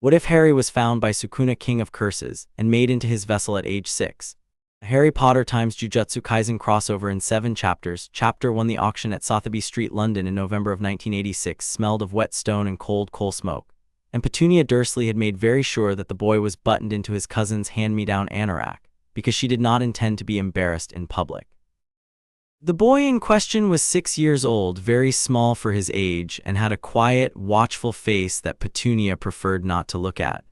What if Harry was found by Sukuna, king of curses, and made into his vessel at age 6? A Harry Potter x Jujutsu Kaisen crossover in 7 chapters. Chapter 1: The auction at Sotheby Street, London in November of 1986 smelled of wet stone and cold coal smoke, and Petunia Dursley had made very sure that the boy was buttoned into his cousin's hand-me-down anorak, because she did not intend to be embarrassed in public. The boy in question was 6 years old, very small for his age, and had a quiet, watchful face that Petunia preferred not to look at.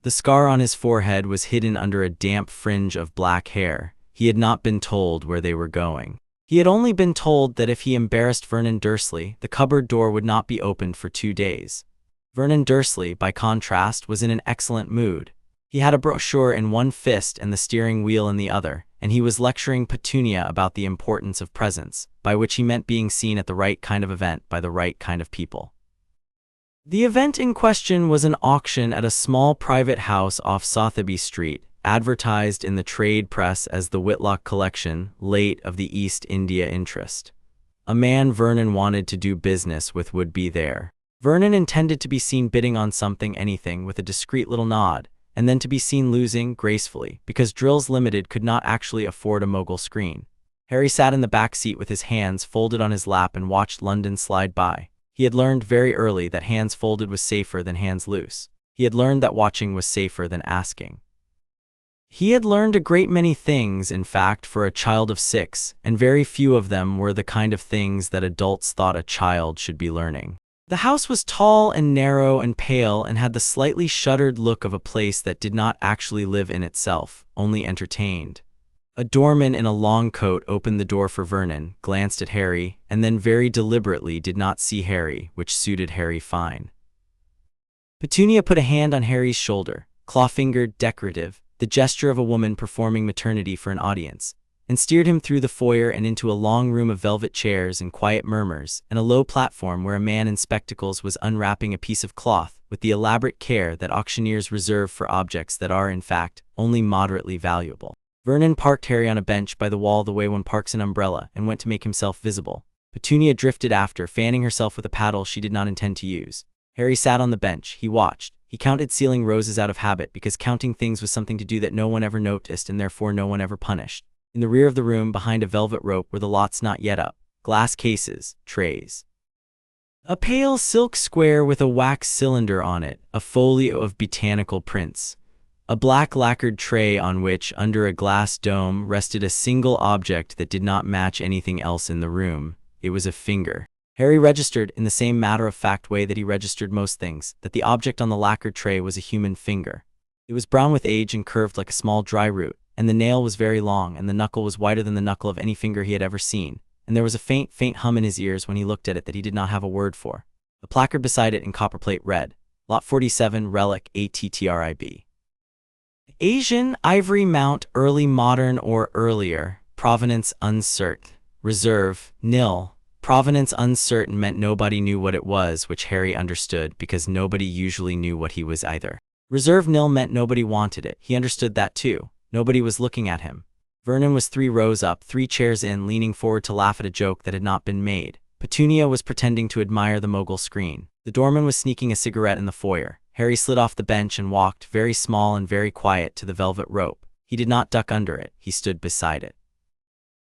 The scar on his forehead was hidden under a damp fringe of black hair. He had not been told where they were going. He had only been told that if he embarrassed Vernon Dursley, the cupboard door would not be opened for 2 days. Vernon Dursley, by contrast, was in an excellent mood. He had a brochure in one fist and the steering wheel in the other, and he was lecturing Petunia about the importance of presence, by which he meant being seen at the right kind of event by the right kind of people. The event in question was an auction at a small private house off Sotheby Street, advertised in the trade press as the Whitlock Collection, late of the East India Interest. A man Vernon wanted to do business with would be there. Vernon intended to be seen bidding on something, anything, with a discreet little nod, and then to be seen losing gracefully, because Drills Limited could not actually afford a mogul screen. Harry sat in the back seat with his hands folded on his lap and watched London slide by. He had learned very early that hands folded was safer than hands loose. He had learned that watching was safer than asking. He had learned a great many things, in fact, for a child of 6, and very few of them were the kind of things that adults thought a child should be learning. The house was tall and narrow and pale and had the slightly shuttered look of a place that did not actually live in itself, only entertained. A doorman in a long coat opened the door for Vernon, glanced at Harry, and then very deliberately did not see Harry, which suited Harry fine. Petunia put a hand on Harry's shoulder, claw-fingered, decorative, the gesture of a woman performing maternity for an audience, and steered him through the foyer and into a long room of velvet chairs and quiet murmurs, and a low platform where a man in spectacles was unwrapping a piece of cloth with the elaborate care that auctioneers reserve for objects that are, in fact, only moderately valuable. Vernon parked Harry on a bench by the wall the way one parks an umbrella and went to make himself visible. Petunia drifted after, fanning herself with a paddle she did not intend to use. Harry sat on the bench. He watched. He counted ceiling roses out of habit because counting things was something to do that no one ever noticed and therefore no one ever punished. In the rear of the room, behind a velvet rope, were the lots not yet up. Glass cases, trays. A pale silk square with a wax cylinder on it, a folio of botanical prints. A black lacquered tray on which, under a glass dome, rested a single object that did not match anything else in the room. It was a finger. Harry registered, in the same matter-of-fact way that he registered most things, that the object on the lacquered tray was a human finger. It was brown with age and curved like a small dry root, and the nail was very long, and the knuckle was wider than the knuckle of any finger he had ever seen, and there was a faint, faint hum in his ears when he looked at it that he did not have a word for. The placard beside it in copperplate read, Lot 47, Relic, ATTRIB. Asian, ivory mount, early modern or earlier, provenance uncertain, reserve, nil. Provenance uncertain meant nobody knew what it was, which Harry understood because nobody usually knew what he was either. Reserve nil meant nobody wanted it. He understood that too. Nobody was looking at him. Vernon was 3 rows up, 3 chairs in, leaning forward to laugh at a joke that had not been made. Petunia was pretending to admire the mogul screen. The doorman was sneaking a cigarette in the foyer. Harry slid off the bench and walked, very small and very quiet, to the velvet rope. He did not duck under it. He stood beside it.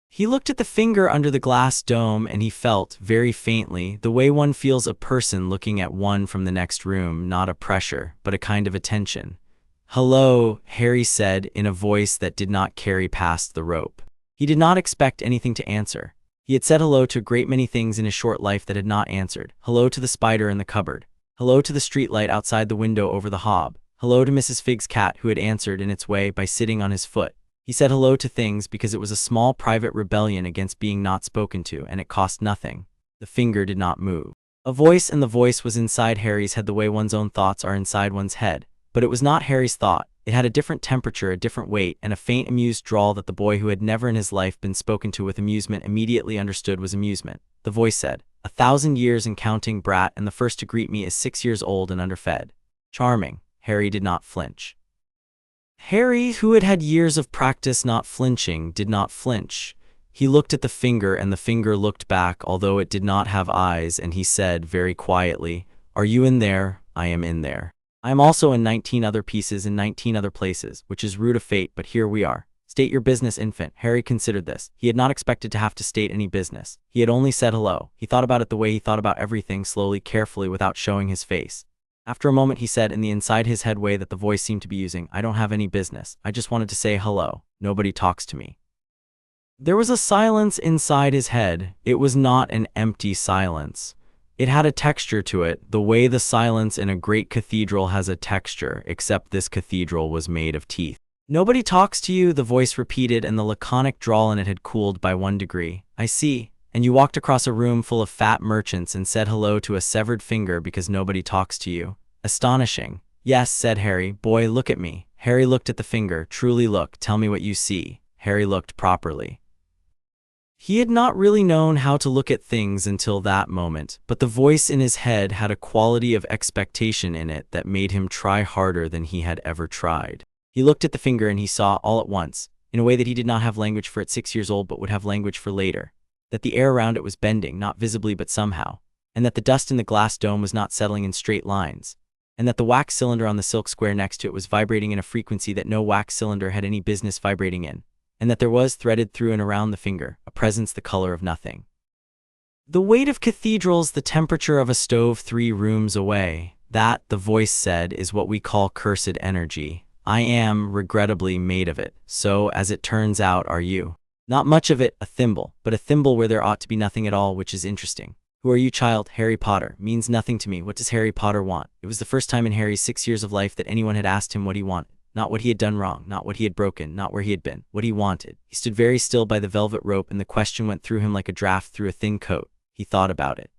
He looked at the finger under the glass dome and he felt, very faintly, the way one feels a person looking at one from the next room, not a pressure, but a kind of attention. "Hello," Harry said in a voice that did not carry past the rope. He did not expect anything to answer. He had said hello to a great many things in his short life that had not answered. Hello to the spider in the cupboard. Hello to the streetlight outside the window over the hob. Hello to Mrs. Fig's cat, who had answered in its way by sitting on his foot. He said hello to things because it was a small private rebellion against being not spoken to, and it cost nothing. The finger did not move. A voice, and the voice was inside Harry's head the way one's own thoughts are inside one's head. But it was not Harry's thought. It had a different temperature, a different weight, and a faint amused drawl that the boy who had never in his life been spoken to with amusement immediately understood was amusement. The voice said, 1,000 years and counting, brat, and the first to greet me is 6 years old and underfed. Charming. Harry did not flinch. Harry, who had had years of practice not flinching, did not flinch. He looked at the finger, and the finger looked back, although it did not have eyes, and he said very quietly, "Are you in there? I am in there." I am also in 19 other pieces in 19 other places, which is rude of fate, but here we are. State your business, infant. Harry considered this. He had not expected to have to state any business. He had only said hello. He thought about it the way he thought about everything, slowly, carefully, without showing his face. After a moment he said in the inside his head way that the voice seemed to be using, I don't have any business. I just wanted to say hello. Nobody talks to me. There was a silence inside his head. It was not an empty silence. It had a texture to it, the way the silence in a great cathedral has a texture, except this cathedral was made of teeth. Nobody talks to you, the voice repeated, and the laconic drawl in it had cooled by 1 degree. I see. And you walked across a room full of fat merchants and said hello to a severed finger because nobody talks to you. Astonishing. Yes, said Harry. Boy, look at me. Harry looked at the finger. Truly look. Tell me what you see. Harry looked properly. He had not really known how to look at things until that moment, but the voice in his head had a quality of expectation in it that made him try harder than he had ever tried. He looked at the finger and he saw, all at once, in a way that he did not have language for at 6 years old but would have language for later, that the air around it was bending, not visibly but somehow, and that the dust in the glass dome was not settling in straight lines, and that the wax cylinder on the silk square next to it was vibrating in a frequency that no wax cylinder had any business vibrating in, and that there was, threaded through and around the finger, a presence the color of nothing. The weight of cathedrals, the temperature of a stove 3 rooms away, that, the voice said, is what we call cursed energy. I am, regrettably, made of it. So, as it turns out, are you. Not much of it, a thimble, but a thimble where there ought to be nothing at all, which is interesting. Who are you, child? Harry Potter. Means nothing to me. What does Harry Potter want? It was the first time in Harry's 6 years of life that anyone had asked him what he wanted. Not what he had done wrong, not what he had broken, not where he had been, what he wanted. He stood very still by the velvet rope and the question went through him like a draft through a thin coat. He thought about it.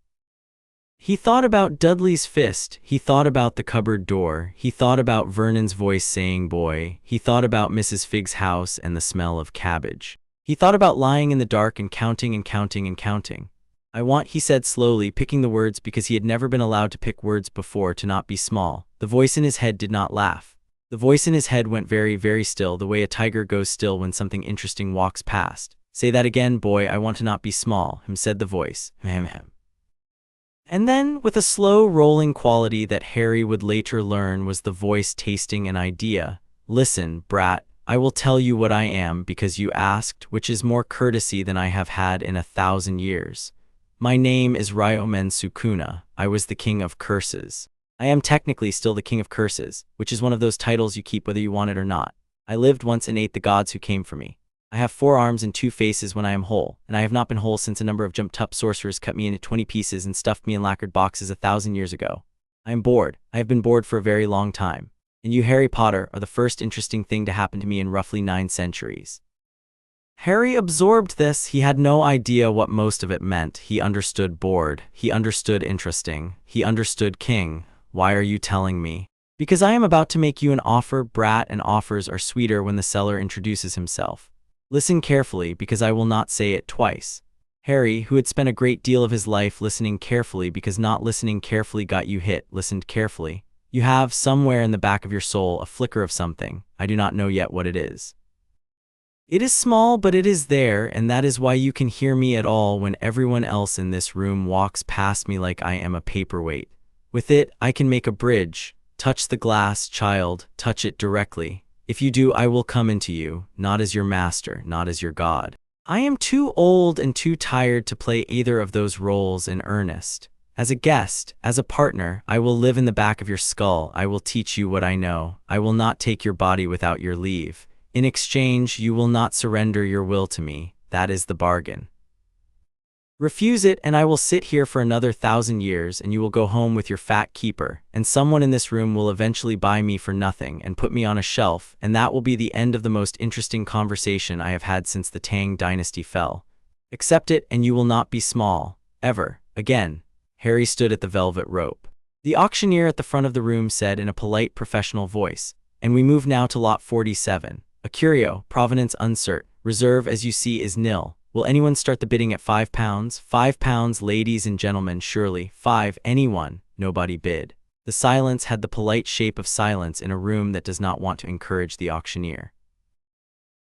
He thought about Dudley's fist. He thought about the cupboard door. He thought about Vernon's voice saying boy. He thought about Mrs. Figg's house and the smell of cabbage. He thought about lying in the dark and counting and counting and counting. I want, he said slowly, picking the words because he had never been allowed to pick words before, to not be small. The voice in his head did not laugh. The voice in his head went very, very still, the way a tiger goes still when something interesting walks past. Say that again, boy, I want to not be small, said the voice. And then, with a slow rolling quality that Harry would later learn was the voice tasting an idea. Listen, brat, I will tell you what I am because you asked, which is more courtesy than I have had in 1,000 years. My name is Sukuna. I was the king of curses. I am technically still the king of curses, which is one of those titles you keep whether you want it or not. I lived once and ate the gods who came for me. I have 4 arms and 2 faces when I am whole, and I have not been whole since a number of jumped-up sorcerers cut me into 20 pieces and stuffed me in lacquered boxes 1,000 years ago. I am bored. I have been bored for a very long time. And you, Harry Potter, are the first interesting thing to happen to me in roughly 9 centuries. Harry absorbed this. He had no idea what most of it meant. He understood bored. He understood interesting. He understood king. Why are you telling me? Because I am about to make you an offer, brat, and offers are sweeter when the seller introduces himself. Listen carefully, because I will not say it twice. Harry, who had spent a great deal of his life listening carefully because not listening carefully got you hit, listened carefully. You have, somewhere in the back of your soul, a flicker of something. I do not know yet what it is. It is small, but it is there, and that is why you can hear me at all when everyone else in this room walks past me like I am a paperweight. With it, I can make a bridge. Touch the glass, child, touch it directly. If you do, I will come into you, not as your master, not as your god. I am too old and too tired to play either of those roles in earnest. As a guest, as a partner, I will live in the back of your skull. I will teach you what I know. I will not take your body without your leave. In exchange, you will not surrender your will to me. That is the bargain. Refuse it, and I will sit here for another 1,000 years, and you will go home with your fat keeper, and someone in this room will eventually buy me for nothing and put me on a shelf, and that will be the end of the most interesting conversation I have had since the Tang dynasty fell. Accept it, and you will not be small, ever, again. Harry stood at the velvet rope. The auctioneer at the front of the room said in a polite professional voice, and we move now to lot 47. A curio, provenance uncertain, reserve as you see is nil. Will anyone start the bidding at £5? £5, ladies and gentlemen, surely. 5, anyone. Nobody bid. The silence had the polite shape of silence in a room that does not want to encourage the auctioneer.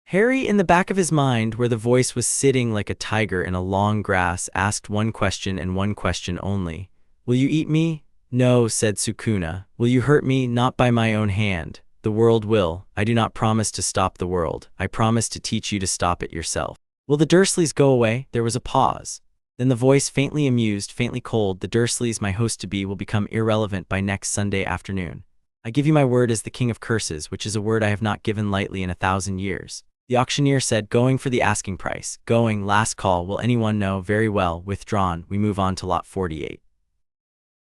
Harry, in the back of his mind, where the voice was sitting like a tiger in a long grass, asked one question and one question only. Will you eat me? "No," said Sukuna. "Will you hurt me? Not by my own hand. The world will. I do not promise to stop the world. I promise to teach you to stop it yourself." "Will the Dursleys go away?" There was a pause. Then the voice, faintly amused, faintly cold, "The Dursleys, my host-to-be, will become irrelevant by next Sunday afternoon. I give you my word as the King of Curses, which is a word I have not given lightly in 1,000 years." The auctioneer said, "Going for the asking price. Going, last call. Will anyone know? Very well, withdrawn. We move on to lot 48.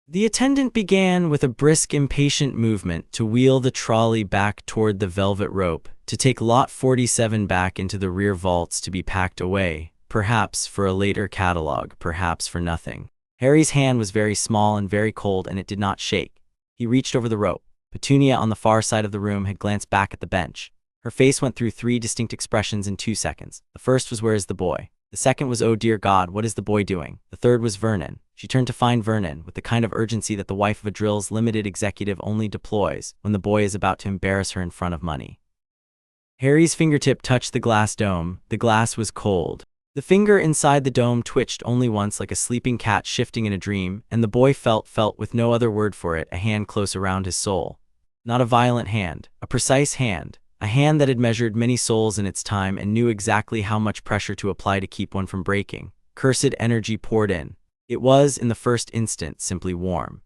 The attendant began with a brisk, impatient movement to wheel the trolley back toward the velvet rope, to take lot 47 back into the rear vaults to be packed away, perhaps for a later catalogue, perhaps for nothing. Harry's hand was very small and very cold, and it did not shake. He reached over the rope. Petunia on the far side of the room had glanced back at the bench. Her face went through 3 distinct expressions in 2 seconds. The first was, "Where is the boy?" The second was, "Oh dear God, what is the boy doing?" The third was Vernon. She turned to find Vernon, with the kind of urgency that the wife of a Drill's limited executive only deploys when the boy is about to embarrass her in front of money. Harry's fingertip touched the glass dome. The glass was cold. The finger inside the dome twitched only once, like a sleeping cat shifting in a dream, and the boy felt with no other word for it, a hand close around his soul. Not a violent hand, a precise hand. A hand that had measured many souls in its time and knew exactly how much pressure to apply to keep one from breaking. Cursed energy poured in. It was, in the first instant, simply warm.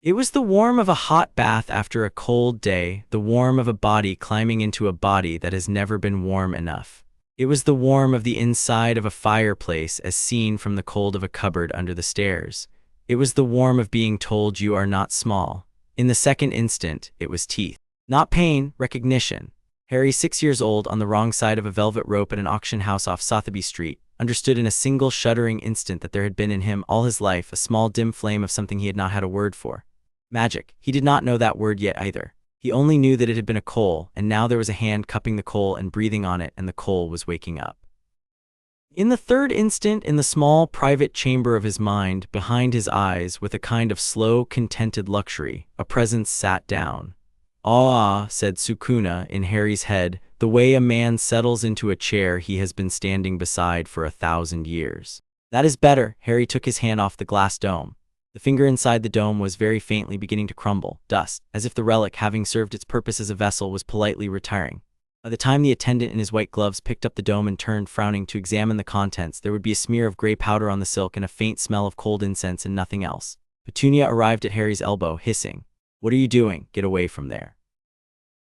It was the warmth of a hot bath after a cold day, the warmth of a body climbing into a body that has never been warm enough. It was the warmth of the inside of a fireplace as seen from the cold of a cupboard under the stairs. It was the warmth of being told you are not small. In the second instant, it was teeth. Not pain, recognition. Harry, 6 years old, on the wrong side of a velvet rope at an auction house off Sotheby Street, understood in a single shuddering instant that there had been in him all his life a small dim flame of something he had not had a word for. Magic. He did not know that word yet either. He only knew that it had been a coal, and now there was a hand cupping the coal and breathing on it, and the coal was waking up. In the third instant, in the small private chamber of his mind, behind his eyes, with a kind of slow, contented luxury, a presence sat down. "Ah," said Sukuna in Harry's head, "the way a man settles into a chair he has been standing beside for 1,000 years. That is better." Harry took his hand off the glass dome. The finger inside the dome was very faintly beginning to crumble, dust, as if the relic, having served its purpose as a vessel, was politely retiring. By the time the attendant in his white gloves picked up the dome and turned, frowning, to examine the contents, there would be a smear of gray powder on the silk and a faint smell of cold incense and nothing else. Petunia arrived at Harry's elbow, hissing, "What are you doing? Get away from there.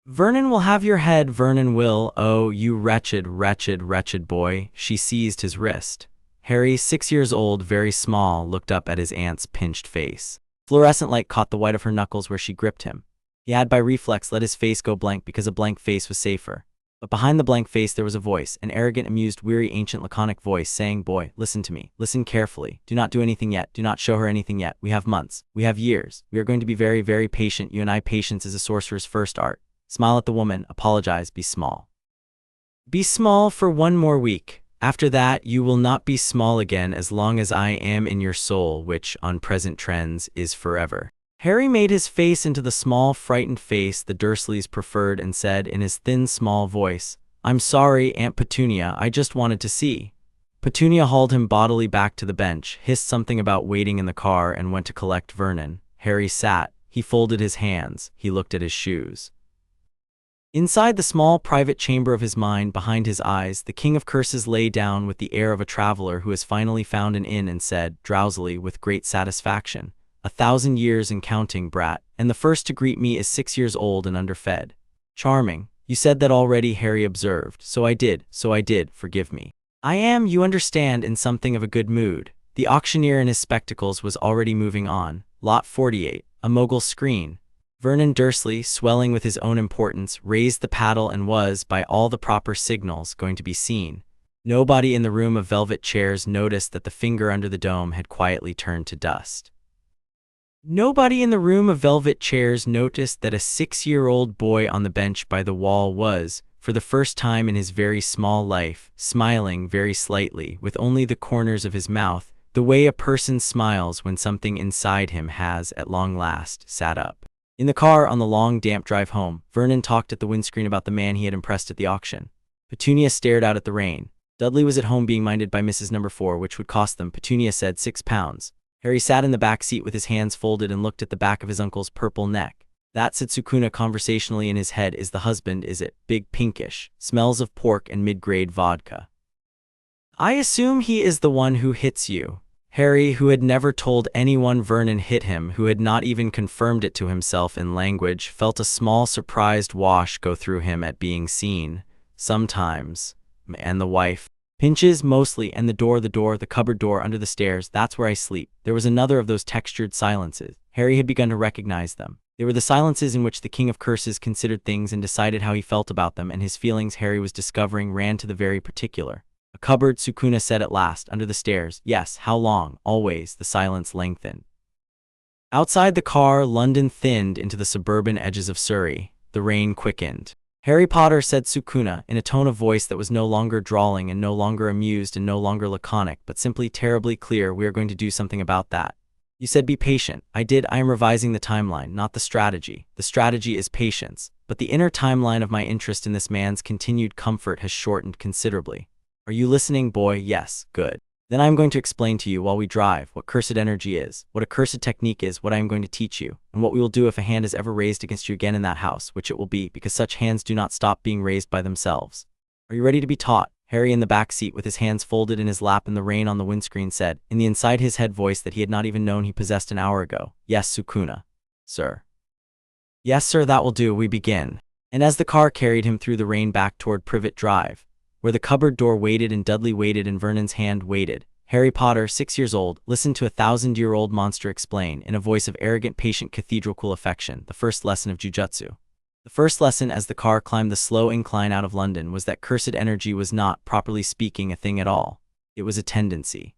Vernon will have your head, Vernon will. Oh, you wretched, wretched, wretched boy." She seized his wrist. Harry, 6 years old, very small, looked up at his aunt's pinched face. Fluorescent light caught the white of her knuckles where she gripped him. He had by reflex let his face go blank because a blank face was safer. But behind the blank face there was a voice, an arrogant, amused, weary, ancient, laconic voice saying, "Boy, listen to me. Listen carefully. Do not do anything yet. Do not show her anything yet. We have months. We have years. We are going to be very, very patient. You and I, patience is a sorcerer's first art. Smile at the woman, apologize, be small. Be small for 1 more week. After that, you will not be small again as long as I am in your soul, which, on present trends, is forever." Harry made his face into the small, frightened face the Dursleys preferred and said in his thin, small voice, "I'm sorry, Aunt Petunia, I just wanted to see." Petunia hauled him bodily back to the bench, hissed something about waiting in the car, and went to collect Vernon. Harry sat. He folded his hands. He looked at his shoes. Inside the small private chamber of his mind, behind his eyes, the King of Curses lay down with the air of a traveler who has finally found an inn and said, drowsily, with great satisfaction, 1,000 years and counting, brat, and the first to greet me is 6 years old and underfed. Charming. You said that already, Harry observed. So I did, forgive me. I am, you understand, in something of a good mood. The auctioneer in his spectacles was already moving on. Lot 48, a mogul screen. Vernon Dursley, swelling with his own importance, raised the paddle and was, by all the proper signals, going to be seen. Nobody in the room of velvet chairs noticed that the finger under the dome had quietly turned to dust. Nobody in the room of velvet chairs noticed that a 6-year-old boy on the bench by the wall was, for the first time in his very small life, smiling very slightly, with only the corners of his mouth, the way a person smiles when something inside him has, at long last, sat up. In the car on the long, damp drive home, Vernon talked at the windscreen about the man he had impressed at the auction. Petunia stared out at the rain. Dudley was at home being minded by Mrs. No. 4, which would cost them, Petunia said, £6. Harry sat in the back seat with his hands folded and looked at the back of his uncle's purple neck. That, said Sukuna conversationally in his head, is the husband, is it? Big pinkish. Smells of pork and mid-grade vodka. I assume he is the one who hits you. Harry, who had never told anyone Vernon hit him, who had not even confirmed it to himself in language, felt a small surprised wash go through him at being seen. Sometimes. And the wife. Pinches, mostly, and the cupboard door under the stairs, that's where I sleep. There was another of those textured silences. Harry had begun to recognize them. They were the silences in which the King of Curses considered things and decided how he felt about them, and his feelings, Harry was discovering, ran to the very particular. A cupboard, Sukuna said at last, under the stairs. Yes, how long? Always. The silence lengthened. Outside the car, London thinned into the suburban edges of Surrey. The rain quickened. Harry Potter, said Sukuna, in a tone of voice that was no longer drawling and no longer amused and no longer laconic, but simply terribly clear. We are going to do something about that. You said be patient. I did. I am revising the timeline, not the strategy. The strategy is patience. But the inner timeline of my interest in this man's continued comfort has shortened considerably. Are you listening, boy? Yes. Good. Then I am going to explain to you while we drive what cursed energy is, what a cursed technique is, what I am going to teach you, and what we will do if a hand is ever raised against you again in that house, which it will be, because such hands do not stop being raised by themselves. Are you ready to be taught? Harry, in the back seat with his hands folded in his lap and the rain on the windscreen, said, in the inside his head voice that he had not even known he possessed an hour ago. Yes, Sukuna. Sir. Yes, sir, that will do. We begin. And as the car carried him through the rain back toward Privet Drive, where the cupboard door waited and Dudley waited and Vernon's hand waited, Harry Potter, 6 years old, listened to a 1,000-year-old monster explain, in a voice of arrogant, patient, cathedral-cool affection, the first lesson of jujutsu. The first lesson as the car climbed the slow incline out of London was that cursed energy was not, properly speaking, a thing at all. It was a tendency.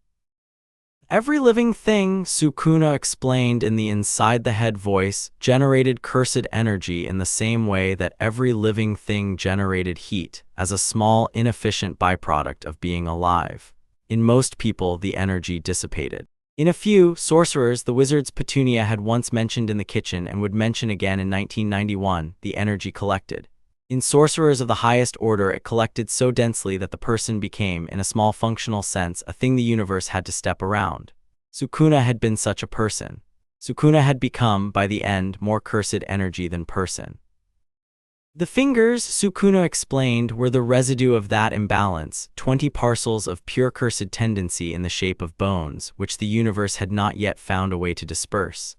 Every living thing, Sukuna explained in the inside-the-head voice, generated cursed energy in the same way that every living thing generated heat, as a small, inefficient byproduct of being alive. In most people, the energy dissipated. In a few, sorcerers, the wizards Petunia had once mentioned in the kitchen and would mention again in 1991, the energy collected. In sorcerers of the highest order, it collected so densely that the person became, in a small functional sense, a thing the universe had to step around. Sukuna had been such a person. Sukuna had become, by the end, more cursed energy than person. The fingers, Sukuna explained, were the residue of that imbalance, 20 parcels of pure cursed tendency in the shape of bones, which the universe had not yet found a way to disperse.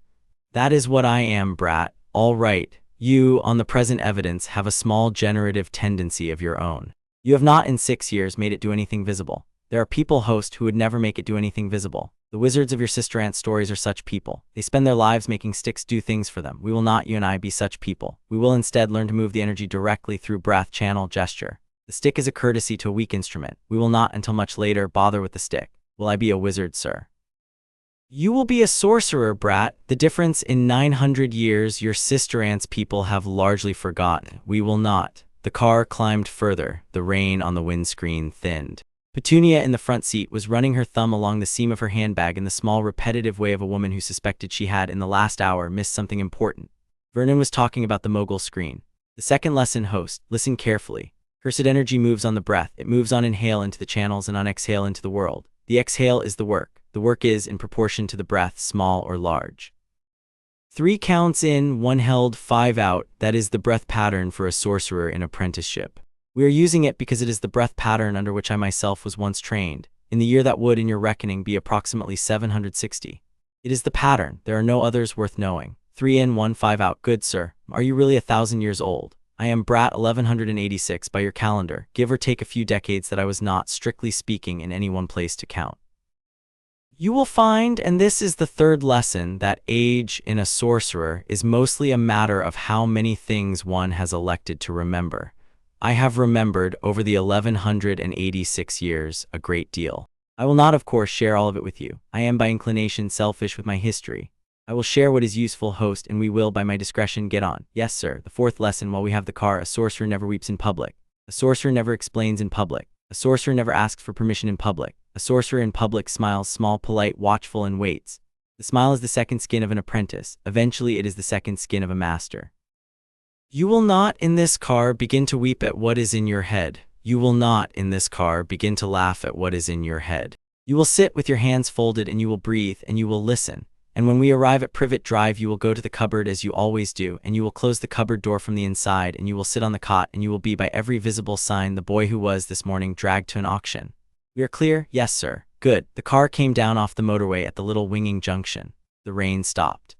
That is what I am, brat. All right. You, on the present evidence, have a small generative tendency of your own. You have not in 6 years made it do anything visible. There are people, host, who would never make it do anything visible. The wizards of your sister aunt's stories are such people. They spend their lives making sticks do things for them. We will not, you and I, be such people. We will instead learn to move the energy directly through breath, channel, gesture. The stick is a courtesy to a weak instrument. We will not, until much later, bother with the stick. Will I be a wizard, sir? You will be a sorcerer, brat. The difference in 900 years your sister aunt's people have largely forgotten. We will not. The car climbed further. The rain on the windscreen thinned. Petunia, in the front seat, was running her thumb along the seam of her handbag in the small, repetitive way of a woman who suspected she had, in the last hour, missed something important. Vernon was talking about the mogul screen. The second lesson, host, listen carefully. Cursed energy moves on the breath. It moves on inhale into the channels and on exhale into the world. The exhale is the work. The work is, in proportion to the breath, small or large. 3 counts in, 1 held, 5 out. That is the breath pattern for a sorcerer in apprenticeship. We are using it because it is the breath pattern under which I myself was once trained, in the year that would, in your reckoning, be approximately 760. It is the pattern. There are no others worth knowing. 3 in, 1 5 out. Good, sir. Are you really 1,000 years old? I am brat 1186 by your calendar, give or take a few decades that I was not, strictly speaking, in any one place to count. You will find, and this is the third lesson, that age in a sorcerer is mostly a matter of how many things one has elected to remember. I have remembered, over the 1186 years, a great deal. I will not, of course, share all of it with you. I am by inclination selfish with my history. I will share what is useful, host, and we will, by my discretion, get on. Yes, sir. The fourth lesson, while we have the car, a sorcerer never weeps in public. A sorcerer never explains in public. A sorcerer never asks for permission in public. A sorcerer in public smiles small, polite, watchful, and waits. The smile is the second skin of an apprentice. Eventually, it is the second skin of a master. You will not, in this car, begin to weep at what is in your head. You will not, in this car, begin to laugh at what is in your head. You will sit with your hands folded and you will breathe and you will listen. And when we arrive at Privet Drive, you will go to the cupboard as you always do, and you will close the cupboard door from the inside, and you will sit on the cot, and you will be by every visible sign the boy who was this morning dragged to an auction. We are clear? Yes, sir. Good. The car came down off the motorway at the little winging junction. The rain stopped.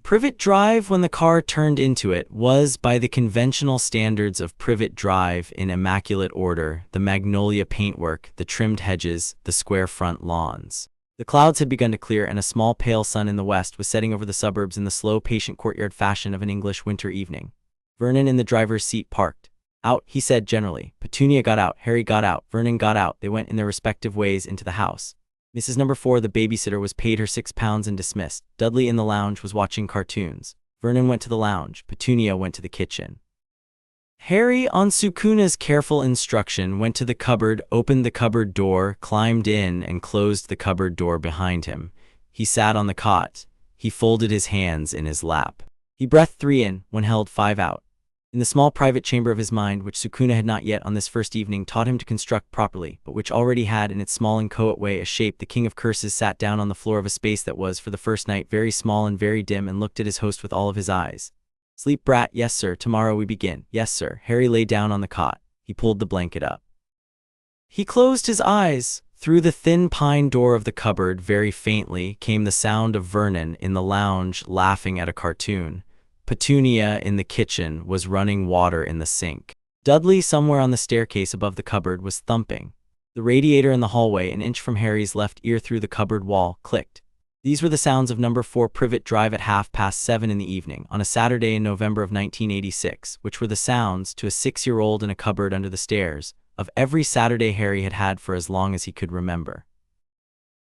Privet Drive, when the car turned into it, was, by the conventional standards of Privet Drive, in immaculate order: the magnolia paintwork, the trimmed hedges, the square front lawns. The clouds had begun to clear, and a small pale sun in the west was setting over the suburbs in the slow, patient courtyard fashion of an English winter evening. Vernon in the driver's seat parked. Out, he said generally. Petunia got out, Harry got out, Vernon got out. They went in their respective ways into the house. Mrs. No. 4, the babysitter, was paid her £6 and dismissed. Dudley in the lounge was watching cartoons. Vernon went to the lounge. Petunia went to the kitchen. Harry, on Sukuna's careful instruction, went to the cupboard, opened the cupboard door, climbed in, and closed the cupboard door behind him. He sat on the cot. He folded his hands in his lap. He breathed 3 in, when held 5 out. In the small private chamber of his mind, which Sukuna had not yet on this first evening taught him to construct properly, but which already had in its small inchoate way a shape, the King of Curses sat down on the floor of a space that was, for the first night, very small and very dim, and looked at his host with all of his eyes. Sleep, brat. Yes, sir. Tomorrow we begin. Yes, sir. Harry lay down on the cot. He pulled the blanket up. He closed his eyes. Through the thin pine door of the cupboard, very faintly, came the sound of Vernon in the lounge laughing at a cartoon. Petunia in the kitchen was running water in the sink. Dudley, somewhere on the staircase above the cupboard, was thumping. The radiator in the hallway, an inch from Harry's left ear through the cupboard wall, clicked. These were the sounds of No. 4 Privet Drive at 7:30 in the evening, on a Saturday in November of 1986, which were the sounds, to a 6-year-old in a cupboard under the stairs, of every Saturday Harry had had for as long as he could remember.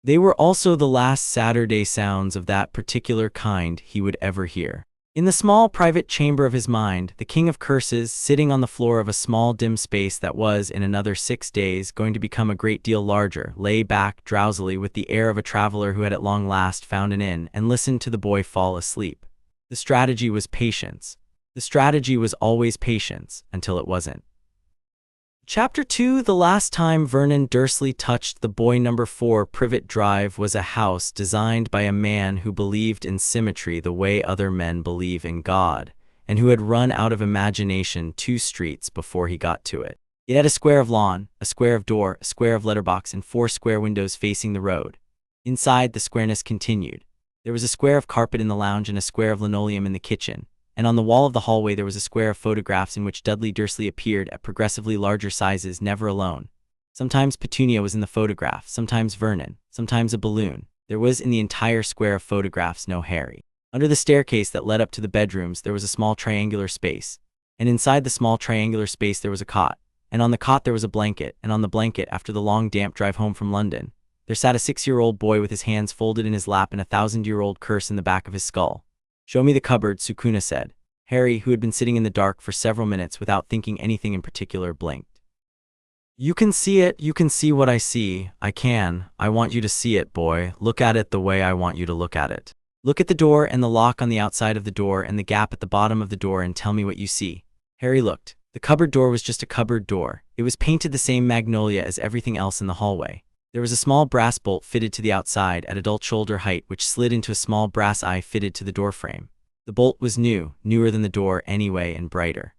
They were also the last Saturday sounds of that particular kind he would ever hear. In the small private chamber of his mind, the King of Curses, sitting on the floor of a small dim space that was, in another 6 days, going to become a great deal larger, lay back drowsily with the air of a traveler who had at long last found an inn, and listened to the boy fall asleep. The strategy was patience. The strategy was always patience, until it wasn't. Chapter 2. The last time Vernon Dursley touched the boy. No. 4 Privet Drive was a house designed by a man who believed in symmetry the way other men believe in God, and who had run out of imagination 2 streets before he got to it. It had a square of lawn, a square of door, a square of letterbox, and 4 square windows facing the road. Inside, the squareness continued. There was a square of carpet in the lounge and a square of linoleum in the kitchen, and on the wall of the hallway there was a square of photographs in which Dudley Dursley appeared at progressively larger sizes, never alone. Sometimes Petunia was in the photograph, sometimes Vernon, sometimes a balloon. There was in the entire square of photographs no Harry. Under the staircase that led up to the bedrooms there was a small triangular space, and inside the small triangular space there was a cot, and on the cot there was a blanket, and on the blanket, after the long damp drive home from London, there sat a 6-year-old boy with his hands folded in his lap and a 1,000-year-old curse in the back of his skull. "Show me the cupboard," Sukuna said. Harry, who had been sitting in the dark for several minutes without thinking anything in particular, blinked. "You can see it. You can see what I see. I can. I want you to see it, boy. Look at it the way I want you to look at it. Look at the door and the lock on the outside of the door and the gap at the bottom of the door and tell me what you see." Harry looked. The cupboard door was just a cupboard door. It was painted the same magnolia as everything else in the hallway. There was a small brass bolt fitted to the outside at adult shoulder height, which slid into a small brass eye fitted to the door frame. The bolt was new, newer than the door anyway, and brighter.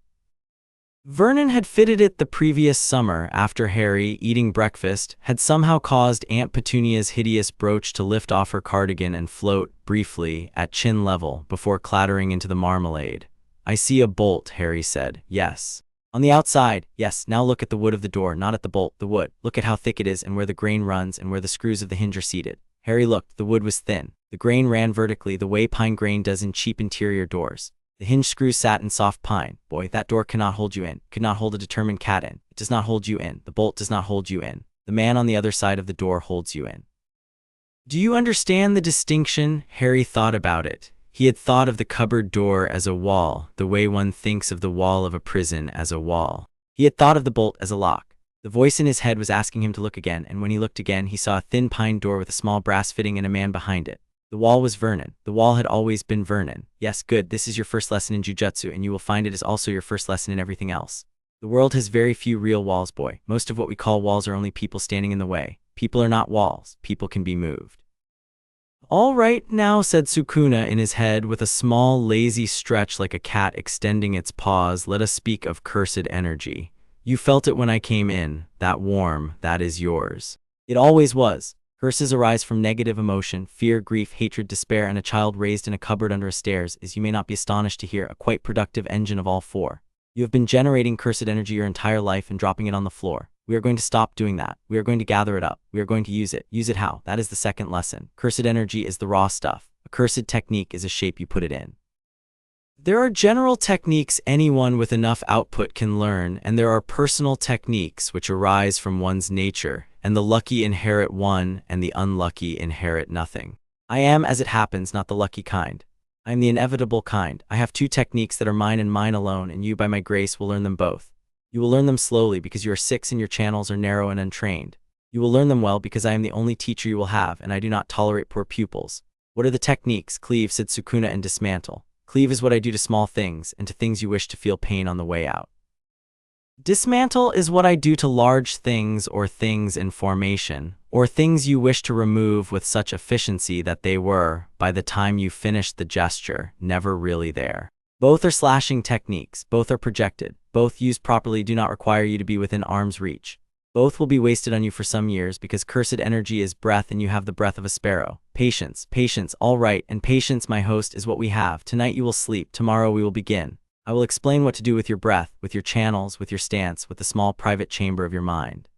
Vernon had fitted it the previous summer after Harry, eating breakfast, had somehow caused Aunt Petunia's hideous brooch to lift off her cardigan and float, briefly, at chin level, before clattering into the marmalade. "I see a bolt," Harry said. "Yes. On the outside, yes. Now look at the wood of the door, not at the bolt, the wood. Look at how thick it is and where the grain runs and where the screws of the hinge are seated." Harry looked. The wood was thin. The grain ran vertically, the way pine grain does in cheap interior doors. The hinge screws sat in soft pine. "Boy, that door cannot hold you in. Could not hold a determined cat in. It does not hold you in. The bolt does not hold you in. The man on the other side of the door holds you in." Do you understand the distinction? Harry thought about it. He had thought of the cupboard door as a wall, the way one thinks of the wall of a prison as a wall. He had thought of the bolt as a lock. The voice in his head was asking him to look again, and when he looked again, he saw a thin pine door with a small brass fitting and a man behind it. The wall was Vernon. The wall had always been Vernon. Yes, good. This is your first lesson in jujutsu, and you will find it is also your first lesson in everything else. The world has very few real walls, boy. Most of what we call walls are only people standing in the way. People are not walls. People can be moved. All right now, said Sukuna in his head with a small, lazy stretch like a cat extending its paws. Let us speak of cursed energy. You felt it when I came in. That warm, that is yours. It always was. Curses arise from negative emotion, fear, grief, hatred, despair, and a child raised in a cupboard under a stairs is, you may not be astonished to hear, a quite productive engine of all four. You have been generating cursed energy your entire life and dropping it on the floor. We are going to stop doing that. We are going to gather it up. We are going to use it. Use it how? That is the second lesson. Cursed energy is the raw stuff. A cursed technique is a shape you put it in. There are general techniques anyone with enough output can learn, and there are personal techniques which arise from one's nature, and the lucky inherit one, and the unlucky inherit nothing. I am, as it happens, not the lucky kind. I am the inevitable kind. I have two techniques that are mine and mine alone, and you, by my grace, will learn them both. You will learn them slowly because you are 6 and your channels are narrow and untrained. You will learn them well because I am the only teacher you will have, and I do not tolerate poor pupils. What are the techniques? Cleave, said Sukuna, and dismantle. Cleave is what I do to small things, and to things you wish to feel pain on the way out. Dismantle is what I do to large things or things in formation, or things you wish to remove with such efficiency that they were, by the time you finished the gesture, never really there. Both are slashing techniques, both are projected, both used properly do not require you to be within arm's reach. Both will be wasted on you for some years because cursed energy is breath and you have the breath of a sparrow. Patience, patience, all right, and patience, my host, is what we have. Tonight you will sleep, tomorrow we will begin. I will explain what to do with your breath, with your channels, with your stance, with the small private chamber of your mind.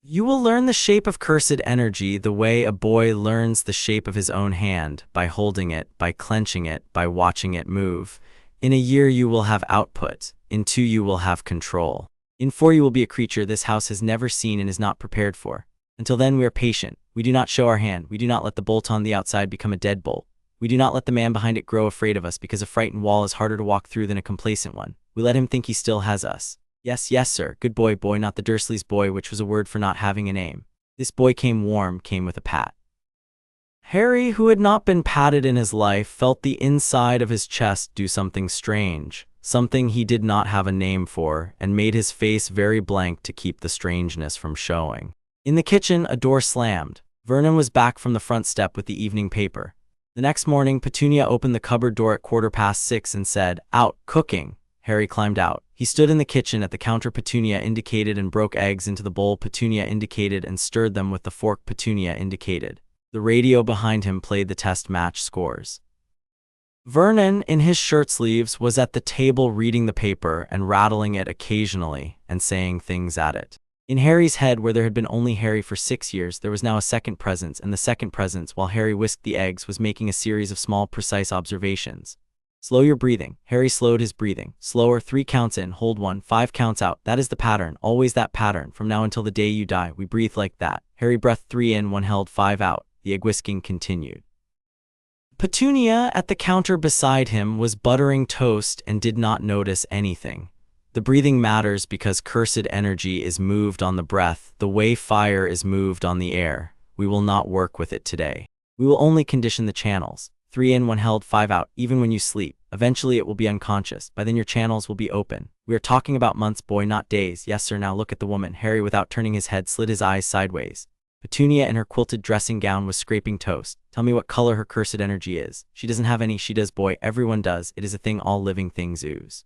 You will learn the shape of cursed energy the way a boy learns the shape of his own hand, by holding it, by clenching it, by watching it move. In a year you will have output. In 2 you will have control. In 4 you will be a creature this house has never seen and is not prepared for. Until then we are patient. We do not show our hand. We do not let the bolt on the outside become a deadbolt. We do not let the man behind it grow afraid of us because a frightened wall is harder to walk through than a complacent one. We let him think he still has us. Yes, yes, sir. Good boy, boy, not the Dursleys' boy, which was a word for not having a name. This boy came warm, came with a pat. Harry, who had not been patted in his life, felt the inside of his chest do something strange, something he did not have a name for, and made his face very blank to keep the strangeness from showing. In the kitchen, a door slammed. Vernon was back from the front step with the evening paper. The next morning, Petunia opened the cupboard door at 6:15 and said, "Out, cooking." Harry climbed out. He stood in the kitchen at the counter Petunia indicated and broke eggs into the bowl Petunia indicated and stirred them with the fork Petunia indicated. The radio behind him played the test match scores. Vernon, in his shirt sleeves, was at the table reading the paper and rattling it occasionally and saying things at it. In Harry's head, where there had been only Harry for 6 years, there was now a second presence, and the second presence, while Harry whisked the eggs, was making a series of small, precise observations. Slow your breathing. Harry slowed his breathing. Slower, 3 counts in, hold 1, 5 counts out. That is the pattern, always that pattern. From now until the day you die, we breathe like that. Harry breathed 3 in, 1 held, 5 out. The egg whisking continued. Petunia, at the counter beside him, was buttering toast and did not notice anything. The breathing matters because cursed energy is moved on the breath, the way fire is moved on the air. We will not work with it today. We will only condition the channels. 3 in, 1 held, 5 out, even when you sleep. Eventually it will be unconscious. By then your channels will be open. We are talking about months, boy, not days. Yes, sir, now look at the woman. Harry, without turning his head, slid his eyes sideways. Petunia in her quilted dressing gown was scraping toast. Tell me what color her cursed energy is. She doesn't have any. She does, boy. Everyone does. It is a thing all living things ooze.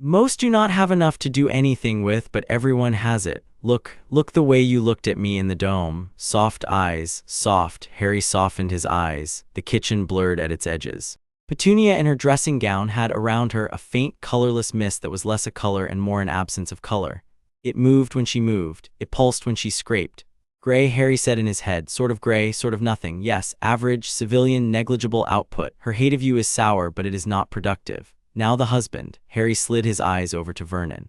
Most do not have enough to do anything with, but everyone has it. Look the way you looked at me in the dome. Soft eyes, soft. Harry softened his eyes. The kitchen blurred at its edges. Petunia in her dressing gown had around her a faint colorless mist that was less a color and more an absence of color. It moved when she moved. It pulsed when she scraped. Gray, Harry said in his head. Sort of gray, sort of nothing. Yes, average, civilian, negligible output. Her hate of you is sour, but it is not productive. Now the husband. Harry slid his eyes over to Vernon.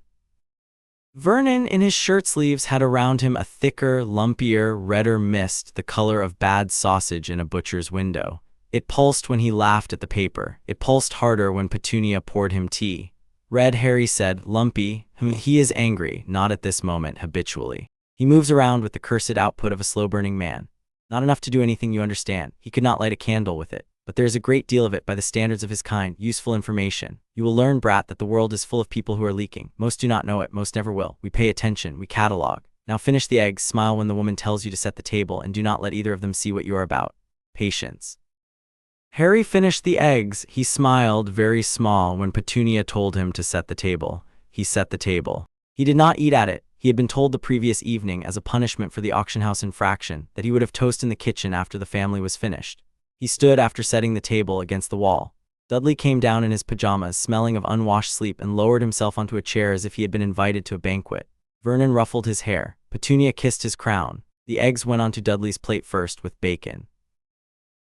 Vernon, in his shirt sleeves, had around him a thicker, lumpier, redder mist, the color of bad sausage in a butcher's window. It pulsed when he laughed at the paper. It pulsed harder when Petunia poured him tea. Red, Harry said. Lumpy. He is angry, not at this moment, habitually. He moves around with the cursed output of a slow-burning man. Not enough to do anything you understand. He could not light a candle with it. But there is a great deal of it by the standards of his kind, useful information. You will learn, brat, that the world is full of people who are leaking. Most do not know it, most never will. We pay attention, we catalog. Now finish the eggs, smile when the woman tells you to set the table, and do not let either of them see what you are about. Patience. Harry finished the eggs. He smiled, very small, when Petunia told him to set the table. He set the table. He did not eat at it. He had been told the previous evening, as a punishment for the auction house infraction, that he would have toast in the kitchen after the family was finished. He stood after setting the table against the wall. Dudley came down in his pajamas, smelling of unwashed sleep, and lowered himself onto a chair as if he had been invited to a banquet. Vernon ruffled his hair. Petunia kissed his crown. The eggs went onto Dudley's plate first with bacon.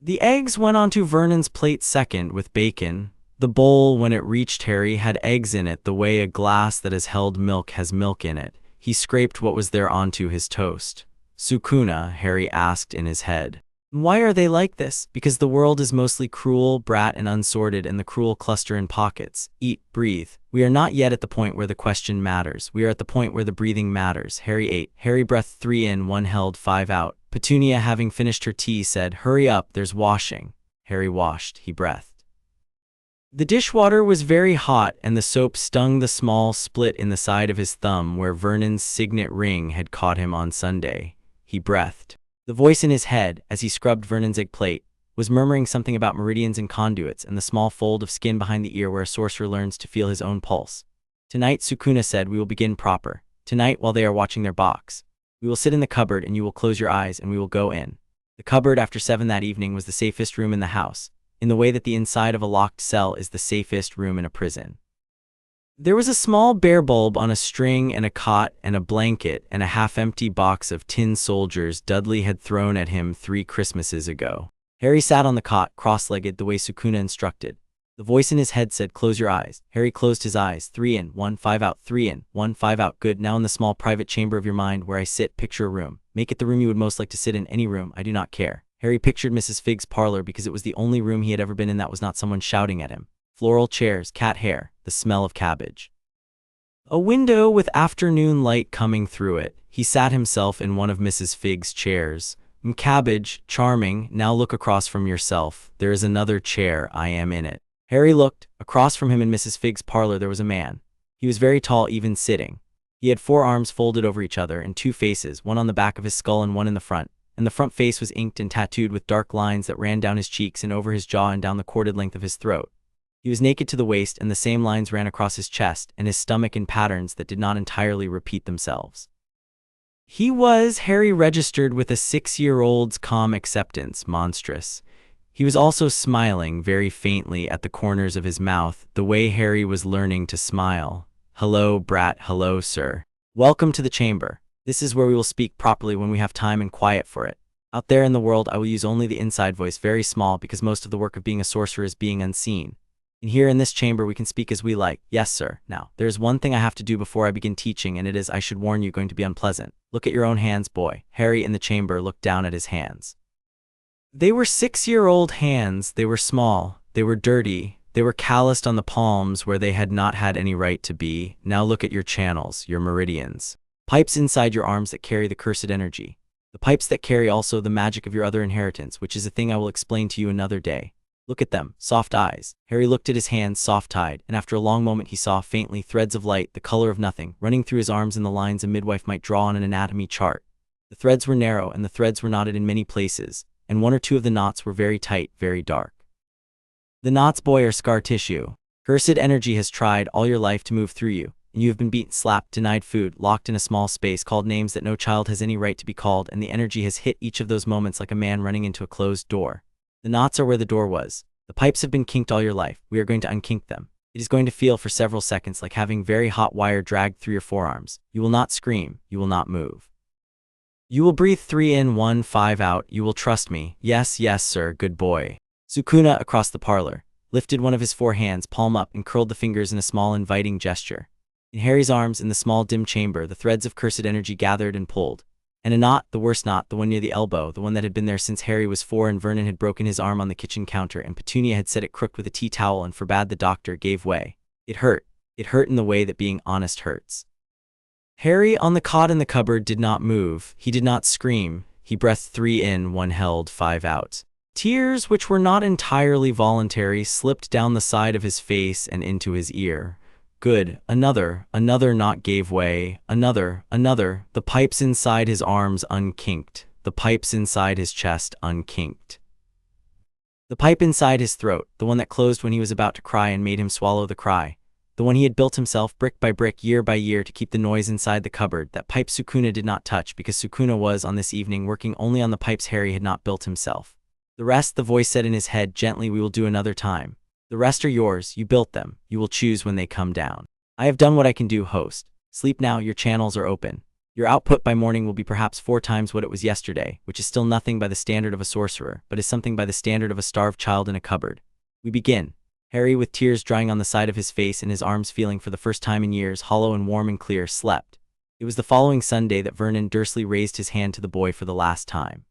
The eggs went onto Vernon's plate second with bacon. The bowl, when it reached Harry, had eggs in it the way a glass that has held milk has milk in it. He scraped what was there onto his toast. Sukuna, Harry asked in his head. Why are they like this? Because the world is mostly cruel, brat, and unsorted, and the cruel cluster in pockets. Eat, breathe. We are not yet at the point where the question matters. We are at the point where the breathing matters. Harry ate. Harry breathed 3 in, 1 held, 5 out. Petunia, having finished her tea, said, Hurry up, there's washing. Harry washed. He breathed. The dishwater was very hot, and the soap stung the small split in the side of his thumb where Vernon's signet ring had caught him on Sunday. He breathed. The voice in his head, as he scrubbed Vernon's egg plate, was murmuring something about meridians and conduits and the small fold of skin behind the ear where a sorcerer learns to feel his own pulse. Tonight, Sukuna said, we will begin proper. Tonight, while they are watching their box. We will sit in the cupboard and you will close your eyes and we will go in. The cupboard after 7 that evening was the safest room in the house, in the way that the inside of a locked cell is the safest room in a prison. There was a small bare bulb on a string and a cot and a blanket and a half-empty box of tin soldiers Dudley had thrown at him 3 Christmases ago. Harry sat on the cot, cross-legged, the way Sukuna instructed. The voice in his head said, Close your eyes. Harry closed his eyes. 3 in, 1, 5 out, 3 in, 1, 5 out. Good. Now in the small private chamber of your mind where I sit, picture a room. Make it the room you would most like to sit in, any room, I do not care. Harry pictured Mrs. Figg's parlor because it was the only room he had ever been in that was not someone shouting at him. Floral chairs, cat hair, the smell of cabbage. A window with afternoon light coming through it. He sat himself in one of Mrs. Figg's chairs. Cabbage, charming, now look across from yourself. There is another chair, I am in it. Harry looked. Across from him in Mrs. Figg's parlor there was a man. He was very tall, even sitting. He had 4 arms folded over each other and 2 faces, one on the back of his skull and one in the front, and the front face was inked and tattooed with dark lines that ran down his cheeks and over his jaw and down the corded length of his throat. He was naked to the waist, and the same lines ran across his chest and his stomach in patterns that did not entirely repeat themselves. Harry registered with a 6-year-old's calm acceptance, monstrous. He was also smiling very faintly at the corners of his mouth, the way Harry was learning to smile. Hello, brat, hello, sir. Welcome to the chamber. This is where we will speak properly when we have time and quiet for it. Out there in the world I will use only the inside voice, very small, because most of the work of being a sorcerer is being unseen. And here in this chamber we can speak as we like. Yes, sir. Now, there is one thing I have to do before I begin teaching, and it is, I should warn you, going to be unpleasant. Look at your own hands, boy. Harry in the chamber looked down at his hands. They were 6-year-old hands. They were small. They were dirty. They were calloused on the palms where they had not had any right to be. Now look at your channels, your meridians. Pipes inside your arms that carry the cursed energy. The pipes that carry also the magic of your other inheritance, which is a thing I will explain to you another day. Look at them, soft eyes. Harry looked at his hands, soft-tied, and after a long moment he saw, faintly, threads of light, the color of nothing, running through his arms in the lines a midwife might draw on an anatomy chart. The threads were narrow, and the threads were knotted in many places, and 1 or 2 of the knots were very tight, very dark. The knots, boy, are scar tissue. Cursed energy has tried all your life to move through you, and you have been beaten, slapped, denied food, locked in a small space, called names that no child has any right to be called, and the energy has hit each of those moments like a man running into a closed door. The knots are where the door was. The pipes have been kinked all your life. We are going to unkink them. It is going to feel for several seconds like having very hot wire dragged through your forearms. You will not scream. You will not move. You will breathe 3 in, 1, 5 out. You will trust me. Yes, yes, sir, good boy. Sukuna, across the parlor, lifted one of his 4 hands, palm up, and curled the fingers in a small inviting gesture. In Harry's arms, in the small dim chamber, the threads of cursed energy gathered and pulled. And a knot, the worst knot, the one near the elbow, the one that had been there since Harry was 4 and Vernon had broken his arm on the kitchen counter and Petunia had set it crooked with a tea towel and forbade the doctor, gave way. It hurt. It hurt in the way that being honest hurts. Harry, on the cot in the cupboard, did not move. He did not scream. He breathed 3 in, 1 held, 5 out. Tears, which were not entirely voluntary, slipped down the side of his face and into his ear. Good. Another knot gave way. Another. The pipes inside his arms unkinked. The pipes inside his chest unkinked. The pipe inside his throat, the one that closed when he was about to cry and made him swallow the cry. The one he had built himself brick by brick, year by year, to keep the noise inside the cupboard. That pipe Sukuna did not touch, because Sukuna was, on this evening, working only on the pipes Harry had not built himself. The rest, the voice said in his head gently, we will do another time. The rest are yours, you built them, you will choose when they come down. I have done what I can do, host. Sleep now, your channels are open. Your output by morning will be perhaps 4 times what it was yesterday, which is still nothing by the standard of a sorcerer, but is something by the standard of a starved child in a cupboard. We begin. Harry, with tears drying on the side of his face and his arms feeling for the first time in years hollow and warm and clear, slept. It was the following Sunday that Vernon Dursley raised his hand to the boy for the last time.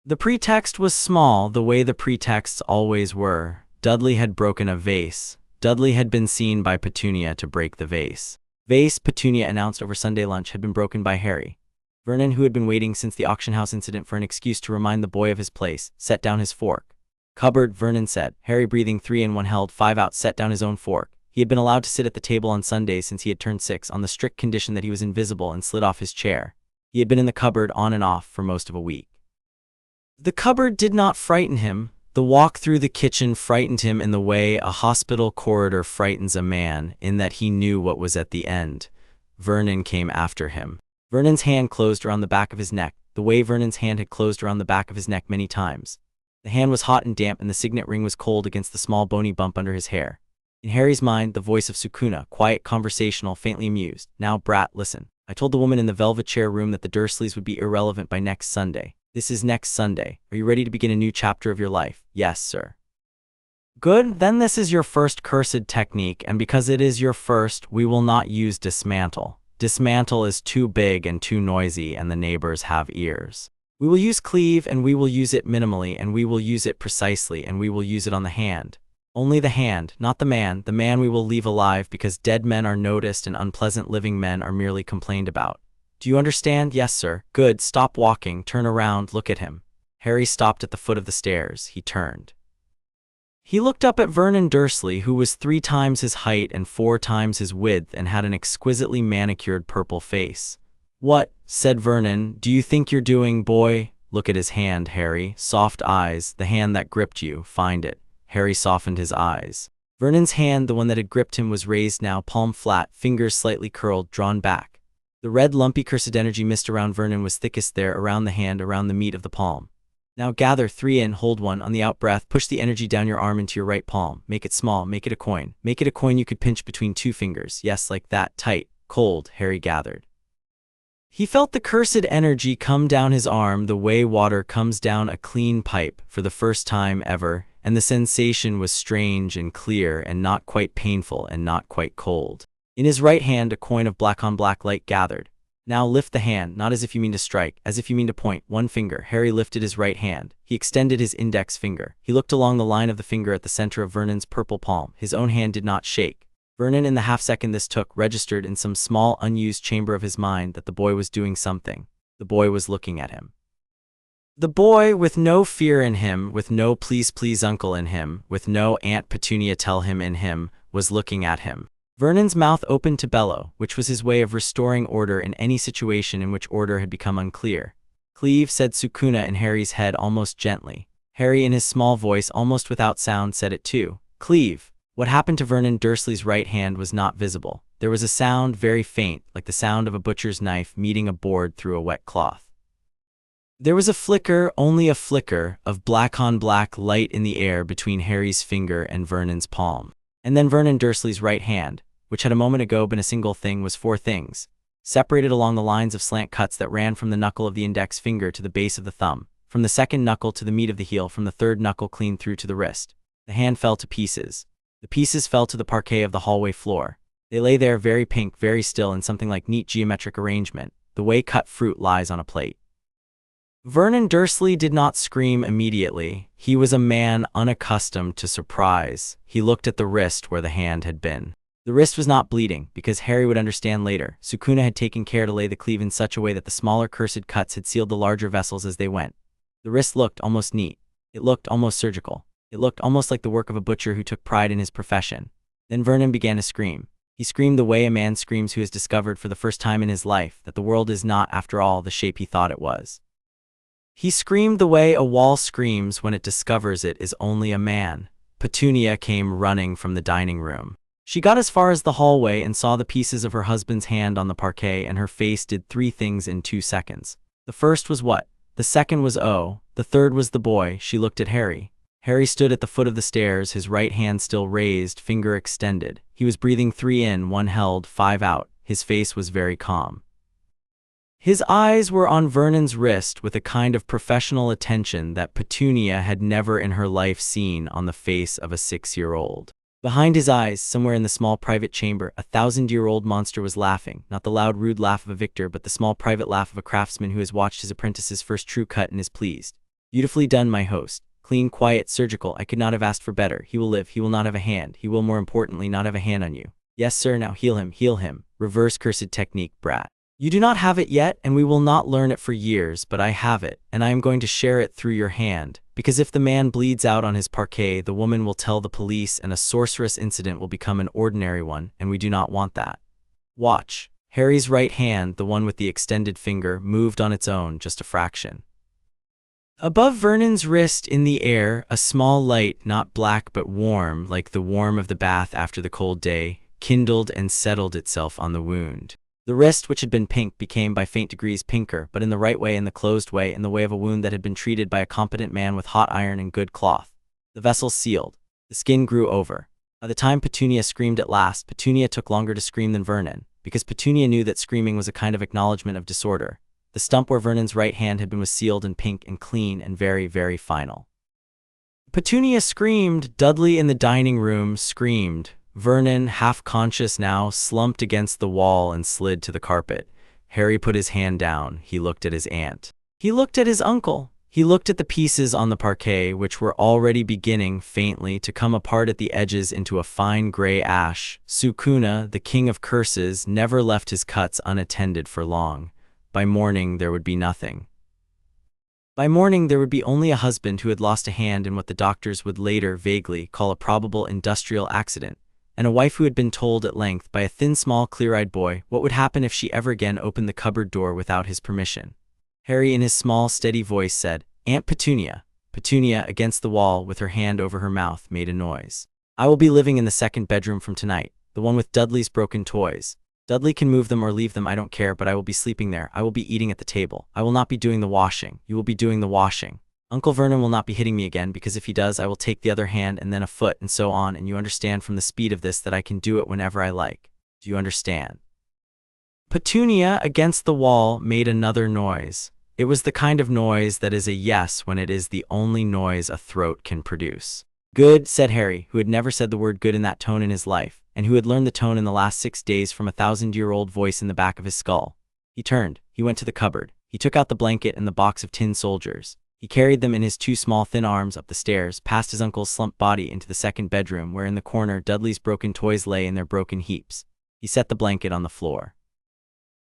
The pretext was small, the way the pretexts always were. Dudley had broken a vase. Dudley had been seen by Petunia to break the vase. Vase, Petunia announced over Sunday lunch, had been broken by Harry. Vernon, who had been waiting since the auction house incident for an excuse to remind the boy of his place, set down his fork. Cupboard, Vernon said. Harry, breathing 3 in 1 held 5 out, set down his own fork. He had been allowed to sit at the table on Sundays since he had turned 6, on the strict condition that he was invisible, and slid off his chair. He had been in the cupboard on and off for most of a week. The cupboard did not frighten him. The walk through the kitchen frightened him in the way a hospital corridor frightens a man, in that he knew what was at the end. Vernon came after him. Vernon's hand closed around the back of his neck, the way Vernon's hand had closed around the back of his neck many times. The hand was hot and damp, and the signet ring was cold against the small bony bump under his hair. In Harry's mind, the voice of Sukuna, quiet, conversational, faintly amused. Now, brat, listen. I told the woman in the velvet chair room that the Dursleys would be irrelevant by next Sunday. This is next Sunday. Are you ready to begin a new chapter of your life? Yes, sir. Good, then this is your first cursed technique, and because it is your first, we will not use dismantle. Dismantle is too big and too noisy, and the neighbors have ears. We will use cleave, and we will use it minimally, and we will use it precisely, and we will use it on the hand. Only the hand, not the man. The man we will leave alive, because dead men are noticed and unpleasant living men are merely complained about. Do you understand? Yes, sir. Good. Stop walking. Turn around. Look at him. Harry stopped at the foot of the stairs. He turned. He looked up at Vernon Dursley, who was 3 times his height and 4 times his width and had an exquisitely manicured purple face. What, said Vernon, do you think you're doing, boy? Look at his hand, Harry. Soft eyes. The hand that gripped you. Find it. Harry softened his eyes. Vernon's hand, the one that had gripped him, was raised now, palm flat, fingers slightly curled, drawn back. The red, lumpy, cursed energy mist around Vernon was thickest there, around the hand, around the meat of the palm. Now gather 3 in, hold 1 on the out-breath, push the energy down your arm into your right palm, make it small, make it a coin. Make it a coin you could pinch between 2 fingers, yes, like that, tight, cold. Harry gathered. He felt the cursed energy come down his arm the way water comes down a clean pipe for the first time ever, and the sensation was strange and clear and not quite painful and not quite cold. In his right hand a coin of black-on-black light gathered. Now lift the hand, not as if you mean to strike, as if you mean to point. 1 finger. Harry lifted his right hand. He extended his index finger. He looked along the line of the finger at the center of Vernon's purple palm. His own hand did not shake. Vernon, in the half-second this took, registered in some small, unused chamber of his mind that the boy was doing something. The boy was looking at him. The boy, with no fear in him, with no please please uncle in him, with no Aunt Petunia tell him in him, was looking at him. Vernon's mouth opened to bellow, which was his way of restoring order in any situation in which order had become unclear. Cleave, said Sukuna in Harry's head almost gently. Harry, in his small voice almost without sound, said it too. Cleave. What happened to Vernon Dursley's right hand was not visible. There was a sound, very faint, like the sound of a butcher's knife meeting a board through a wet cloth. There was a flicker, only a flicker, of black-on-black light in the air between Harry's finger and Vernon's palm. And then Vernon Dursley's right hand, which had a moment ago been a single thing, was 4 things, separated along the lines of slant cuts that ran from the knuckle of the index finger to the base of the thumb, from the second knuckle to the meat of the heel, from the third knuckle clean through to the wrist. The hand fell to pieces. The pieces fell to the parquet of the hallway floor. They lay there very pink, very still, in something like neat geometric arrangement, the way cut fruit lies on a plate. Vernon Dursley did not scream immediately. He was a man unaccustomed to surprise. He looked at the wrist where the hand had been. The wrist was not bleeding, because Harry would understand later. Sukuna had taken care to lay the cleave in such a way that the smaller cursed cuts had sealed the larger vessels as they went. The wrist looked almost neat. It looked almost surgical. It looked almost like the work of a butcher who took pride in his profession. Then Vernon began to scream. He screamed the way a man screams who has discovered for the first time in his life that the world is not, after all, the shape he thought it was. He screamed the way a wall screams when it discovers it is only a man. Petunia came running from the dining room. She got as far as the hallway and saw the pieces of her husband's hand on the parquet, and her face did 3 things in 2 seconds. The first was what? The second was oh. The third was the boy. She looked at Harry. Harry stood at the foot of the stairs, his right hand still raised, finger extended. He was breathing 3 in, 1 held, 5 out. His face was very calm. His eyes were on Vernon's wrist with a kind of professional attention that Petunia had never in her life seen on the face of a 6-year-old. Behind his eyes, somewhere in the small private chamber, a 1,000-year-old monster was laughing, not the loud, rude laugh of a victor, but the small private laugh of a craftsman who has watched his apprentice's first true cut and is pleased. Beautifully done, my host. Clean, quiet, surgical. I could not have asked for better. He will live. He will not have a hand. He will, more importantly, not have a hand on you. Yes, sir, now heal him, heal him. Reverse cursed technique, brat. You do not have it yet, and we will not learn it for years, but I have it, and I am going to share it through your hand, because if the man bleeds out on his parquet, the woman will tell the police, and a sorceress incident will become an ordinary one, and we do not want that. Watch. Harry's right hand, the one with the extended finger, moved on its own just a fraction. Above Vernon's wrist in the air, a small light, not black but warm, like the warm of the bath after the cold day, kindled and settled itself on the wound. The wrist, which had been pink, became by faint degrees pinker, but in the right way, in the closed way, in the way of a wound that had been treated by a competent man with hot iron and good cloth. The vessel sealed. The skin grew over. By the time Petunia screamed at last, Petunia took longer to scream than Vernon, because Petunia knew that screaming was a kind of acknowledgement of disorder. The stump where Vernon's right hand had been was sealed and pink and clean and very, very final. Petunia screamed. Dudley in the dining room screamed. Vernon, half-conscious now, slumped against the wall and slid to the carpet. Harry put his hand down. He looked at his aunt. He looked at his uncle. He looked at the pieces on the parquet, which were already beginning, faintly, to come apart at the edges into a fine gray ash. Sukuna, the king of curses, never left his cuts unattended for long. By morning, there would be nothing. By morning, there would be only a husband who had lost a hand in what the doctors would later, vaguely, call a probable industrial accident, and a wife who had been told at length by a thin, small, clear-eyed boy what would happen if she ever again opened the cupboard door without his permission. Harry, in his small, steady voice, said, "Aunt Petunia." Petunia, against the wall, with her hand over her mouth, made a noise. "I will be living in the 2nd bedroom from tonight, the one with Dudley's broken toys. Dudley can move them or leave them, I don't care, but I will be sleeping there. I will be eating at the table. I will not be doing the washing. You will be doing the washing. Uncle Vernon will not be hitting me again, because if he does, I will take the other hand and then a foot and so on, and you understand from the speed of this that I can do it whenever I like. Do you understand?" Petunia, against the wall, made another noise. It was the kind of noise that is a yes when it is the only noise a throat can produce. "Good," said Harry, who had never said the word good in that tone in his life, and who had learned the tone in the last 6 days from a 1,000-year-old voice in the back of his skull. He turned. He went to the cupboard. He took out the blanket and the box of tin soldiers. He carried them in his 2 small thin arms up the stairs, past his uncle's slumped body into the 2nd bedroom, where in the corner Dudley's broken toys lay in their broken heaps. He set the blanket on the floor.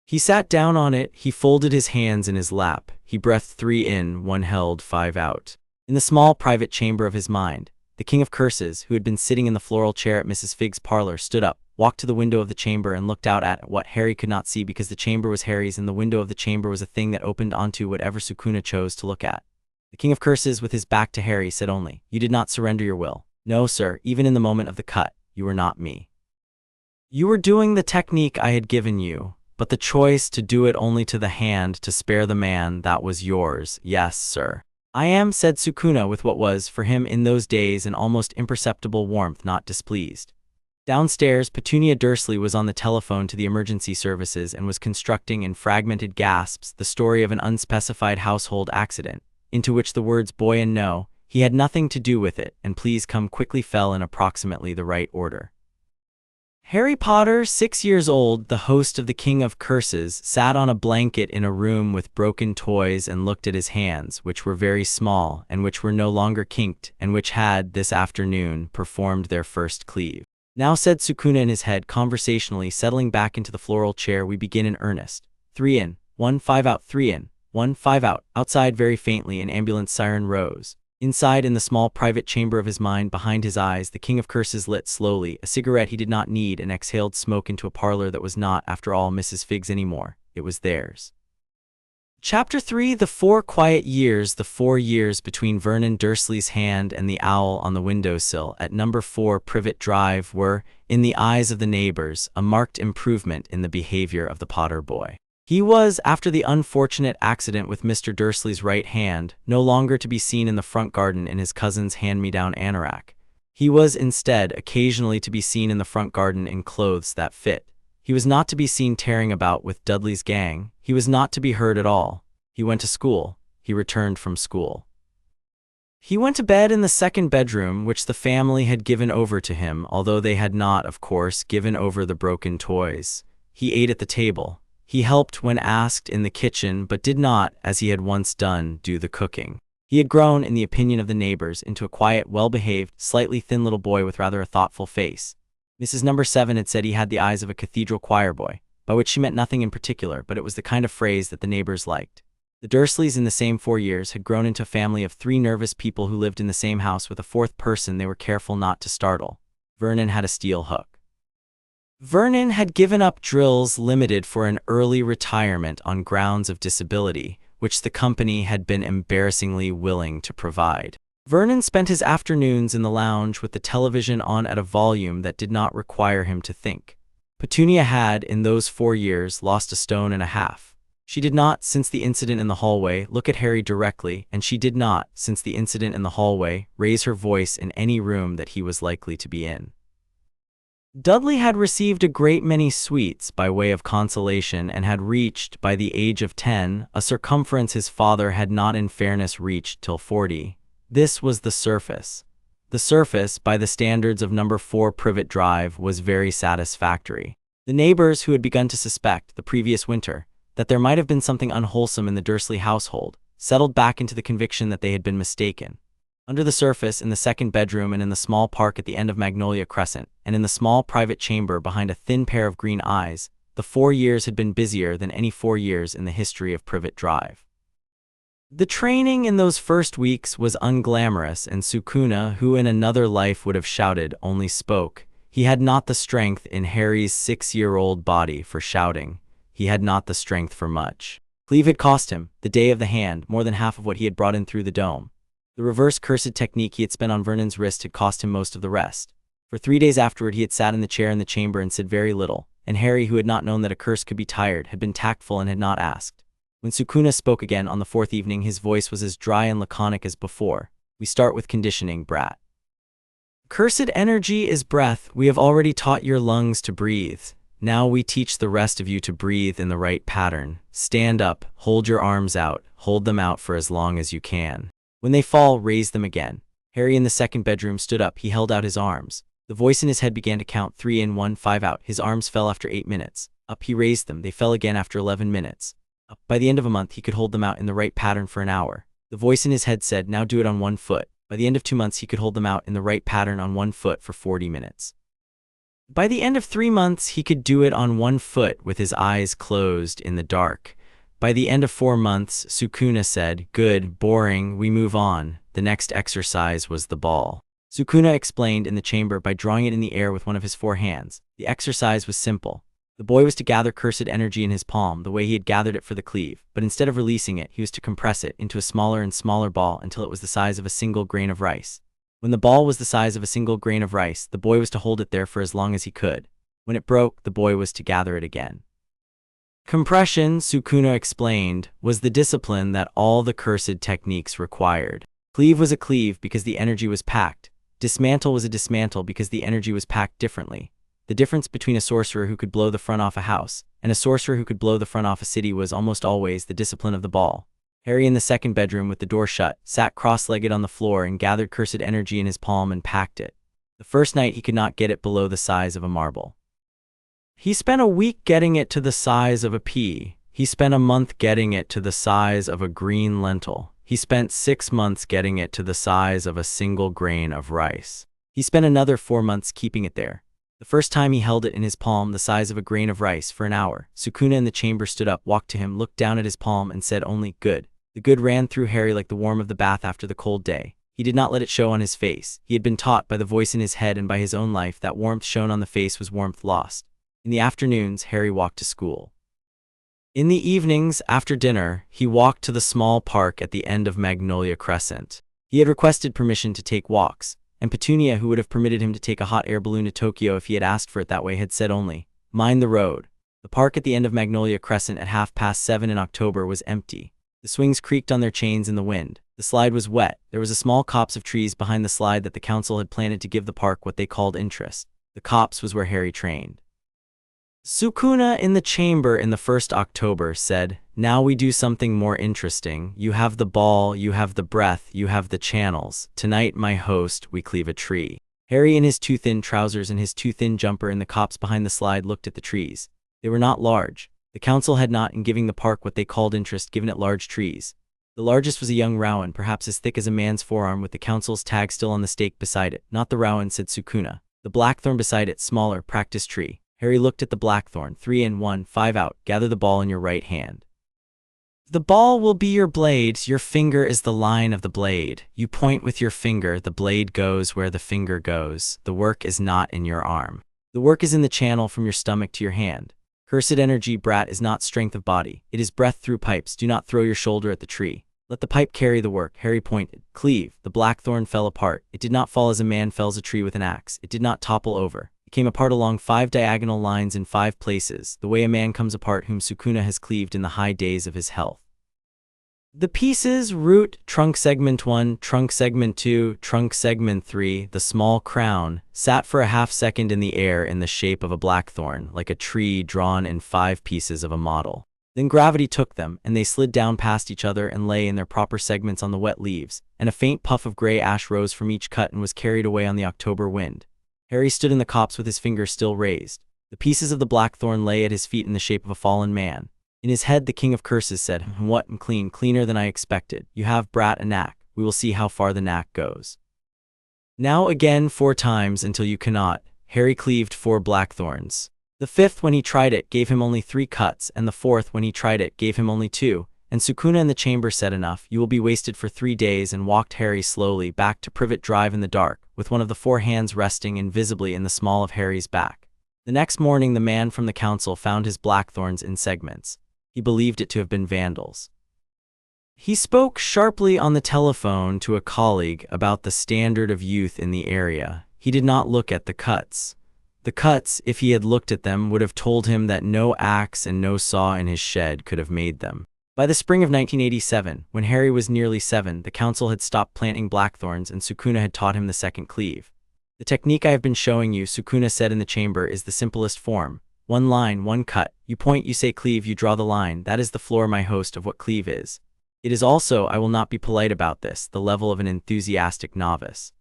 He sat down on it. He folded his hands in his lap. He breathed 3 in, 1 held, 5 out. In the small private chamber of his mind, the king of curses, who had been sitting in the floral chair at Mrs. Figg's parlor, stood up, walked to the window of the chamber and looked out at what Harry could not see because the chamber was Harry's and the window of the chamber was a thing that opened onto whatever Sukuna chose to look at. The king of curses, with his back to Harry, said only, "You did not surrender your will. No, sir, even in the moment of the cut, you were not me. You were doing the technique I had given you, but the choice to do it only to the hand, to spare the man, that was yours. Yes, sir." "I am," said Sukuna with what was, for him in those days, an almost imperceptible warmth, not displeased. Downstairs, Petunia Dursley was on the telephone to the emergency services and was constructing in fragmented gasps the story of an unspecified household accident, into which the words boy and no, he had nothing to do with it, and please come quickly fell in approximately the right order. Harry Potter, 6 years old, the host of the King of Curses, sat on a blanket in a room with broken toys and looked at his hands, which were very small and which were no longer kinked and which had, this afternoon, performed their first cleave. "Now," said Sukuna in his head, conversationally settling back into the floral chair, "we begin in earnest. 3 in, 1 5 out, 3 in, 1 5 out." Outside, very faintly, an ambulance siren rose. Inside, in the small private chamber of his mind behind his eyes, the King of Curses lit slowly, a cigarette he did not need, and exhaled smoke into a parlor that was not, after all, Mrs. Figg's anymore. It was theirs. Chapter 3: The 4 Quiet Years. The 4 years between Vernon Dursley's hand and the owl on the windowsill at number 4 Privet Drive were, in the eyes of the neighbors, a marked improvement in the behavior of the Potter boy. He was, after the unfortunate accident with Mr. Dursley's right hand, no longer to be seen in the front garden in his cousin's hand-me-down anorak. He was, instead, occasionally to be seen in the front garden in clothes that fit. He was not to be seen tearing about with Dudley's gang. He was not to be heard at all. He went to school. He returned from school. He went to bed in the second bedroom, which the family had given over to him, although they had not, of course, given over the broken toys. He ate at the table. He helped when asked in the kitchen, but did not, as he had once done, do the cooking. He had grown, in the opinion of the neighbors, into a quiet, well-behaved, slightly thin little boy with rather a thoughtful face. Mrs. Number 7 had said he had the eyes of a cathedral choir boy, by which she meant nothing in particular, but it was the kind of phrase that the neighbors liked. The Dursleys, in the same 4 years, had grown into a family of 3 nervous people who lived in the same house with a 4th person they were careful not to startle. Vernon had a steel hook. Vernon had given up Drills Limited for an early retirement on grounds of disability, which the company had been embarrassingly willing to provide. Vernon spent his afternoons in the lounge with the television on at a volume that did not require him to think. Petunia had, in those 4 years, lost 1.5 stones. She did not, since the incident in the hallway, look at Harry directly, and she did not, since the incident in the hallway, raise her voice in any room that he was likely to be in. Dudley had received a great many sweets by way of consolation and had reached, by the age of 10, a circumference his father had not in fairness reached till 40. This was the surface. The surface, by the standards of number 4 Privet Drive, was very satisfactory. The neighbors, who had begun to suspect, the previous winter, that there might have been something unwholesome in the Dursley household, settled back into the conviction that they had been mistaken. Under the surface, in the second bedroom and in the small park at the end of Magnolia Crescent, and in the small private chamber behind a thin pair of green eyes, the 4 years had been busier than any 4 years in the history of Privet Drive. The training in those first weeks was unglamorous, and Sukuna, who in another life would have shouted, only spoke. He had not the strength in Harry's 6-year-old body for shouting. He had not the strength for much. Cleave had cost him, the day of the hand, more than half of what he had brought in through the dome. The reverse cursed technique he had spent on Vernon's wrist had cost him most of the rest. For 3 days afterward he had sat in the chair in the chamber and said very little, and Harry, who had not known that a curse could be tired, had been tactful and had not asked. When Sukuna spoke again on the 4th evening, his voice was as dry and laconic as before. We start with conditioning, brat. Cursed energy is breath. We have already taught your lungs to breathe. Now we teach the rest of you to breathe in the right pattern. Stand up, hold your arms out, hold them out for as long as you can. When they fall, raise them again. Harry in the second bedroom stood up. He held out his arms. The voice in his head began to count 3 in, 1, 5 out. His arms fell after 8 minutes. Up he raised them. They fell again after 11 minutes. Up. By the end of a month, he could hold them out in the right pattern for an hour. The voice in his head said, now do it on 1 foot. By the end of 2 months, he could hold them out in the right pattern on 1 foot for 40 minutes. By the end of 3 months, he could do it on 1 foot with his eyes closed in the dark. By the end of 4 months, Sukuna said, good, boring, we move on. The next exercise was the ball. Sukuna explained in the chamber by drawing it in the air with one of his 4 hands. The exercise was simple. The boy was to gather cursed energy in his palm the way he had gathered it for the cleave, but instead of releasing it, he was to compress it into a smaller and smaller ball until it was the size of a single grain of rice. When the ball was the size of a single grain of rice, the boy was to hold it there for as long as he could. When it broke, the boy was to gather it again. Compression, Sukuna explained, was the discipline that all the cursed techniques required. Cleave was a cleave because the energy was packed. Dismantle was a dismantle because the energy was packed differently. The difference between a sorcerer who could blow the front off a house and a sorcerer who could blow the front off a city was almost always the discipline of the ball. Harry, in the second bedroom with the door shut, sat cross-legged on the floor and gathered cursed energy in his palm and packed it. The first night he could not get it below the size of a marble. He spent a week getting it to the size of a pea. He spent a month getting it to the size of a green lentil. He spent 6 months getting it to the size of a single grain of rice. He spent another 4 months keeping it there. The first time he held it in his palm the size of a grain of rice for an hour. Sukuna in the chamber stood up, walked to him, looked down at his palm and said only, good. The good ran through Harry like the warm of the bath after the cold day. He did not let it show on his face. He had been taught by the voice in his head and by his own life that warmth shown on the face was warmth lost. In the afternoons, Harry walked to school. In the evenings, after dinner, he walked to the small park at the end of Magnolia Crescent. He had requested permission to take walks, and Petunia, who would have permitted him to take a hot air balloon to Tokyo if he had asked for it that way, had said only, "Mind the road." The park at the end of Magnolia Crescent at 7:30 in October was empty. The swings creaked on their chains in the wind. The slide was wet. There was a small copse of trees behind the slide that the council had planted to give the park what they called interest. The copse was where Harry trained. Sukuna in the chamber in the 1st October said, "Now we do something more interesting. You have the ball, you have the breath, you have the channels. Tonight, my host, we cleave a tree." Harry in his too thin trousers and his too thin jumper in the copse behind the slide looked at the trees. They were not large. The council had not, in giving the park what they called interest, given it large trees. The largest was a young rowan, perhaps as thick as a man's forearm, with the council's tag still on the stake beside it. "Not the rowan," said Sukuna. "The blackthorn beside it, smaller, practice tree." Harry looked at the blackthorn. 3 in, 1, 5 out. Gather the ball in your right hand. The ball will be your blade. Your finger is the line of the blade. You point with your finger. The blade goes where the finger goes. The work is not in your arm. The work is in the channel from your stomach to your hand. Cursed energy, brat, is not strength of body. It is breath through pipes. Do not throw your shoulder at the tree. Let the pipe carry the work. Harry pointed. Cleave. The blackthorn fell apart. It did not fall as a man fells a tree with an axe. It did not topple over. It came apart along 5 diagonal lines in 5 places, the way a man comes apart whom Sukuna has cleaved in the high days of his health. The pieces: root, trunk segment 1, trunk segment 2, trunk segment 3, the small crown, sat for a half-second in the air in the shape of a blackthorn, like a tree drawn in 5 pieces of a model. Then gravity took them, and they slid down past each other and lay in their proper segments on the wet leaves, and a faint puff of gray ash rose from each cut and was carried away on the October wind. Harry stood in the copse with his finger still raised. The pieces of the blackthorn lay at his feet in the shape of a fallen man. In his head, the King of Curses said, "What, and clean, cleaner than I expected. You have, brat, a knack. We will see how far the knack goes." Now again 4 times until you cannot. Harry cleaved 4 blackthorns. The 5th, when he tried it, gave him only 3 cuts, and the 4th, when he tried it, gave him only 2. And Sukuna in the chamber said, "Enough, you will be wasted for 3 days," and walked Harry slowly back to Privet Drive in the dark, with one of the 4 hands resting invisibly in the small of Harry's back. The next morning the man from the council found his blackthorns in segments. He believed it to have been vandals. He spoke sharply on the telephone to a colleague about the standard of youth in the area. He did not look at the cuts. The cuts, if he had looked at them, would have told him that no axe and no saw in his shed could have made them. By the spring of 1987, when Harry was nearly 7, the council had stopped planting blackthorns and Sukuna had taught him the second cleave. "The technique I have been showing you," Sukuna said in the chamber, "is the simplest form. 1 line, 1 cut. You point, you say cleave, you draw the line. That is the floor, my host, of what cleave is. It is also, I will not be polite about this, the level of an enthusiastic novice.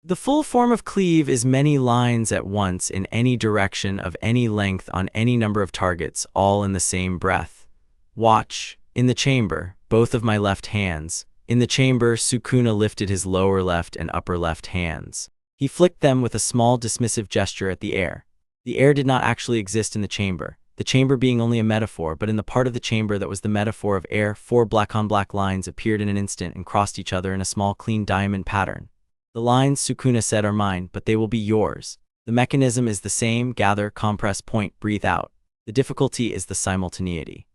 The full form of cleave is many lines at once in any direction of any length on any number of targets, all in the same breath. Watch. In the chamber, both of my left hands." In the chamber, Sukuna lifted his lower left and upper left hands. He flicked them with a small dismissive gesture at the air. The air did not actually exist in the chamber being only a metaphor, but in the part of the chamber that was the metaphor of air, 4 black-on-black lines appeared in an instant and crossed each other in a small clean diamond pattern. "The lines," Sukuna said, "are mine, but they will be yours. The mechanism is the same: gather, compress, point, breathe out. The difficulty is the simultaneity.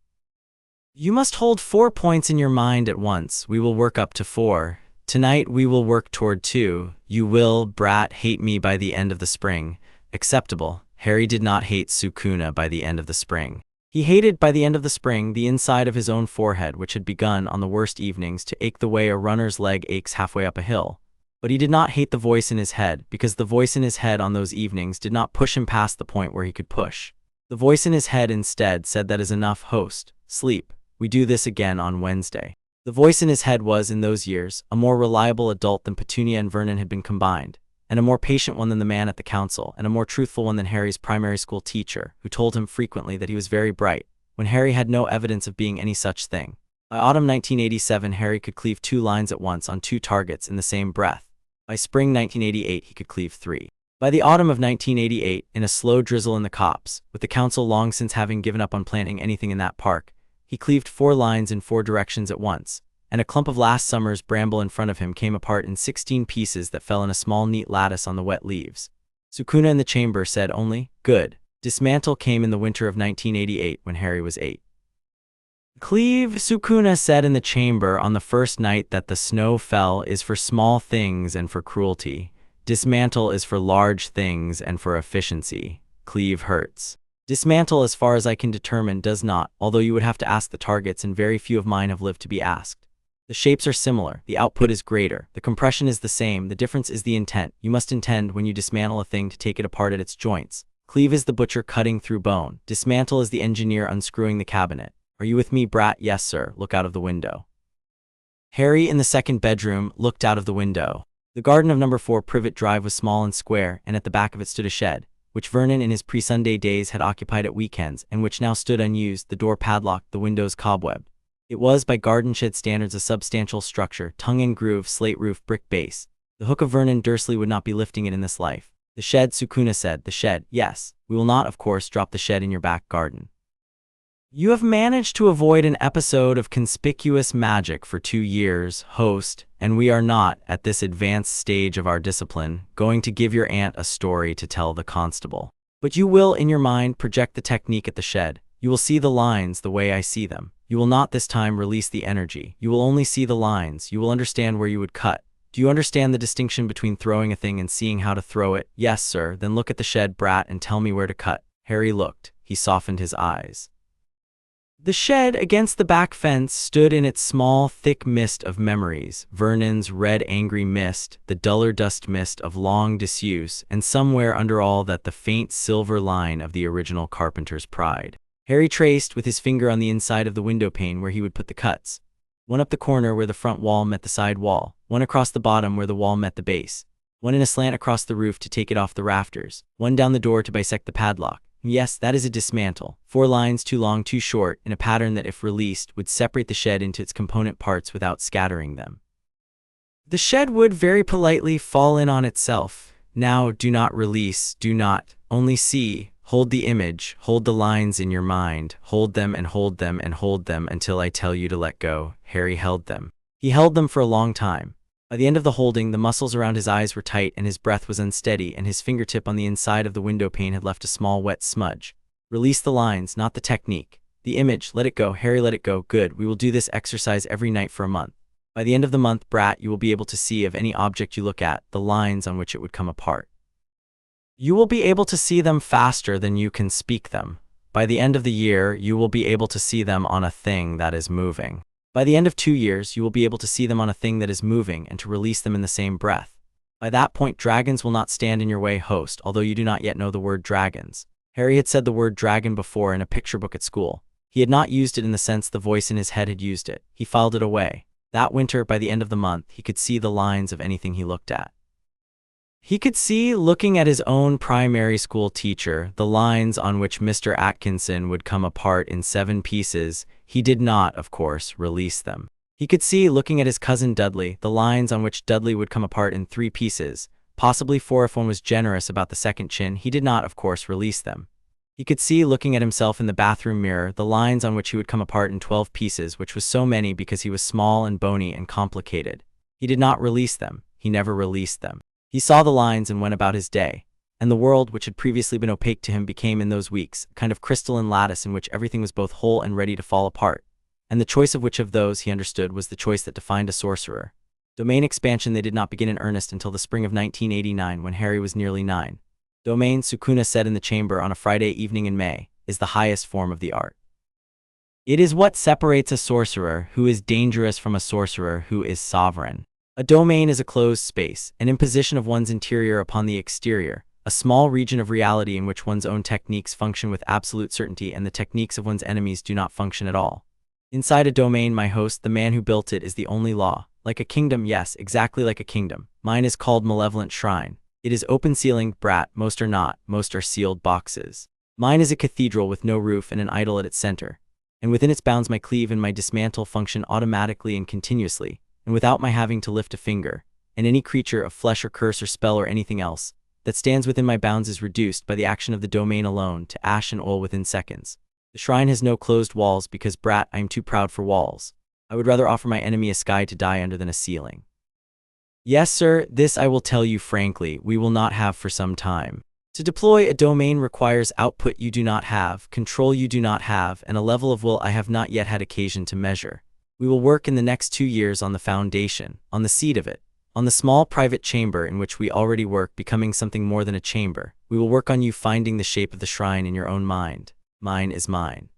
You must hold 4 points in your mind at once. We will work up to 4. Tonight we will work toward 2. You will, brat, hate me by the end of the spring." Acceptable. Harry did not hate Sukuna by the end of the spring. He hated, by the end of the spring, the inside of his own forehead, which had begun, on the worst evenings, to ache the way a runner's leg aches halfway up a hill. But he did not hate the voice in his head, because the voice in his head on those evenings did not push him past the point where he could push. The voice in his head instead said, "That is enough, host. Sleep. We do this again on Wednesday." The voice in his head was, in those years, a more reliable adult than Petunia and Vernon had been combined, and a more patient one than the man at the council, and a more truthful one than Harry's primary school teacher, who told him frequently that he was very bright, when Harry had no evidence of being any such thing. By autumn 1987, Harry could cleave 2 lines at once on 2 targets in the same breath. By spring 1988, he could cleave 3. By the autumn of 1988, in a slow drizzle in the copse, with the council long since having given up on planting anything in that park, he cleaved 4 lines in 4 directions at once, and a clump of last summer's bramble in front of him came apart in 16 pieces that fell in a small neat lattice on the wet leaves. Sukuna in the chamber said only, "Good." Dismantle came in the winter of 1988 when Harry was 8. Cleave, Sukuna said in the chamber on the first night that the snow fell, is for small things and for cruelty. Dismantle is for large things and for efficiency. Cleave hurts. Dismantle, as far as I can determine, does not, although you would have to ask the targets, and very few of mine have lived to be asked. The shapes are similar, the output is greater, the compression is the same, the difference is the intent. You must intend when you dismantle a thing to take it apart at its joints. Cleave is the butcher cutting through bone. Dismantle is the engineer unscrewing the cabinet. Are you with me, brat? Yes, sir. Look out of the window. Harry, in the second bedroom, looked out of the window. The garden of number 4 Privet Drive was small and square, and at the back of it stood a shed, which Vernon in his pre-Sunday days had occupied at weekends, and which now stood unused, the door padlocked, the windows cobwebbed. It was, by garden shed standards, a substantial structure, tongue and groove, slate roof, brick base. The hook of Vernon Dursley would not be lifting it in this life. The shed, Sukuna said. The shed, yes. We will not, of course, drop the shed in your back garden. You have managed to avoid an episode of conspicuous magic for 2 years, host, and we are not, at this advanced stage of our discipline, going to give your aunt a story to tell the constable. But you will, in your mind, project the technique at the shed. You will see the lines the way I see them. You will not this time release the energy. You will only see the lines. You will understand where you would cut. Do you understand the distinction between throwing a thing and seeing how to throw it? Yes, sir. Then look at the shed, brat, and tell me where to cut. Harry looked. He softened his eyes. The shed against the back fence stood in its small, thick mist of memories, Vernon's red angry mist, the duller dust mist of long disuse, and somewhere under all that the faint silver line of the original carpenter's pride. Harry traced with his finger on the inside of the window pane where he would put the cuts. One up the corner where the front wall met the side wall, one across the bottom where the wall met the base, one in a slant across the roof to take it off the rafters, one down the door to bisect the padlock. Yes, that is a dismantle. 4 lines, too long, too short, in a pattern that, if released, would separate the shed into its component parts without scattering them. The shed would very politely fall in on itself. Now, do not release, do not, only see, hold the image, hold the lines in your mind, hold them and hold them and hold them until I tell you to let go. Harry held them. He held them for a long time. By the end of the holding, the muscles around his eyes were tight and his breath was unsteady, and his fingertip on the inside of the window pane had left a small wet smudge. Release the lines, not the technique. The image, let it go. Harry, let it go. Good. We will do this exercise every night for a month. By the end of the month, brat, you will be able to see of any object you look at, the lines on which it would come apart. You will be able to see them faster than you can speak them. By the end of the year, you will be able to see them on a thing that is moving. By the end of 2 years, you will be able to see them on a thing that is moving and to release them in the same breath. By that point, dragons will not stand in your way, host, although you do not yet know the word dragons. Harry had said the word dragon before in a picture book at school. He had not used it in the sense the voice in his head had used it. He filed it away. That winter, by the end of the month, he could see the lines of anything he looked at. He could see, looking at his own primary school teacher, the lines on which Mr. Atkinson would come apart in 7 pieces. He did not, of course, release them. He could see, looking at his cousin Dudley, the lines on which Dudley would come apart in 3 pieces, possibly 4 if one was generous about the second chin. He did not, of course, release them. He could see, looking at himself in the bathroom mirror, the lines on which he would come apart in 12 pieces, which was so many because he was small and bony and complicated. He did not release them. He never released them. He saw the lines and went about his day, and the world, which had previously been opaque to him, became in those weeks a kind of crystalline lattice in which everything was both whole and ready to fall apart, and the choice of which of those he understood was the choice that defined a sorcerer. Domain expansion they did not begin in earnest until the spring of 1989 when Harry was nearly 9. Domain, Sukuna said in the chamber on a Friday evening in May, is the highest form of the art. It is what separates a sorcerer who is dangerous from a sorcerer who is sovereign. A domain is a closed space, an imposition of one's interior upon the exterior, a small region of reality in which one's own techniques function with absolute certainty and the techniques of one's enemies do not function at all. Inside a domain, my host, the man who built it, is the only law. Like a kingdom, yes, exactly like a kingdom. Mine is called Malevolent Shrine. It is open-ceilinged, brat, most are not, most are sealed boxes. Mine is a cathedral with no roof and an idol at its center. And within its bounds my cleave and my dismantle function automatically and continuously, and without my having to lift a finger, and any creature of flesh or curse or spell or anything else that stands within my bounds is reduced by the action of the domain alone to ash and oil within seconds. The shrine has no closed walls because, brat, I am too proud for walls. I would rather offer my enemy a sky to die under than a ceiling. Yes, sir, this I will tell you frankly, we will not have for some time. To deploy a domain requires output you do not have, control you do not have, and a level of will I have not yet had occasion to measure. We will work in the next 2 years on the foundation, on the seed of it, on the small private chamber in which we already work becoming something more than a chamber. We will work on you finding the shape of the shrine in your own mind. Mine is mine.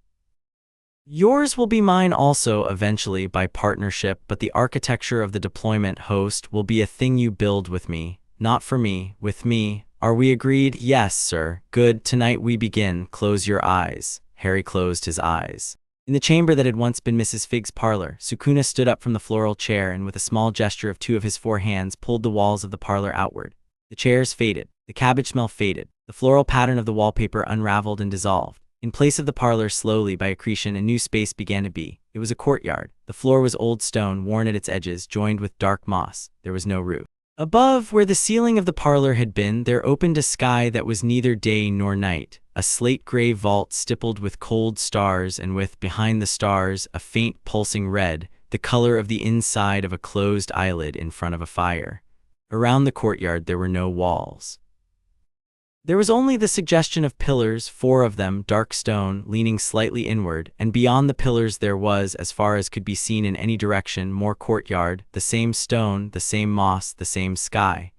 Yours will be mine also eventually by partnership, but the architecture of the deployment host will be a thing you build with me, not for me, with me. Are we agreed? Yes, sir. Good. Tonight we begin. Close your eyes. Harry closed his eyes. In the chamber that had once been Mrs. Fig's parlor, Sukuna stood up from the floral chair and with a small gesture of 2 of his 4 hands pulled the walls of the parlor outward. The chairs faded. The cabbage smell faded. The floral pattern of the wallpaper unraveled and dissolved. In place of the parlor, slowly by accretion, a new space began to be. It was a courtyard. The floor was old stone, worn at its edges, joined with dark moss. There was no roof. Above, where the ceiling of the parlor had been, there opened a sky that was neither day nor night, a slate-gray vault stippled with cold stars and with, behind the stars, a faint pulsing red, the color of the inside of a closed eyelid in front of a fire. Around the courtyard there were no walls. There was only the suggestion of pillars, 4 of them, dark stone, leaning slightly inward, and beyond the pillars there was, as far as could be seen in any direction, more courtyard, the same stone, the same moss, the same sky.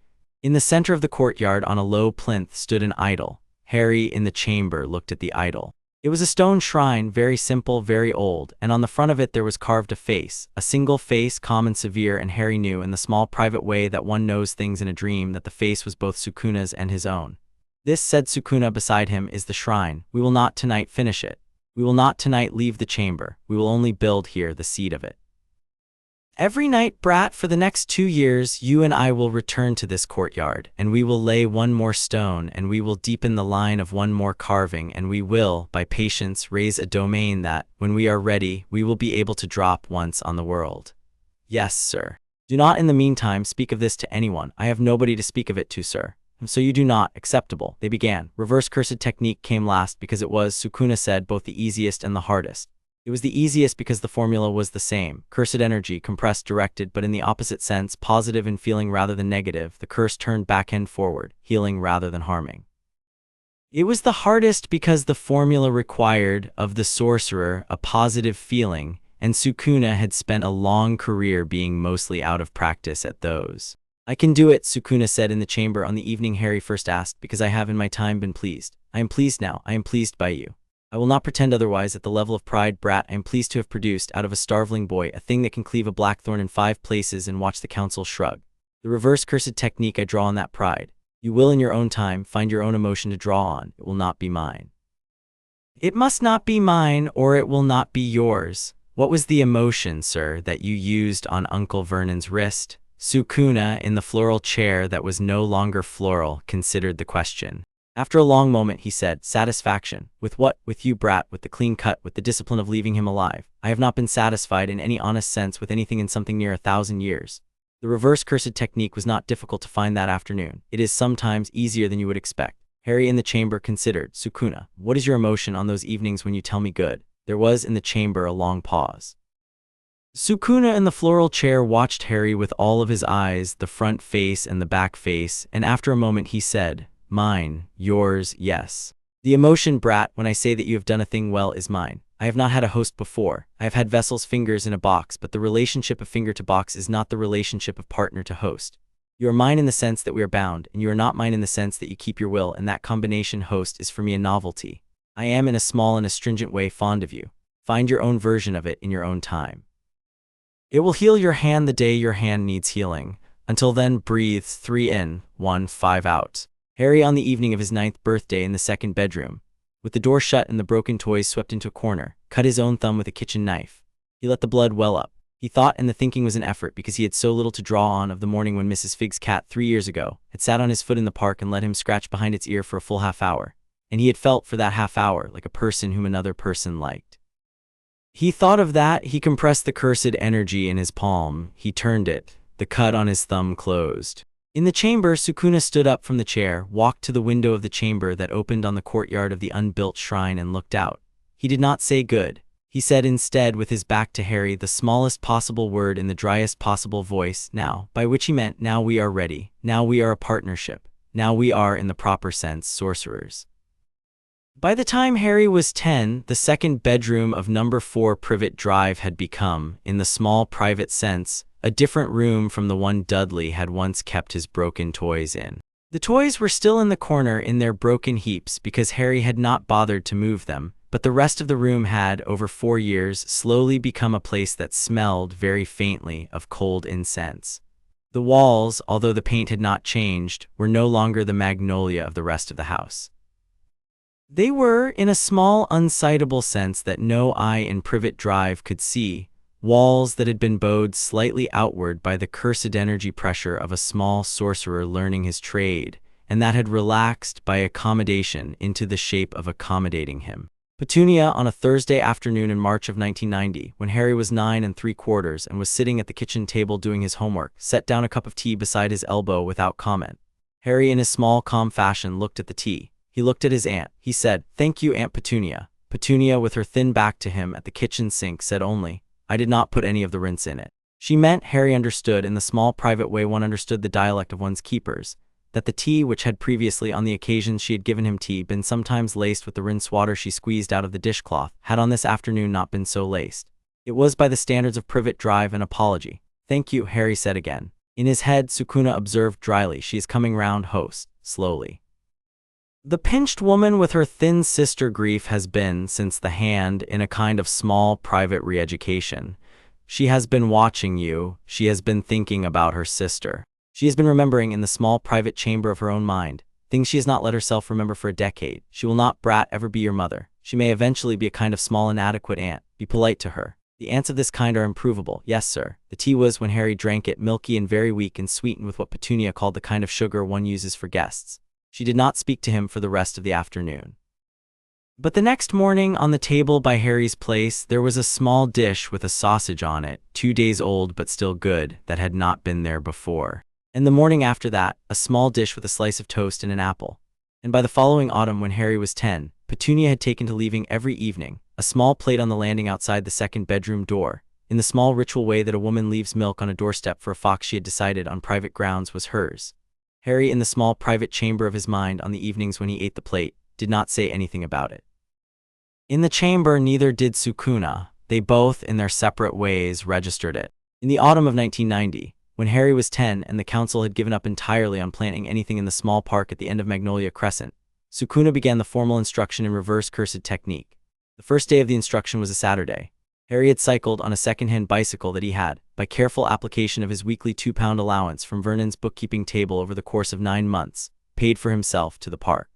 In the center of the courtyard on a low plinth stood an idol. Harry, in the chamber, looked at the idol. It was a stone shrine, very simple, very old, and on the front of it there was carved a face, a single face, calm and severe, and Harry knew, in the small private way that one knows things in a dream, that the face was both Sukuna's and his own. This, said Sukuna beside him, is the shrine. We will not tonight finish it. We will not tonight leave the chamber. We will only build here the seed of it. Every night, brat, for the next 2 years, you and I will return to this courtyard, and we will lay one more stone, and we will deepen the line of one more carving, and we will, by patience, raise a domain that, when we are ready, we will be able to drop once on the world. Yes, sir. Do not in the meantime speak of this to anyone. I have nobody to speak of it to, sir. So you do not. Acceptable. They began. Reverse cursed technique came last because it was, Sukuna said, both the easiest and the hardest. It was the easiest because the formula was the same. Cursed energy, compressed, directed, but in the opposite sense, positive in feeling rather than negative, the curse turned backhand forward, healing rather than harming. It was the hardest because the formula required, of the sorcerer, a positive feeling, and Sukuna had spent a long career being mostly out of practice at those. I can do it, Sukuna said in the chamber on the evening Harry first asked, because I have in my time been pleased. I am pleased now. I am pleased by you. I will not pretend otherwise. At the level of pride, brat, I am pleased to have produced, out of a starveling boy, a thing that can cleave a blackthorn in 5 places and watch the council shrug. The reverse cursed technique, I draw on that pride. You will in your own time find your own emotion to draw on. It will not be mine. It must not be mine, or it will not be yours. What was the emotion, sir, that you used on Uncle Vernon's wrist? Sukuna, in the floral chair that was no longer floral, considered the question. After a long moment he said, satisfaction. With what? With you, brat, with the clean cut, with the discipline of leaving him alive. I have not been satisfied in any honest sense with anything in something near 1,000 years. The reverse cursed technique was not difficult to find that afternoon. It is sometimes easier than you would expect. Harry in the chamber considered. Sukuna, what is your emotion on those evenings when you tell me good? There was in the chamber a long pause. Sukuna in the floral chair watched Harry with all of his eyes, the front face and the back face, and after a moment he said, mine, yours, yes. The emotion, brat, when I say that you have done a thing well is mine. I have not had a host before. I have had vessels fingers in a box, but the relationship of finger to box is not the relationship of partner to host. You are mine in the sense that we are bound, and you are not mine in the sense that you keep your will, and that combination host is for me a novelty. I am in a small and astringent way fond of you. Find your own version of it in your own time. It will heal your hand the day your hand needs healing. Until then, breathe 3 in, 1, 5 out. Harry on the evening of his 9th birthday in the 2nd bedroom, with the door shut and the broken toys swept into a corner, cut his own thumb with a kitchen knife. He let the blood well up. He thought, and the thinking was an effort because he had so little to draw on, of the morning when Mrs. Fig's cat 3 years ago had sat on his foot in the park and let him scratch behind its ear for a full half-hour, and he had felt for that half-hour like a person whom another person liked. He thought of that. He compressed the cursed energy in his palm. He turned it. The cut on his thumb closed. In the chamber, Sukuna stood up from the chair, walked to the window of the chamber that opened on the courtyard of the unbuilt shrine and looked out. He did not say good. he said instead with his back to Harry, the smallest possible word in the driest possible voice, now, by which he meant, now we are ready, now we are a partnership, now we are, in the proper sense, sorcerers. By the time Harry was 10, the second bedroom of number 4 Privet Drive had become, in the small private sense, a different room from the one Dudley had once kept his broken toys in. The toys were still in the corner in their broken heaps because Harry had not bothered to move them, but the rest of the room had, over 4 years, slowly become a place that smelled very faintly of cold incense. The walls, although the paint had not changed, were no longer the magnolia of the rest of the house. They were, in a small, unsightable sense that no eye in Privet Drive could see, walls that had been bowed slightly outward by the cursed energy pressure of a small sorcerer learning his trade, and that had relaxed by accommodation into the shape of accommodating him. Petunia, on a Thursday afternoon in March of 1990, when Harry was 9 3/4 and was sitting at the kitchen table doing his homework, set down a cup of tea beside his elbow without comment. Harry, in his small, calm fashion, looked at the tea. He looked at his aunt. He said, "Thank you, Aunt Petunia." Petunia, with her thin back to him at the kitchen sink, said only, "I did not put any of the rinse in it." She meant, Harry understood, in the small private way one understood the dialect of one's keepers, that the tea which had previously, on the occasions she had given him tea, been sometimes laced with the rinse water she squeezed out of the dishcloth, had on this afternoon not been so laced. It was, by the standards of Privet Drive, an apology. "Thank you," Harry said again. In his head, Sukuna observed dryly, "She is coming round, host, slowly. The pinched woman with her thin sister grief has been, since the hand, in a kind of small private re-education. She has been watching you, she has been thinking about her sister. She has been remembering in the small private chamber of her own mind, things she has not let herself remember for a decade. She will not, brat, ever be your mother. She may eventually be a kind of small inadequate aunt. Be polite to her. The aunts of this kind are improvable. Yes, sir." The tea was, when Harry drank it, milky and very weak and sweetened with what Petunia called the kind of sugar one uses for guests. She did not speak to him for the rest of the afternoon. But the next morning, on the table by Harry's place, there was a small dish with a sausage on it, 2 days old but still good, that had not been there before. And the morning after that, a small dish with a slice of toast and an apple. And by the following autumn, when Harry was 10, Petunia had taken to leaving every evening, a small plate on the landing outside the second bedroom door, in the small ritual way that a woman leaves milk on a doorstep for a fox she had decided on private grounds was hers. Harry, in the small private chamber of his mind on the evenings when he ate the plate, did not say anything about it. In the chamber, neither did Sukuna. They both, in their separate ways, registered it. In the autumn of 1990, when Harry was 10 and the council had given up entirely on planting anything in the small park at the end of Magnolia Crescent, Sukuna began the formal instruction in reverse cursed technique. The first day of the instruction was a Saturday. Harry had cycled on a second-hand bicycle that he had, by careful application of his weekly £2 allowance from Vernon's bookkeeping table over the course of 9 months, paid for himself to the park.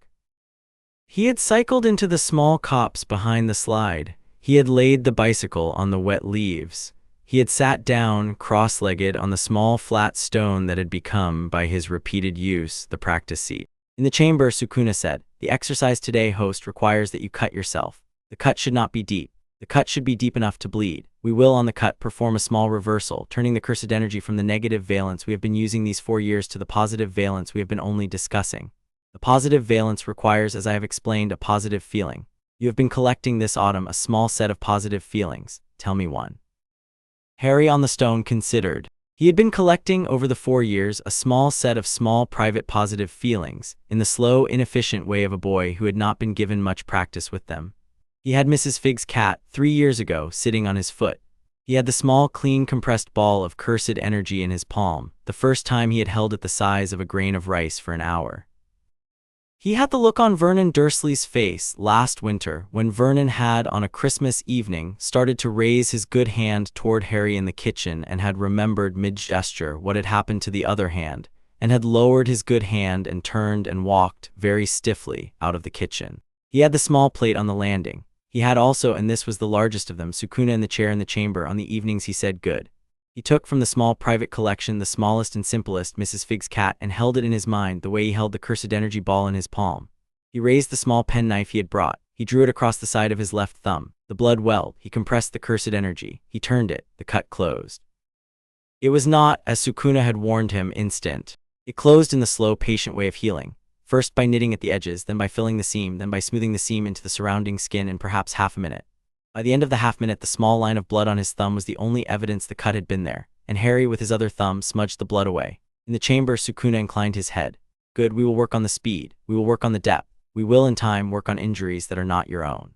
He had cycled into the small copse behind the slide. He had laid the bicycle on the wet leaves. He had sat down, cross-legged, on the small flat stone that had become, by his repeated use, the practice seat. In the chamber, Sukuna said, "The exercise today, host, requires that you cut yourself. The cut should not be deep. The cut should be deep enough to bleed. We will, on the cut, perform a small reversal, turning the cursed energy from the negative valence we have been using these 4 years to the positive valence we have been only discussing. The positive valence requires, as I have explained, a positive feeling. You have been collecting this autumn a small set of positive feelings. Tell me one." Harry on the stone considered. He had been collecting, over the 4 years, a small set of small private positive feelings, in the slow, inefficient way of a boy who had not been given much practice with them. He had Mrs. Fig's cat, 3 years ago, sitting on his foot. He had the small, clean, compressed ball of cursed energy in his palm, the first time he had held it the size of a grain of rice for an hour. He had the look on Vernon Dursley's face last winter, when Vernon had, on a Christmas evening, started to raise his good hand toward Harry in the kitchen and had remembered mid-gesture what had happened to the other hand, and had lowered his good hand and turned and walked, very stiffly, out of the kitchen. He had the small plate on the landing. He had also, and this was the largest of them, Sukuna in the chair in the chamber on the evenings he said good. He took from the small private collection the smallest and simplest, Mrs. Fig's cat, and held it in his mind the way he held the cursed energy ball in his palm. He raised the small penknife he had brought. He drew it across the side of his left thumb. The blood welled. He compressed the cursed energy. He turned it. The cut closed. It was not, as Sukuna had warned him, instant. It closed in the slow, patient way of healing. First by knitting at the edges, then by filling the seam, then by smoothing the seam into the surrounding skin in perhaps half a minute. By the end of the half-minute, the small line of blood on his thumb was the only evidence the cut had been there, and Harry with his other thumb smudged the blood away. In the chamber, Sukuna inclined his head. Good, we will work on the speed. We will work on the depth. We will, in time, work on injuries that are not your own.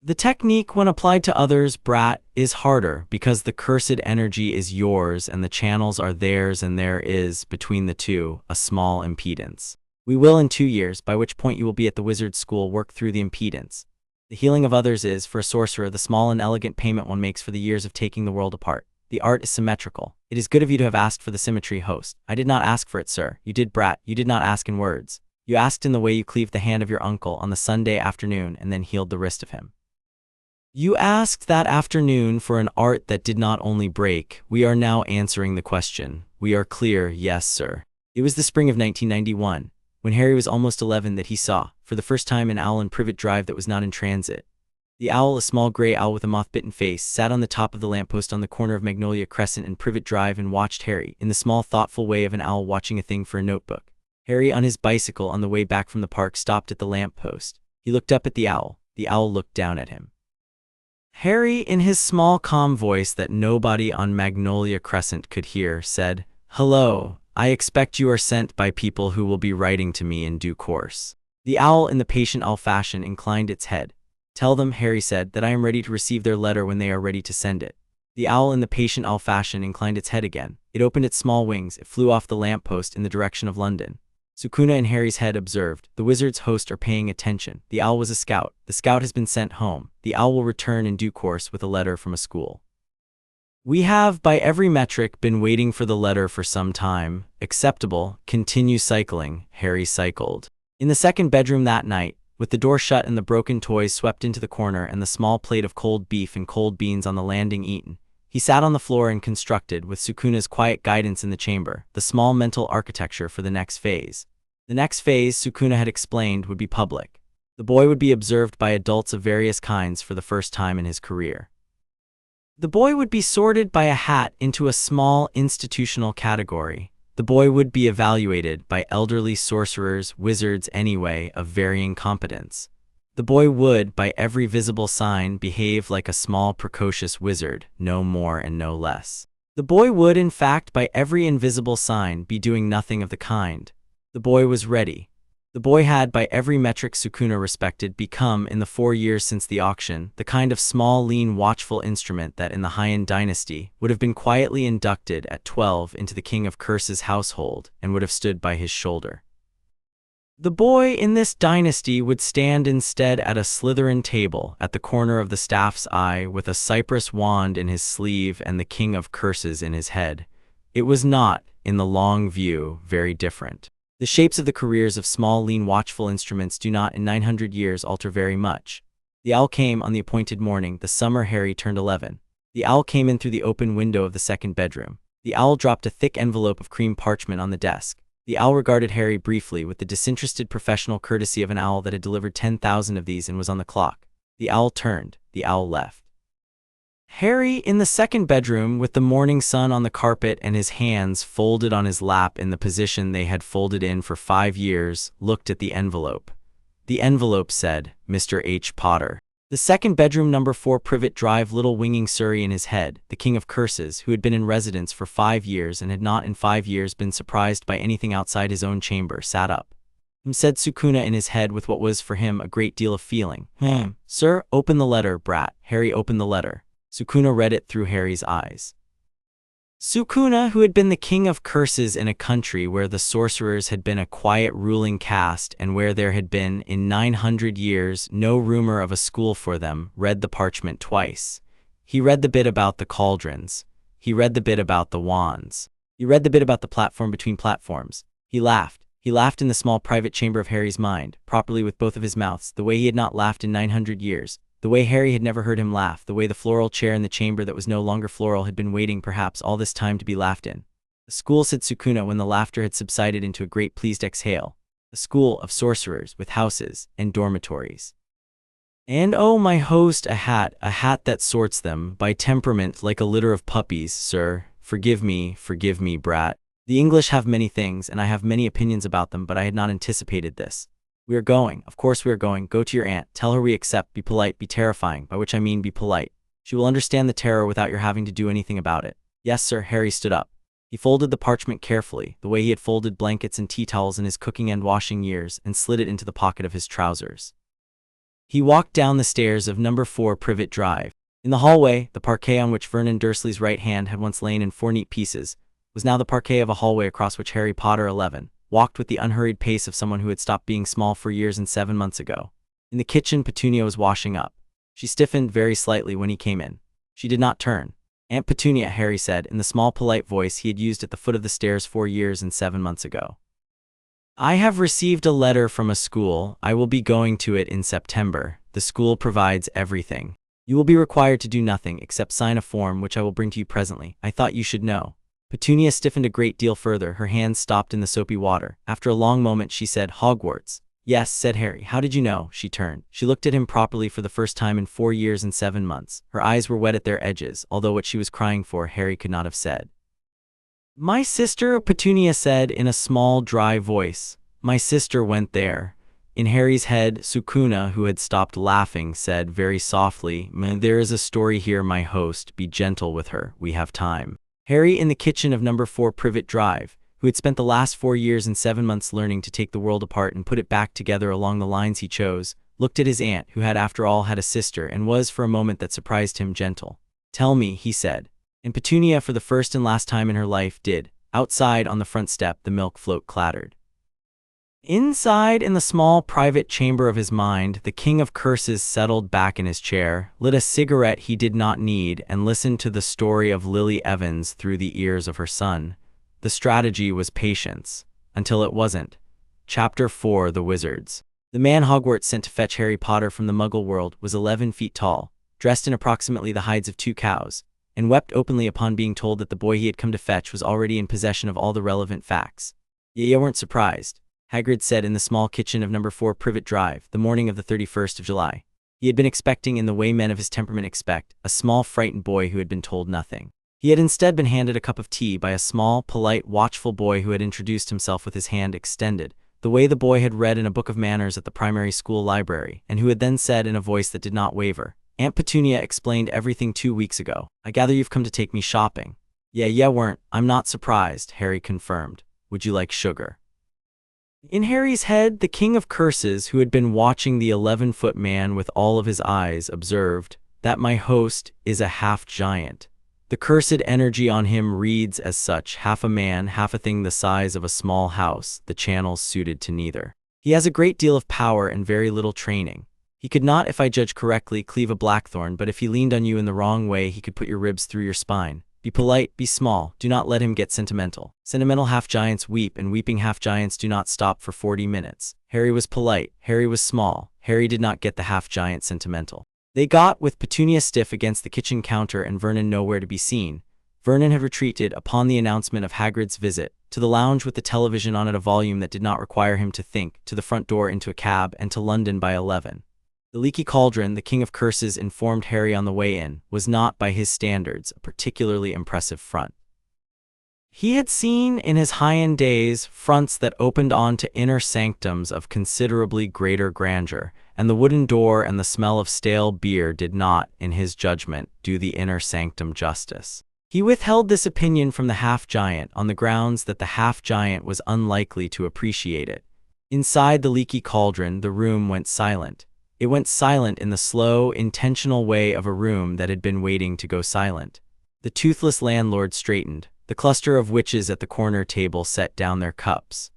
The technique, when applied to others, brat, is harder because the cursed energy is yours and the channels are theirs, and there is, between the two, a small impedance. We will, in 2 years, by which point you will be at the wizard school, work through the impedance. The healing of others is, for a sorcerer, the small and elegant payment one makes for the years of taking the world apart. The art is symmetrical. It is good of you to have asked for the symmetry, host. I did not ask for it, sir. You did, brat. You did not ask in words. You asked in the way you cleaved the hand of your uncle on the Sunday afternoon and then healed the wrist of him. You asked that afternoon for an art that did not only break. We are now answering the question. We are clear, yes, sir. It was the spring of 1991, when Harry was almost 11, that he saw, for the first time, an owl in Privet Drive that was not in transit. The owl, a small gray owl with a moth-bitten face, sat on the top of the lamppost on the corner of Magnolia Crescent and Privet Drive and watched Harry, in the small, thoughtful way of an owl watching a thing for a notebook. Harry, on his bicycle on the way back from the park, stopped at the lamppost. He looked up at the owl. The owl looked down at him. Harry, in his small, calm voice that nobody on Magnolia Crescent could hear, said, "Hello, I expect you are sent by people who will be writing to me in due course." The owl, in the patient owl fashion, inclined its head. "Tell them," Harry said, "that I am ready to receive their letter when they are ready to send it." The owl, in the patient owl fashion, inclined its head again. It opened its small wings. It flew off the lamppost in the direction of London. Sukuna, in Harry's head, observed, "The wizard's hosts are paying attention. The owl was a scout. The scout has been sent home. The owl will return in due course with a letter from a school. We have, by every metric, been waiting for the letter for some time. Acceptable. Continue cycling." Harry cycled. In the second bedroom that night, with the door shut and the broken toys swept into the corner and the small plate of cold beef and cold beans on the landing eaten, he sat on the floor and constructed, with Sukuna's quiet guidance in the chamber, the small mental architecture for the next phase. The next phase, Sukuna had explained, would be public. The boy would be observed by adults of various kinds for the first time in his career. The boy would be sorted by a hat into a small institutional category. The boy would be evaluated by elderly sorcerers, wizards anyway, of varying competence. The boy would, by every visible sign, behave like a small precocious wizard, no more and no less. The boy would, in fact, by every invisible sign, be doing nothing of the kind. The boy was ready. The boy had, by every metric Sukuna respected, become, in the 4 years since the auction, the kind of small, lean, watchful instrument that, in the Heian dynasty, would have been quietly inducted at 12 into the King of Curses' household, and would have stood by his shoulder. The boy in this dynasty would stand instead at a Slytherin table at the corner of the staff's eye, with a cypress wand in his sleeve and the King of Curses in his head. It was not, in the long view, very different. The shapes of the careers of small, lean, watchful instruments do not, in 900 years, alter very much. The owl came on the appointed morning, the summer Harry turned 11. The owl came in through the open window of the second bedroom. The owl dropped a thick envelope of cream parchment on the desk. The owl regarded Harry briefly with the disinterested professional courtesy of an owl that had delivered 10,000 of these and was on the clock. The owl turned. The owl left. Harry, in the second bedroom, with the morning sun on the carpet and his hands folded on his lap in the position they had folded in for 5 years, looked at the envelope. The envelope said, "Mr. H. Potter." The second bedroom, number 4 Privet Drive, little winging Surrey in his head, the King of Curses, who had been in residence for 5 years and had not in 5 years been surprised by anything outside his own chamber, sat up. Said Sukuna in his head with what was for him a great deal of feeling. Sir, open the letter, brat." Harry opened the letter. Sukuna read it through Harry's eyes. Sukuna, who had been the King of Curses in a country where the sorcerers had been a quiet ruling caste and where there had been, in 900 years, no rumor of a school for them, read the parchment twice. He read the bit about the cauldrons. He read the bit about the wands. He read the bit about the platform between platforms. He laughed. He laughed in the small private chamber of Harry's mind, properly with both of his mouths, the way he had not laughed in 900 years. The way Harry had never heard him laugh, the way the floral chair in the chamber that was no longer floral had been waiting perhaps all this time to be laughed in. "The school," said Sukuna when the laughter had subsided into a great pleased exhale. "A school of sorcerers, with houses and dormitories. And oh, my host, a hat that sorts them, by temperament, like a litter of puppies, sir. Forgive me, brat. The English have many things, and I have many opinions about them, but I had not anticipated this. We are going. Of course we are going. Go to your aunt. Tell her we accept. Be polite. Be terrifying. By which I mean be polite. She will understand the terror without your having to do anything about it. Yes, sir. Harry stood up. He folded the parchment carefully, the way he had folded blankets and tea towels in his cooking and washing years, and slid it into the pocket of his trousers. He walked down the stairs of number 4 Privet Drive. In the hallway, the parquet on which Vernon Dursley's right hand had once lain in 4 neat pieces, was now the parquet of a hallway across which Harry Potter 11 walked with the unhurried pace of someone who had stopped being small 4 years and 7 months ago. In the kitchen, Petunia was washing up. She stiffened very slightly when he came in. She did not turn. Aunt Petunia, Harry said, in the small polite voice he had used at the foot of the stairs 4 years and 7 months ago. I have received a letter from a school. I will be going to it in September. The school provides everything. You will be required to do nothing except sign a form which I will bring to you presently. I thought you should know. Petunia stiffened a great deal further. Her hands stopped in the soapy water. After a long moment she said, Hogwarts. Yes, said Harry. How did you know? She turned. She looked at him properly for the first time in 4 years and 7 months. Her eyes were wet at their edges, although what she was crying for Harry could not have said. My sister, Petunia said in a small, dry voice. My sister went there. In Harry's head, Sukuna, who had stopped laughing, said very softly, There is a story here, my host. Be gentle with her. We have time. Harry, in the kitchen of number 4 Privet Drive, who had spent the last 4 years and 7 months learning to take the world apart and put it back together along the lines he chose, looked at his aunt, who had after all had a sister and was, for a moment that surprised him, gentle. Tell me, he said. And Petunia, for the first and last time in her life, did. Outside, on the front step, the milk float clattered. Inside, in the small private chamber of his mind, the King of Curses settled back in his chair, lit a cigarette he did not need, and listened to the story of Lily Evans through the ears of her son. The strategy was patience. Until it wasn't. Chapter 4 The Wizards. The man Hogwarts sent to fetch Harry Potter from the Muggle world was 11 feet tall, dressed in approximately the hides of 2 cows, and wept openly upon being told that the boy he had come to fetch was already in possession of all the relevant facts. You weren't surprised, Hagrid said in the small kitchen of number 4 Privet Drive, the morning of the 31st of July. He had been expecting, in the way men of his temperament expect, a small frightened boy who had been told nothing. He had instead been handed a cup of tea by a small, polite, watchful boy who had introduced himself with his hand extended, the way the boy had read in a book of manners at the primary school library, and who had then said in a voice that did not waver, Aunt Petunia explained everything 2 weeks ago. I gather you've come to take me shopping. Yeah, weren't. I'm not surprised, Harry confirmed. Would you like sugar? In Harry's head, the King of Curses, who had been watching the 11-foot man with all of his eyes, observed that my host is a half-giant. The cursed energy on him reads as such, half a man, half a thing the size of a small house, the channels suited to neither. He has a great deal of power and very little training. He could not, if I judge correctly, cleave a blackthorn, but if he leaned on you in the wrong way, he could put your ribs through your spine. Be polite, be small, do not let him get sentimental. Sentimental half-giants weep, and weeping half-giants do not stop for 40 minutes. Harry was polite, Harry was small, Harry did not get the half-giant sentimental. They got, with Petunia stiff against the kitchen counter and Vernon nowhere to be seen. Vernon had retreated, upon the announcement of Hagrid's visit, to the lounge with the television on at a volume that did not require him to think, to the front door, into a cab, and to London by 11. The leaky cauldron, the King of Curses informed Harry on the way in, was not, by his standards, a particularly impressive front. He had seen, in his high-end days, fronts that opened on to inner sanctums of considerably greater grandeur, and the wooden door and the smell of stale beer did not, in his judgment, do the inner sanctum justice. He withheld this opinion from the half-giant on the grounds that the half-giant was unlikely to appreciate it. Inside the leaky cauldron, the room went silent. It went silent in the slow, intentional way of a room that had been waiting to go silent. The toothless landlord straightened. The cluster of witches at the corner table set down their cups.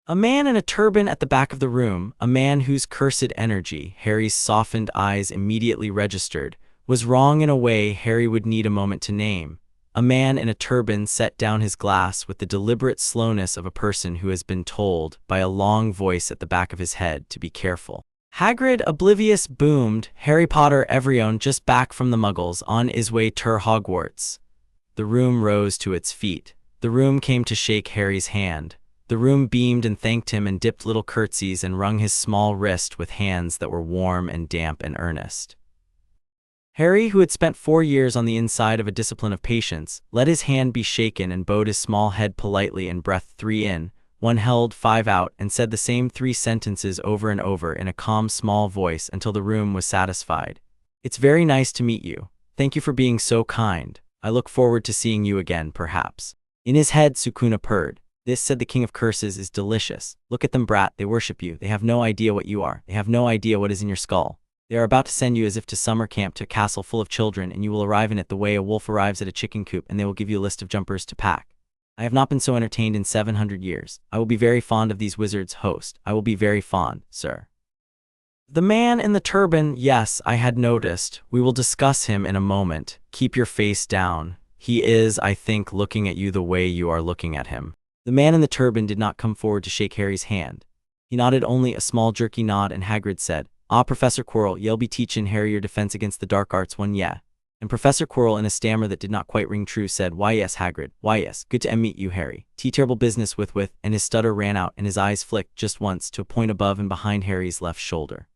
A man in a turban at the back of the room, a man whose cursed energy, Harry's softened eyes immediately registered, was wrong in a way Harry would need a moment to name. A man in a turban set down his glass with the deliberate slowness of a person who has been told, by a long voice at the back of his head, to be careful. Hagrid, oblivious, boomed, Harry Potter everyone just back from the Muggles, on his way ter Hogwarts. The room rose to its feet. The room came to shake Harry's hand. The room beamed and thanked him and dipped little curtsies and wrung his small wrist with hands that were warm and damp and earnest. Harry, who had spent 4 years on the inside of a discipline of patience, let his hand be shaken and bowed his small head politely and breathed 3 in, One held 5 out and said the same 3 sentences over and over in a calm, small voice until the room was satisfied. It's very nice to meet you. Thank you for being so kind. I look forward to seeing you again, perhaps. In his head, Sukuna purred. This, said the King of Curses, is delicious. Look at them, brat. They worship you. They have no idea what you are. They have no idea what is in your skull. They are about to send you as if to summer camp to a castle full of children, and you will arrive in it the way a wolf arrives at a chicken coop, and they will give you a list of jumpers to pack. I have not been so entertained in 700 years. I will be very fond of these wizards, host. I will be very fond, sir. The man in the turban, yes, I had noticed. We will discuss him in a moment. Keep your face down. He is, I think, looking at you the way you are looking at him. The man in the turban did not come forward to shake Harry's hand. He nodded only a small jerky nod, and Hagrid said, "Ah, Professor Quirrell, ye'll be teachin' Harry your defense against the dark arts one, yeah." And Professor Quirrell, in a stammer that did not quite ring true, said, "Why yes, Hagrid, why yes, good to meet you, Harry. Terrible business with," and his stutter ran out and his eyes flicked just once to a point above and behind Harry's left shoulder.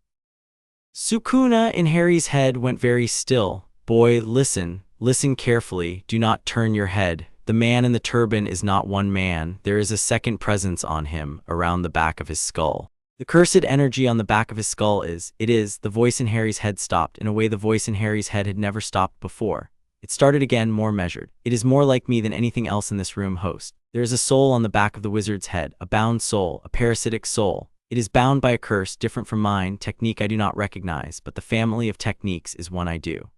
Sukuna in Harry's head went very still. Boy, listen carefully, do not turn your head. The man in the turban is not one man, there is a second presence on him, around the back of his skull. The cursed energy on the back of his skull is, the voice in Harry's head stopped, in a way the voice in Harry's head had never stopped before. It started again, more measured. It is more like me than anything else in this room, host. There is a soul on the back of the wizard's head, a bound soul, a parasitic soul. It is bound by a curse different from mine, technique I do not recognize, but the family of techniques is one I do.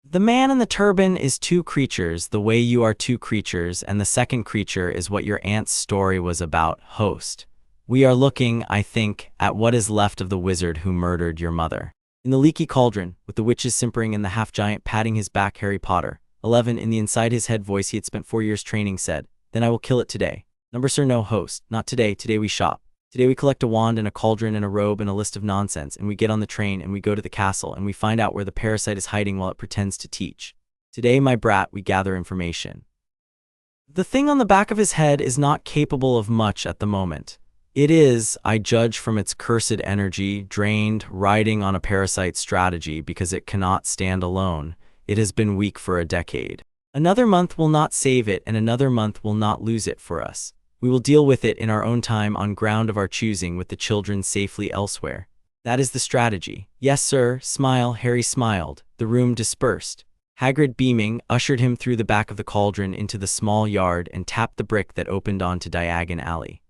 The man in the turban is 2 creatures, the way you are 2 creatures, and the second creature is what your aunt's story was about, host. We are looking, I think, at what is left of the wizard who murdered your mother. In the leaky cauldron, with the witches simpering and the half-giant patting his back, Harry Potter, 11, in the inside his head voice he had spent 4 years training, said, "Then I will kill it today." Number sir, no, host, not today. Today we shop. Today we collect a wand and a cauldron and a robe and a list of nonsense, and we get on the train and we go to the castle and we find out where the parasite is hiding while it pretends to teach. Today, my brat, we gather information. The thing on the back of his head is not capable of much at the moment. It is, I judge from its cursed energy, drained, riding on a parasite strategy because it cannot stand alone. It has been weak for a decade. Another month will not save it, and another month will not lose it for us. We will deal with it in our own time on ground of our choosing with the children safely elsewhere. That is the strategy. Yes, sir. Smile. Harry smiled. The room dispersed. Hagrid, beaming, ushered him through the back of the cauldron into the small yard and tapped the brick that opened onto Diagon Alley.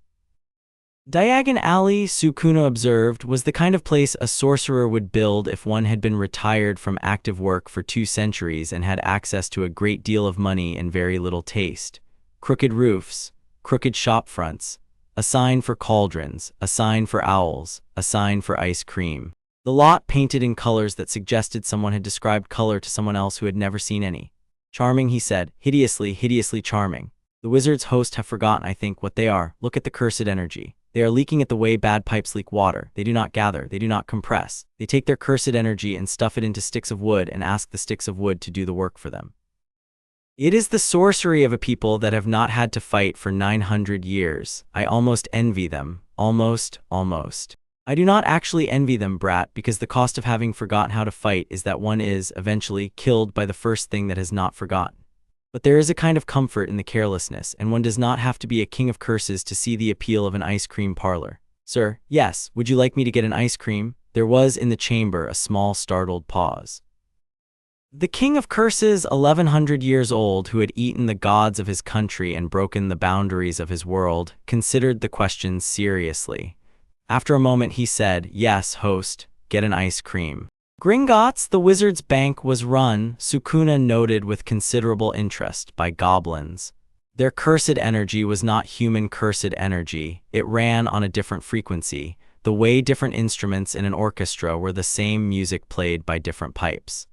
Diagon Alley, Sukuna observed, was the kind of place a sorcerer would build if one had been retired from active work for 2 centuries and had access to a great deal of money and very little taste. Crooked roofs, crooked shop fronts, a sign for cauldrons, a sign for owls, a sign for ice cream. The lot painted in colors that suggested someone had described color to someone else who had never seen any. Charming, he said. Hideously, hideously charming. The wizard's hosts have forgotten, I think, what they are. Look at the cursed energy. They are leaking it the way bad pipes leak water. They do not gather. They do not compress. They take their cursed energy and stuff it into sticks of wood and ask the sticks of wood to do the work for them. It is the sorcery of a people that have not had to fight for 900 years. I almost envy them. Almost. I do not actually envy them, brat, because the cost of having forgotten how to fight is that one is, eventually, killed by the first thing that has not forgotten. But there is a kind of comfort in the carelessness, and one does not have to be a king of curses to see the appeal of an ice cream parlor. Sir, yes, would you like me to get an ice cream? There was in the chamber a small startled pause. The King of Curses, 1100 years old, who had eaten the gods of his country and broken the boundaries of his world, considered the question seriously. After a moment he said, "Yes, host, get an ice cream." Gringotts, the wizard's bank, was run, Sukuna noted with considerable interest, by goblins. Their cursed energy was not human cursed energy. It ran on a different frequency, the way different instruments in an orchestra were the same music played by different pipes.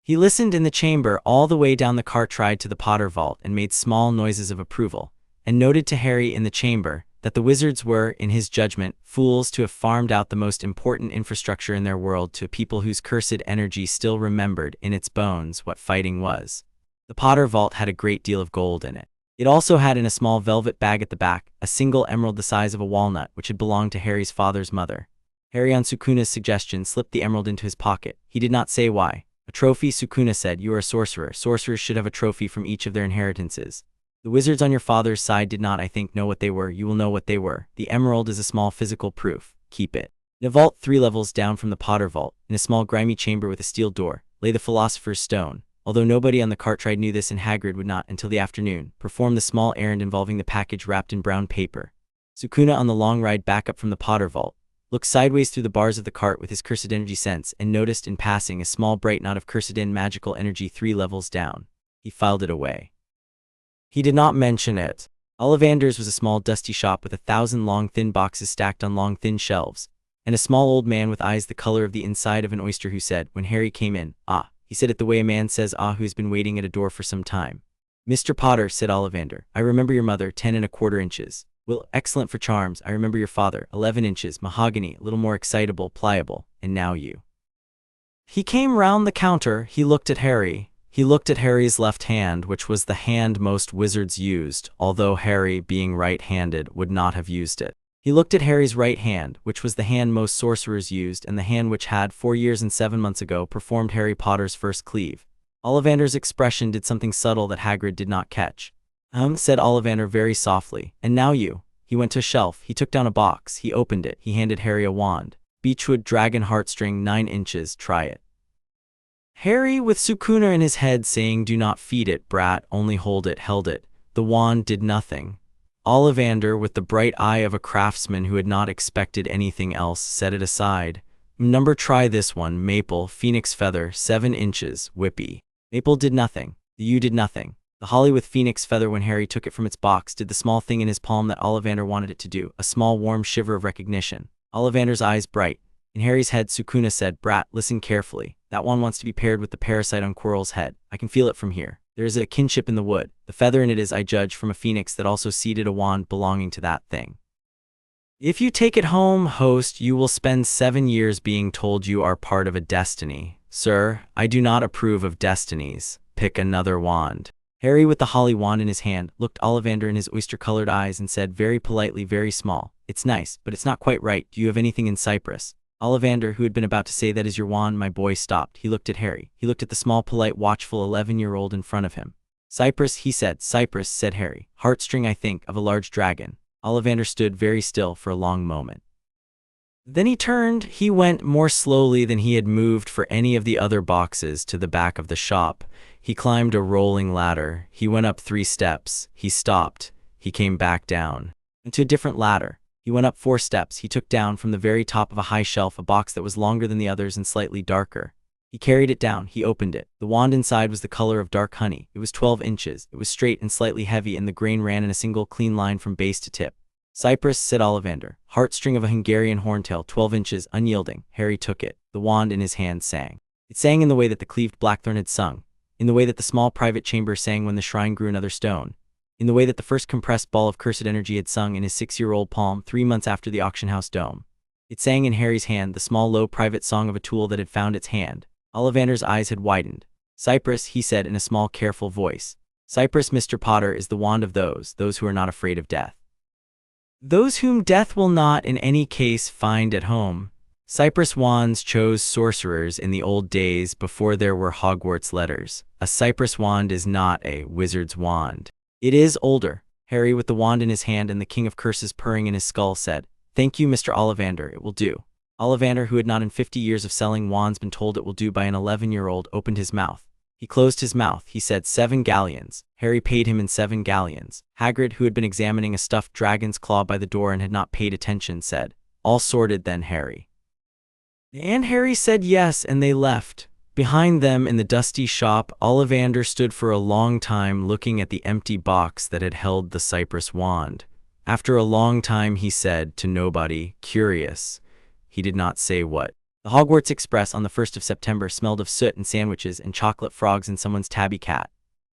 He listened in the chamber all the way down the cart ride to the Potter vault and made small noises of approval, and noted to Harry in the chamber that the wizards were, in his judgment, fools to have farmed out the most important infrastructure in their world to a people whose cursed energy still remembered in its bones what fighting was. The Potter vault had a great deal of gold in it. It also had in a small velvet bag at the back a single emerald the size of a walnut which had belonged to Harry's father's mother. Harry, on Sukuna's suggestion, slipped the emerald into his pocket. He did not say why. A trophy, Sukuna said. You are a sorcerer. Sorcerers should have a trophy from each of their inheritances. The The wizards on your father's side did not, I think, know what they were. You will know what they were. The emerald is a small physical proof. Keep it. In a vault 3 levels down from the Potter Vault, in a small grimy chamber with a steel door, lay the Philosopher's Stone. Although nobody on the Cartwright knew this and Hagrid would not, until the afternoon, perform the small errand involving the package wrapped in brown paper. Sukuna, on the long ride back up from the Potter Vault, looked sideways through the bars of the cart with his cursed energy sense and noticed in passing a small bright knot of cursed magical energy 3 levels down. He filed it away. He did not mention it. Ollivander's was a small dusty shop with 1,000 long thin boxes stacked on long thin shelves, and a small old man with eyes the color of the inside of an oyster who said, when Harry came in, "Ah." He said it the way a man says "ah" who has been waiting at a door for some time. "Mr. Potter," said Ollivander, "I remember your mother, 10¼ inches. Well, excellent for charms. I remember your father, 11 inches, mahogany, a little more excitable, pliable, and now you." He came round the counter. He looked at Harry. He looked at Harry's left hand, which was the hand most wizards used, although Harry, being right-handed, would not have used it. He looked at Harry's right hand, which was the hand most sorcerers used, and the hand which had, 4 years and 7 months ago, performed Harry Potter's first cleave. Ollivander's expression did something subtle that Hagrid did not catch. Said Ollivander very softly, "And now you." He went to a shelf, he took down a box, he opened it, he handed Harry a wand. Beechwood dragon heartstring 9 inches, try it. Harry, with Sukuna in his head saying, "Do not feed it, brat, only hold it," held it. The wand did nothing. Ollivander, with the bright eye of a craftsman who had not expected anything else, set it aside. "Number, try this one, maple, phoenix feather, 7 inches, whippy." Maple did nothing. The yew did nothing. The holly with phoenix feather, when Harry took it from its box, did the small thing in his palm that Ollivander wanted it to do, a small warm shiver of recognition. Ollivander's eyes bright. In Harry's head, Sukuna said, "Brat, listen carefully. That wand wants to be paired with the parasite on Quirrell's head. I can feel it from here. There is a kinship in the wood. The feather in it is, I judge, from a phoenix that also seeded a wand belonging to that thing. If you take it home, host, you will spend 7 years being told you are part of a destiny. Sir, I do not approve of destinies. Pick another wand." Harry, with the holly wand in his hand, looked Ollivander in his oyster-colored eyes and said very politely, very small, "It's nice, but it's not quite right. Do you have anything in cypress?" Ollivander, who had been about to say, "That is your wand, my boy," stopped. He looked at Harry. He looked at the small, polite, watchful 11-year-old in front of him. "Cypress," he said. "Cypress," said Harry. "Heartstring, I think, of a large dragon." Ollivander stood very still for a long moment. Then he turned. He went more slowly than he had moved for any of the other boxes to the back of the shop. He climbed a rolling ladder. He went up 3 steps. He stopped. He came back down. Into a different ladder. He went up 4 steps. He took down from the very top of a high shelf a box that was longer than the others and slightly darker. He carried it down. He opened it. The wand inside was the color of dark honey. It was 12 inches. It was straight and slightly heavy, and the grain ran in a single clean line from base to tip. "Cypress," said Ollivander. "Heartstring of a Hungarian horntail, 12 inches, unyielding." Harry took it. The wand in his hand sang. It sang in the way that the cleaved blackthorn had sung, in the way that the small private chamber sang when the shrine grew another stone, in the way that the first compressed ball of cursed energy had sung in his 6-year-old palm 3 months after the auction house dome. It sang in Harry's hand, the small, low, private song of a tool that had found its hand. Ollivander's eyes had widened. "Cypress," he said in a small, careful voice. "Cypress, Mr. Potter, is the wand of those who are not afraid of death. Those whom death will not in any case find at home. Cypress wands chose sorcerers in the old days before there were Hogwarts letters. A cypress wand is not a wizard's wand. It is older." Harry, with the wand in his hand and the King of Curses purring in his skull, said, "Thank you, Mr. Ollivander, it will do." Ollivander, who had not in 50 years of selling wands been told it will do by an 11-year-old, opened his mouth. He closed his mouth. He said 7 galleons. Harry paid him in 7 galleons. Hagrid, who had been examining a stuffed dragon's claw by the door and had not paid attention, said, "All sorted then, Harry?" And Harry said yes, and they left. Behind them in the dusty shop, Ollivander stood for a long time looking at the empty box that had held the cypress wand. After a long time he said to nobody, curious. He did not say what. The Hogwarts Express on the 1st of September smelled of soot and sandwiches and chocolate frogs and someone's tabby cat.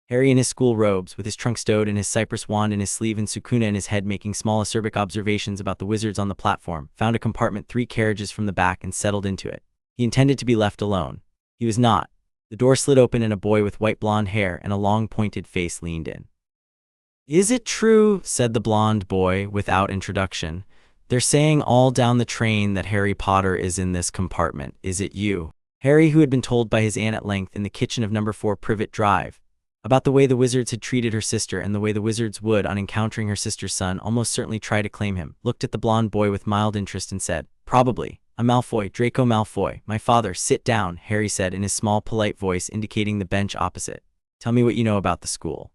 Harry in his school robes, with his trunk stowed and his cypress wand in his sleeve and Sukuna in his head making small acerbic observations about the wizards on the platform, found a compartment 3 carriages from the back and settled into it. He intended to be left alone. He was not. The door slid open and a boy with white blonde hair and a long pointed face leaned in. "Is it true," said the blonde boy, without introduction. "They're saying all down the train that Harry Potter is in this compartment. Is it you?" Harry, who had been told by his aunt at length in the kitchen of number 4 Privet Drive, About the way the wizards had treated her sister and the way the wizards would, on encountering her sister's son, almost certainly try to claim him, looked at the blonde boy with mild interest and said, "Probably. I'm Malfoy, Draco Malfoy. My father." "Sit down," Harry said in his small, polite voice, indicating the bench opposite. "Tell me what you know about the school."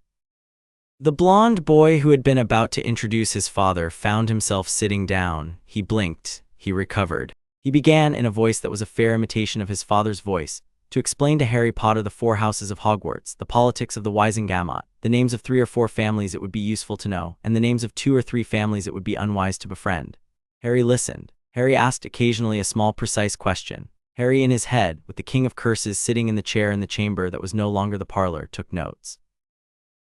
The blonde boy, who had been about to introduce his father, found himself sitting down. He blinked. He recovered. He began, in a voice that was a fair imitation of his father's voice, to explain to Harry Potter the 4 houses of Hogwarts, the politics of the Wizengamot, the names of 3 or 4 families it would be useful to know, and the names of 2 or 3 families it would be unwise to befriend. Harry listened. Harry asked occasionally a small, precise question. Harry, in his head, with the King of Curses sitting in the chair in the chamber that was no longer the parlor, took notes.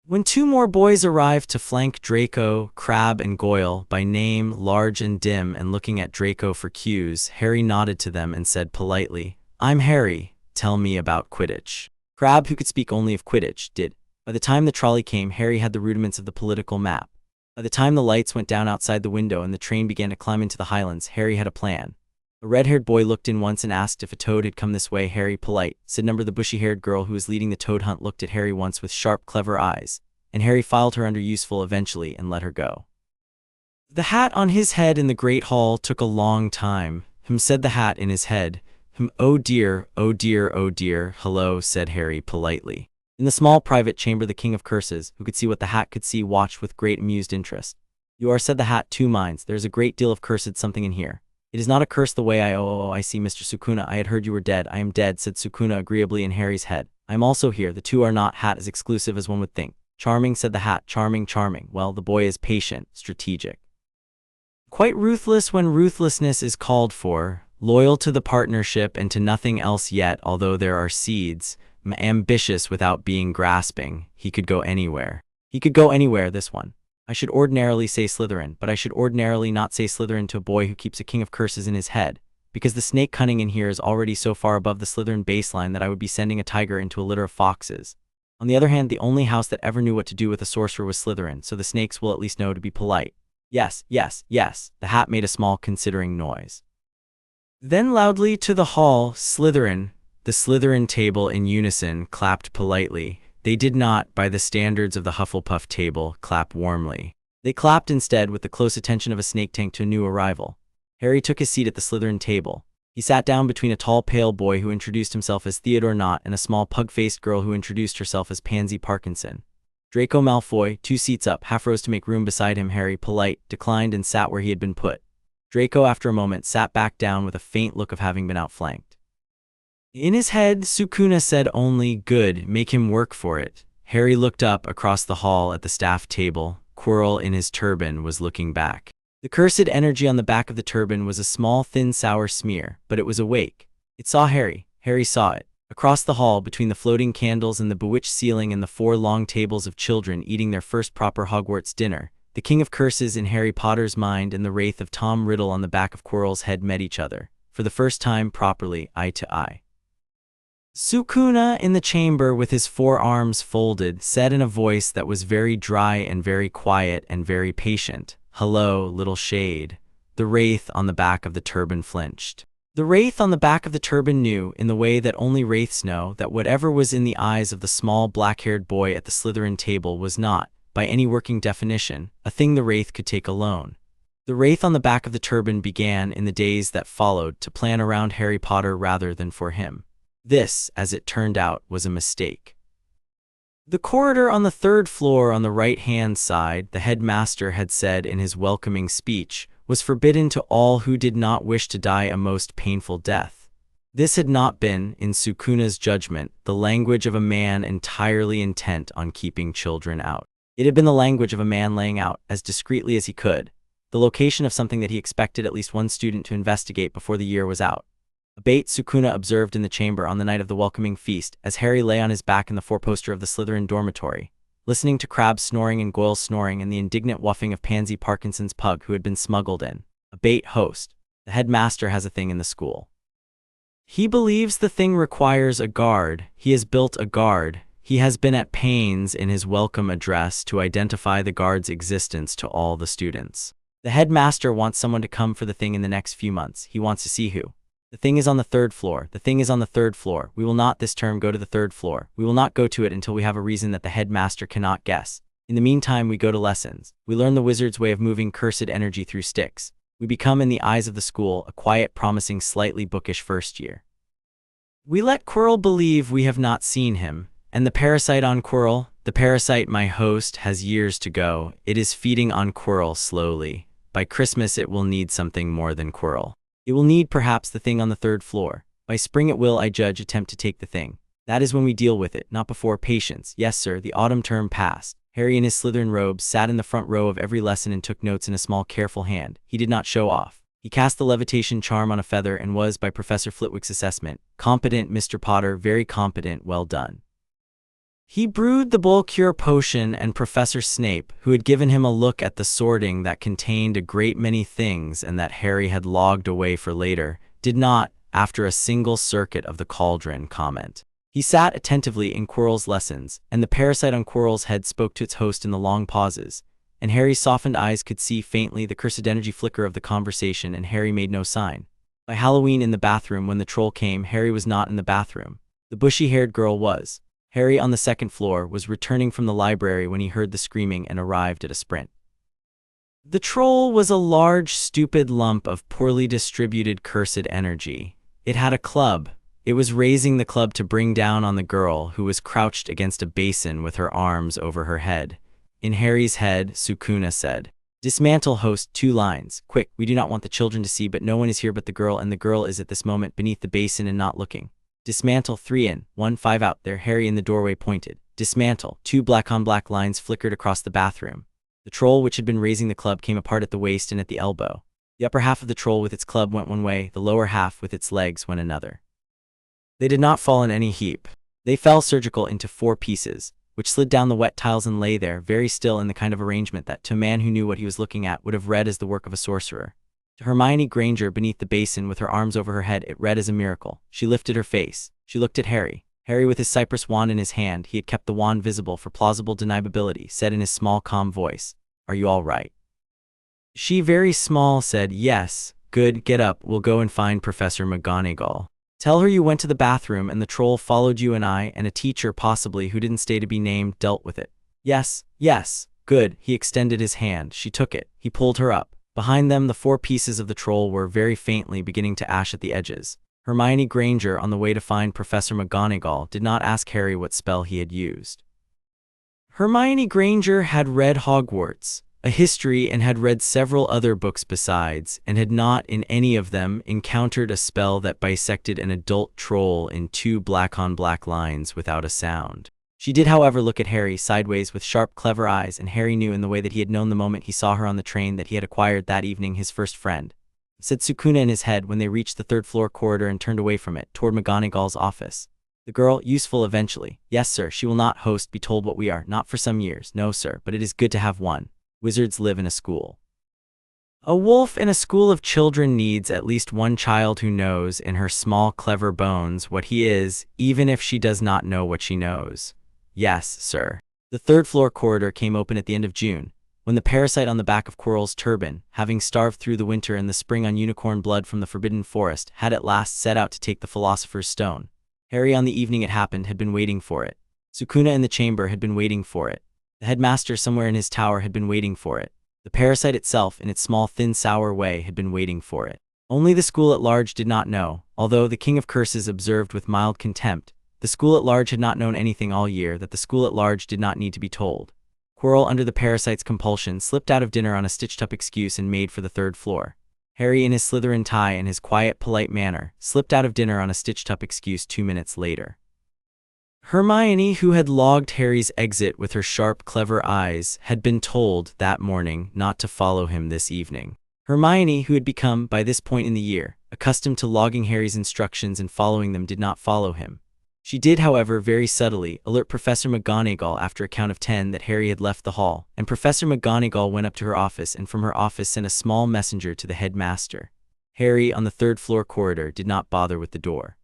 When 2 more boys arrived to flank Draco, Crabbe, and Goyle, by name, large and dim, and looking at Draco for cues, Harry nodded to them and said politely, "I'm Harry. Tell me about Quidditch." Crabbe, who could speak only of Quidditch, did. By the time the trolley came, Harry had the rudiments of the political map. By the time the lights went down outside the window and the train began to climb into the Highlands, Harry had a plan. A red-haired boy looked in once and asked if a toad had come this way. Harry, polite, said number. The bushy-haired girl who was leading the toad hunt looked at Harry once with sharp, clever eyes, and Harry filed her under useful eventually and let her go. The hat on his head in the Great Hall took a long time. Said the hat in his head. "Oh dear, oh dear, oh dear, hello," said Harry politely. In the small private chamber, the King of Curses, who could see what the hat could see, watched with great amused interest. "You are," said the hat, "two minds. There is a great deal of cursed something in here. It is not a curse the way I see, Mr. Sukuna. I had heard you were dead." "I am dead," said Sukuna agreeably in Harry's head. "I am also here. The two are not hat as exclusive as one would think." "Charming," said the hat. "Charming, charming. Well, the boy is patient, strategic. Quite ruthless when ruthlessness is called for. Loyal to the partnership and to nothing else yet, although there are seeds. Ambitious without being grasping. He could go anywhere. He could go anywhere, this one. I should ordinarily say Slytherin, but I should ordinarily not say Slytherin to a boy who keeps a King of Curses in his head, because the snake cunning in here is already so far above the Slytherin baseline that I would be sending a tiger into a litter of foxes. On the other hand, the only house that ever knew what to do with a sorcerer was Slytherin, so the snakes will at least know to be polite. Yes, yes, yes. The hat made a small considering noise. Then loudly to the hall, Slytherin. The Slytherin table in unison clapped politely. They did not, by the standards of the Hufflepuff table, clap warmly. They clapped instead with the close attention of a snake tank to a new arrival. Harry took his seat at the Slytherin table. He sat down between a tall, pale boy who introduced himself as Theodore Nott and a small, pug-faced girl who introduced herself as Pansy Parkinson. Draco Malfoy, 2 seats up, half rose to make room beside him. Harry, polite, declined and sat where he had been put. Draco, after a moment, sat back down with a faint look of having been outflanked. In his head, Sukuna said only, "Good, make him work for it." Harry looked up across the hall at the staff table. Quirrell, in his turban, was looking back. The cursed energy on the back of the turban was a small, thin, sour smear, but it was awake. It saw Harry. Harry saw it. Across the hall, between the floating candles and the bewitched ceiling and the 4 long tables of children eating their first proper Hogwarts dinner, the King of Curses in Harry Potter's mind and the wraith of Tom Riddle on the back of Quirrell's head met each other, for the first time properly, eye to eye. Sukuna, in the chamber with his 4 arms folded, said in a voice that was very dry and very quiet and very patient, "Hello, little shade." The wraith on the back of the turban flinched. The wraith on the back of the turban knew, in the way that only wraiths know, that whatever was in the eyes of the small black-haired boy at the Slytherin table was not, by any working definition, a thing the wraith could take alone. The wraith on the back of the turban began, in the days that followed, to plan around Harry Potter rather than for him. This, as it turned out, was a mistake. The corridor on the 3rd floor on the right-hand side, the headmaster had said in his welcoming speech, was forbidden to all who did not wish to die a most painful death. This had not been, in Sukuna's judgment, the language of a man entirely intent on keeping children out. It had been the language of a man laying out, as discreetly as he could, the location of something that he expected at least one student to investigate before the year was out. A bait Sukuna observed in the chamber on the night of the welcoming feast, as Harry lay on his back in the 4-poster of the Slytherin dormitory, listening to Crabbe snoring and Goyle snoring and the indignant whuffing of Pansy Parkinson's pug who had been smuggled in. A bait host. The headmaster has a thing in the school. He believes the thing requires a guard. He has built a guard. He has been at pains in his welcome address to identify the guard's existence to all the students. The headmaster wants someone to come for the thing in the next few months. He wants to see who. The thing is on the third floor. The thing is on the third floor. We will not this term go to the third floor. We will not go to it until we have a reason that the headmaster cannot guess. In the meantime, we go to lessons. We learn the wizard's way of moving cursed energy through sticks. We become, in the eyes of the school, a quiet, promising, slightly bookish first year. We let Quirrell believe we have not seen him. And the parasite on Quirrell? The parasite, my host, has years to go. It is feeding on Quirrell slowly. By Christmas, it will need something more than Quirrell. It will need perhaps the thing on the third floor. By spring it will, I judge, attempt to take the thing. That is when we deal with it, not before. Patience. Yes, sir, the autumn term passed. Harry in his Slytherin robes sat in the front row of every lesson and took notes in a small, careful hand. He did not show off. He cast the levitation charm on a feather and was, by Professor Flitwick's assessment, competent, Mr. Potter, very competent, well done. He brewed the bowl cure potion, and Professor Snape, who had given him a look at the sorting that contained a great many things and that Harry had logged away for later, did not, after a single circuit of the cauldron, comment. He sat attentively in Quirrell's lessons, and the parasite on Quirrell's head spoke to its host in the long pauses, and Harry's softened eyes could see faintly the cursed energy flicker of the conversation, and Harry made no sign. By Halloween in the bathroom, when the troll came, Harry was not in the bathroom. The bushy-haired girl was. Harry, on the second floor, was returning from the library when he heard the screaming and arrived at a sprint. The troll was a large, stupid lump of poorly distributed cursed energy. It had a club. It was raising the club to bring down on the girl, who was crouched against a basin with her arms over her head. In Harry's head, Sukuna said, "Dismantle, host, 2 lines. Quick, we do not want the children to see, but no one is here but the girl, and the girl is at this moment beneath the basin and not looking. Dismantle, 3 in, 1, 5 out." There, Harry in the doorway pointed. Dismantle. 2 black-on-black lines flickered across the bathroom. The troll, which had been raising the club, came apart at the waist and at the elbow. The upper half of the troll with its club went one way, the lower half with its legs went another. They did not fall in any heap. They fell surgical into 4 pieces, which slid down the wet tiles and lay there, very still, in the kind of arrangement that, to a man who knew what he was looking at, would have read as the work of a sorcerer. To Hermione Granger, beneath the basin with her arms over her head, it read as a miracle. She lifted her face. She looked at Harry. Harry, with his cypress wand in his hand, he had kept the wand visible for plausible deniability, said in his small, calm voice, "Are you all right?" She, very small, said, "Yes." "Good, get up, we'll go and find Professor McGonagall. Tell her you went to the bathroom and the troll followed you, and I, and a teacher possibly who didn't stay to be named, dealt with it." "Yes, yes." "Good." He extended his hand. She took it. He pulled her up. Behind them, the 4 pieces of the troll were, very faintly, beginning to ash at the edges. Hermione Granger, on the way to find Professor McGonagall, did not ask Harry what spell he had used. Hermione Granger had read Hogwarts, a history, and had read several other books besides, and had not, in any of them, encountered a spell that bisected an adult troll in 2 black-on-black lines without a sound. She did, however, look at Harry sideways with sharp, clever eyes, and Harry knew, in the way that he had known the moment he saw her on the train, that he had acquired that evening his first friend. Said Sukuna in his head when they reached the third-floor corridor and turned away from it, toward McGonagall's office. "The girl, useful eventually." "Yes, sir, she will not, host, be told what we are, not for some years." "No, sir, but it is good to have one. Wizards live in a school." "A wolf in a school of children needs at least one child who knows, in her small, clever bones, what he is, even if she does not know what she knows." "Yes, sir." The third-floor corridor came open at the end of June, when the parasite on the back of Quirrell's turban, having starved through the winter and the spring on unicorn blood from the Forbidden Forest, had at last set out to take the Philosopher's Stone. Harry, on the evening it happened, had been waiting for it. Sukuna in the chamber had been waiting for it. The headmaster somewhere in his tower had been waiting for it. The parasite itself, in its small, thin, sour way, had been waiting for it. Only the school at large did not know, although the King of Curses observed with mild contempt. The school at large had not known anything all year that the school at large did not need to be told. Quirrell, under the parasite's compulsion, slipped out of dinner on a stitched-up excuse and made for the third floor. Harry, in his Slytherin tie and his quiet, polite manner, slipped out of dinner on a stitched-up excuse 2 minutes later. Hermione, who had logged Harry's exit with her sharp, clever eyes, had been told, that morning, not to follow him this evening. Hermione, who had become, by this point in the year, accustomed to logging Harry's instructions and following them, did not follow him. She did, however, very subtly, alert Professor McGonagall after a count of 10 that Harry had left the hall, and Professor McGonagall went up to her office and from her office sent a small messenger to the headmaster. Harry, on the third-floor corridor, did not bother with the door.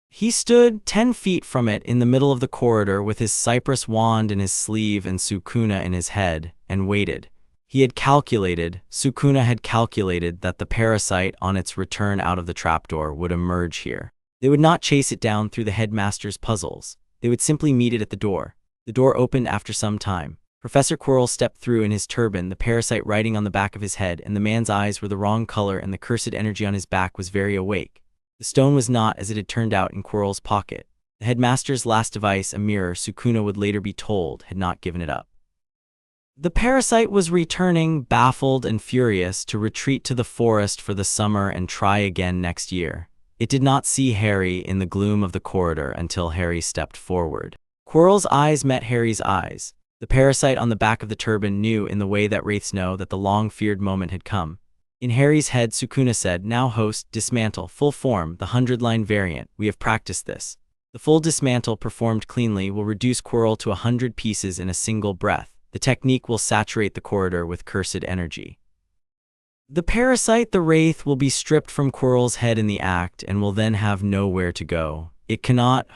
He stood 10 feet from it in the middle of the corridor with his cypress wand in his sleeve and Sukuna in his head, and waited. Sukuna had calculated that the parasite on its return out of the trapdoor would emerge here. They would not chase it down through the headmaster's puzzles. They would simply meet it at the door. The door opened after some time. Professor Quirrell stepped through in his turban, the parasite riding on the back of his head, and the man's eyes were the wrong color and the cursed energy on his back was very awake. The stone was not as it had turned out in Quirrell's pocket. The headmaster's last device, a mirror, Sukuna would later be told, had not given it up. The parasite was returning, baffled and furious, to retreat to the forest for the summer and try again next year. It did not see Harry in the gloom of the corridor until Harry stepped forward. Quirrell's eyes met Harry's eyes. The parasite on the back of the turban knew, in the way that wraiths know, that the long-feared moment had come. In Harry's head, Sukuna said, "Now host, dismantle, full form, the 100-line variant. We have practiced this. The full dismantle performed cleanly will reduce Quirrell to 100 pieces in a single breath. The technique will saturate the corridor with cursed energy. The parasite, the wraith, will be stripped from Quirrell's head in the act and will then have nowhere to go. It cannot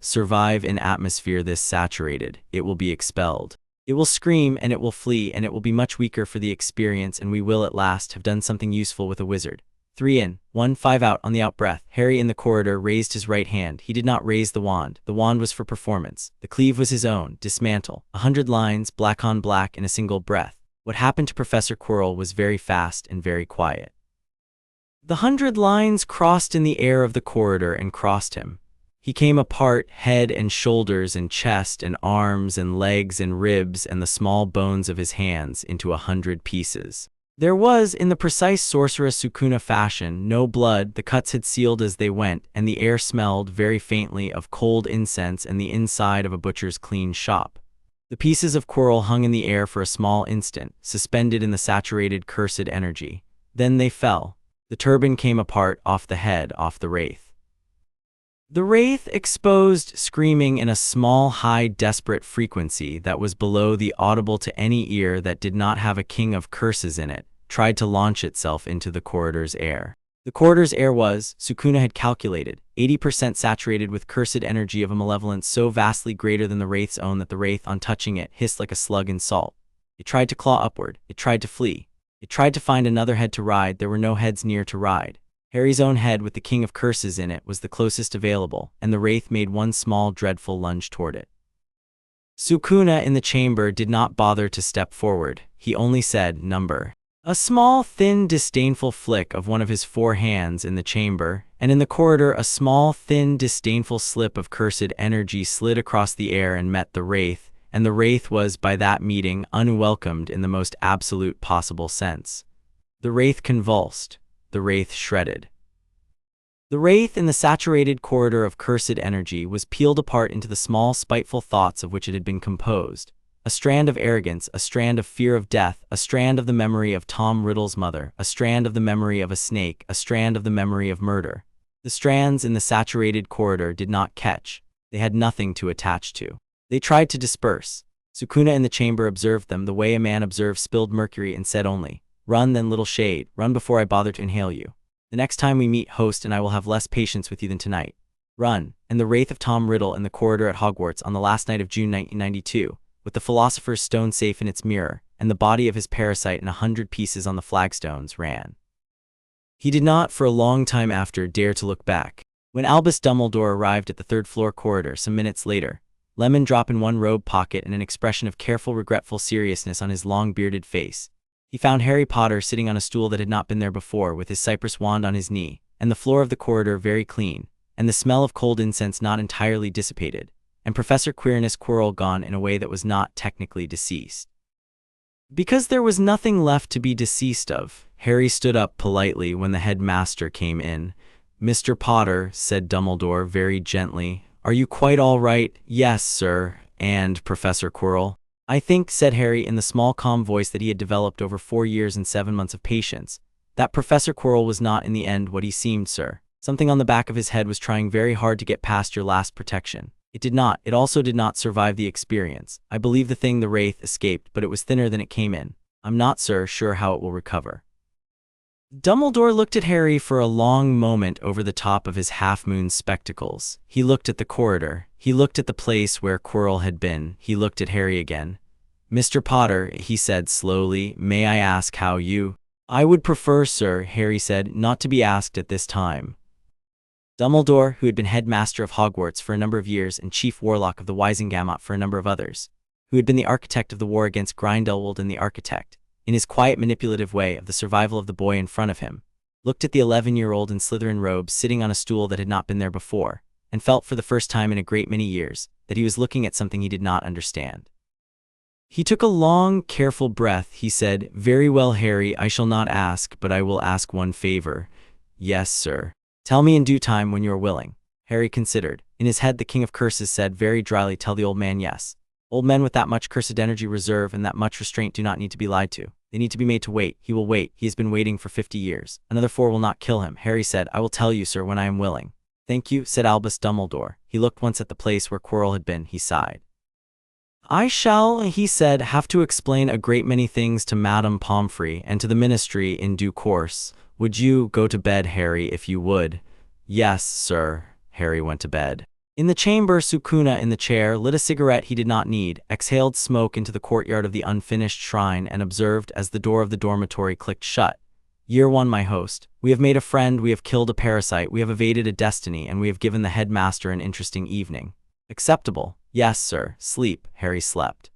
survive in atmosphere this saturated. It will be expelled. It will scream and it will flee and it will be much weaker for the experience, and we will at last have done something useful with a wizard." 3 in, 1, 5 out. On the out-breath, Harry in the corridor raised his right hand. He did not raise the wand. The wand was for performance. The cleave was his own. Dismantle. 100 lines, black on black, in a single breath. What happened to Professor Quirrell was very fast and very quiet. The 100 lines crossed in the air of the corridor and crossed him. He came apart, head and shoulders and chest and arms and legs and ribs and the small bones of his hands into 100 pieces. There was, in the precise sorceress Sukuna fashion, no blood. The cuts had sealed as they went, and the air smelled very faintly of cold incense and the inside of a butcher's clean shop. The pieces of Quirrell hung in the air for a small instant, suspended in the saturated cursed energy. Then they fell. The turban came apart, off the head, off the wraith. The wraith, exposed, screaming in a small, high, desperate frequency that was below the audible to any ear that did not have a king of curses in it, tried to launch itself into the corridor's air. The corridor's air was, Sukuna had calculated, 80% saturated with cursed energy of a malevolence so vastly greater than the wraith's own that the wraith, on touching it, hissed like a slug in salt. It tried to claw upward. It tried to flee. It tried to find another head to ride. There were no heads near to ride. Harry's own head with the king of curses in it was the closest available, and the wraith made one small, dreadful lunge toward it. Sukuna in the chamber did not bother to step forward. He only said, "Number." A small, thin, disdainful flick of one of his 4 hands in the chamber, and in the corridor a small, thin, disdainful slip of cursed energy slid across the air and met the wraith, and the wraith was, by that meeting, unwelcomed in the most absolute possible sense. The wraith convulsed. The wraith shredded. The wraith in the saturated corridor of cursed energy was peeled apart into the small, spiteful thoughts of which it had been composed. A strand of arrogance, a strand of fear of death, a strand of the memory of Tom Riddle's mother, a strand of the memory of a snake, a strand of the memory of murder. The strands in the saturated corridor did not catch. They had nothing to attach to. They tried to disperse. Sukuna in the chamber observed them the way a man observes spilled mercury and said only, "Run then, little shade, run before I bother to inhale you. The next time we meet, host, and I will have less patience with you than tonight. Run." And the wraith of Tom Riddle in the corridor at Hogwarts on the last night of June 1992, with the philosopher's stone safe in its mirror, and the body of his parasite in 100 pieces on the flagstones, ran. He did not, for a long time after, dare to look back. When Albus Dumbledore arrived at the 3rd-floor corridor some minutes later, lemon drop in one robe pocket and an expression of careful, regretful seriousness on his long, bearded face, he found Harry Potter sitting on a stool that had not been there before, with his cypress wand on his knee, and the floor of the corridor very clean, and the smell of cold incense not entirely dissipated, and Professor Quirrell Quirrell gone in a way that was not technically deceased. Because there was nothing left to be deceased of, Harry stood up politely when the headmaster came in. "Mr. Potter," said Dumbledore very gently, "are you quite all right?" "Yes, sir." "And Professor Quirrell?" "I think," said Harry in the small calm voice that he had developed over 4 years and 7 months of patience, "that Professor Quirrell was not in the end what he seemed, sir. Something on the back of his head was trying very hard to get past your last protection. It did not. It also did not survive the experience. I believe the wraith, escaped, but it was thinner than it came in. I'm not, sir, sure how it will recover." Dumbledore looked at Harry for a long moment over the top of his half-moon spectacles. He looked at the corridor. He looked at the place where Quirrell had been. He looked at Harry again. Mr. Potter, he said slowly, may I ask how you— I would prefer, sir, Harry said, not to be asked at this time. Dumbledore, who had been headmaster of Hogwarts for a number of years and chief warlock of the Wizengamot for a number of others, who had been the architect of the war against Grindelwald and the architect, in his quiet manipulative way, of the survival of the boy in front of him, looked at the 11-year-old in Slytherin robes sitting on a stool that had not been there before, and felt for the first time in a great many years that he was looking at something he did not understand. He took a long, careful breath. He said, very well, Harry, I shall not ask, but I will ask one favor. Yes, sir. Tell me in due time when you are willing. Harry considered. In his head the King of Curses said very dryly, tell the old man yes. Old men with that much cursed energy reserve and that much restraint do not need to be lied to. They need to be made to wait. He will wait. He has been waiting for 50 years. Another 4 will not kill him. Harry said, I will tell you, sir, when I am willing. Thank you, said Albus Dumbledore. He looked once at the place where Quirrell had been. He sighed. I shall, he said, have to explain a great many things to Madame Pomfrey and to the ministry in due course. Would you go to bed, Harry, if you would? Yes, sir. Harry went to bed. In the chamber, Sukuna, in the chair, lit a cigarette he did not need, exhaled smoke into the courtyard of the unfinished shrine, and observed, as the door of the dormitory clicked shut, Year 1, my host. We have made a friend, we have killed a parasite, we have evaded a destiny, and we have given the headmaster an interesting evening. Acceptable. Yes, sir. Sleep. Harry slept.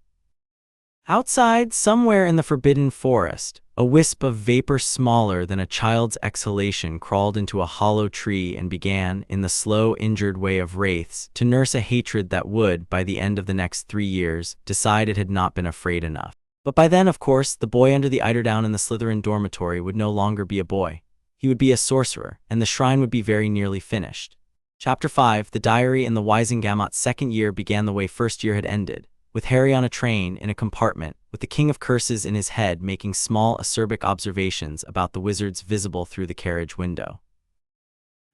Outside, somewhere in the forbidden forest, a wisp of vapor smaller than a child's exhalation crawled into a hollow tree and began, in the slow, injured way of wraiths, to nurse a hatred that would, by the end of the next 3 years, decide it had not been afraid enough. But by then, of course, the boy under the eiderdown in the Slytherin dormitory would no longer be a boy. He would be a sorcerer, and the shrine would be very nearly finished. Chapter 5, The Diary in the Wizengamot's second year began the way first year had ended, with Harry on a train, in a compartment, with the King of Curses in his head making small acerbic observations about the wizards visible through the carriage window.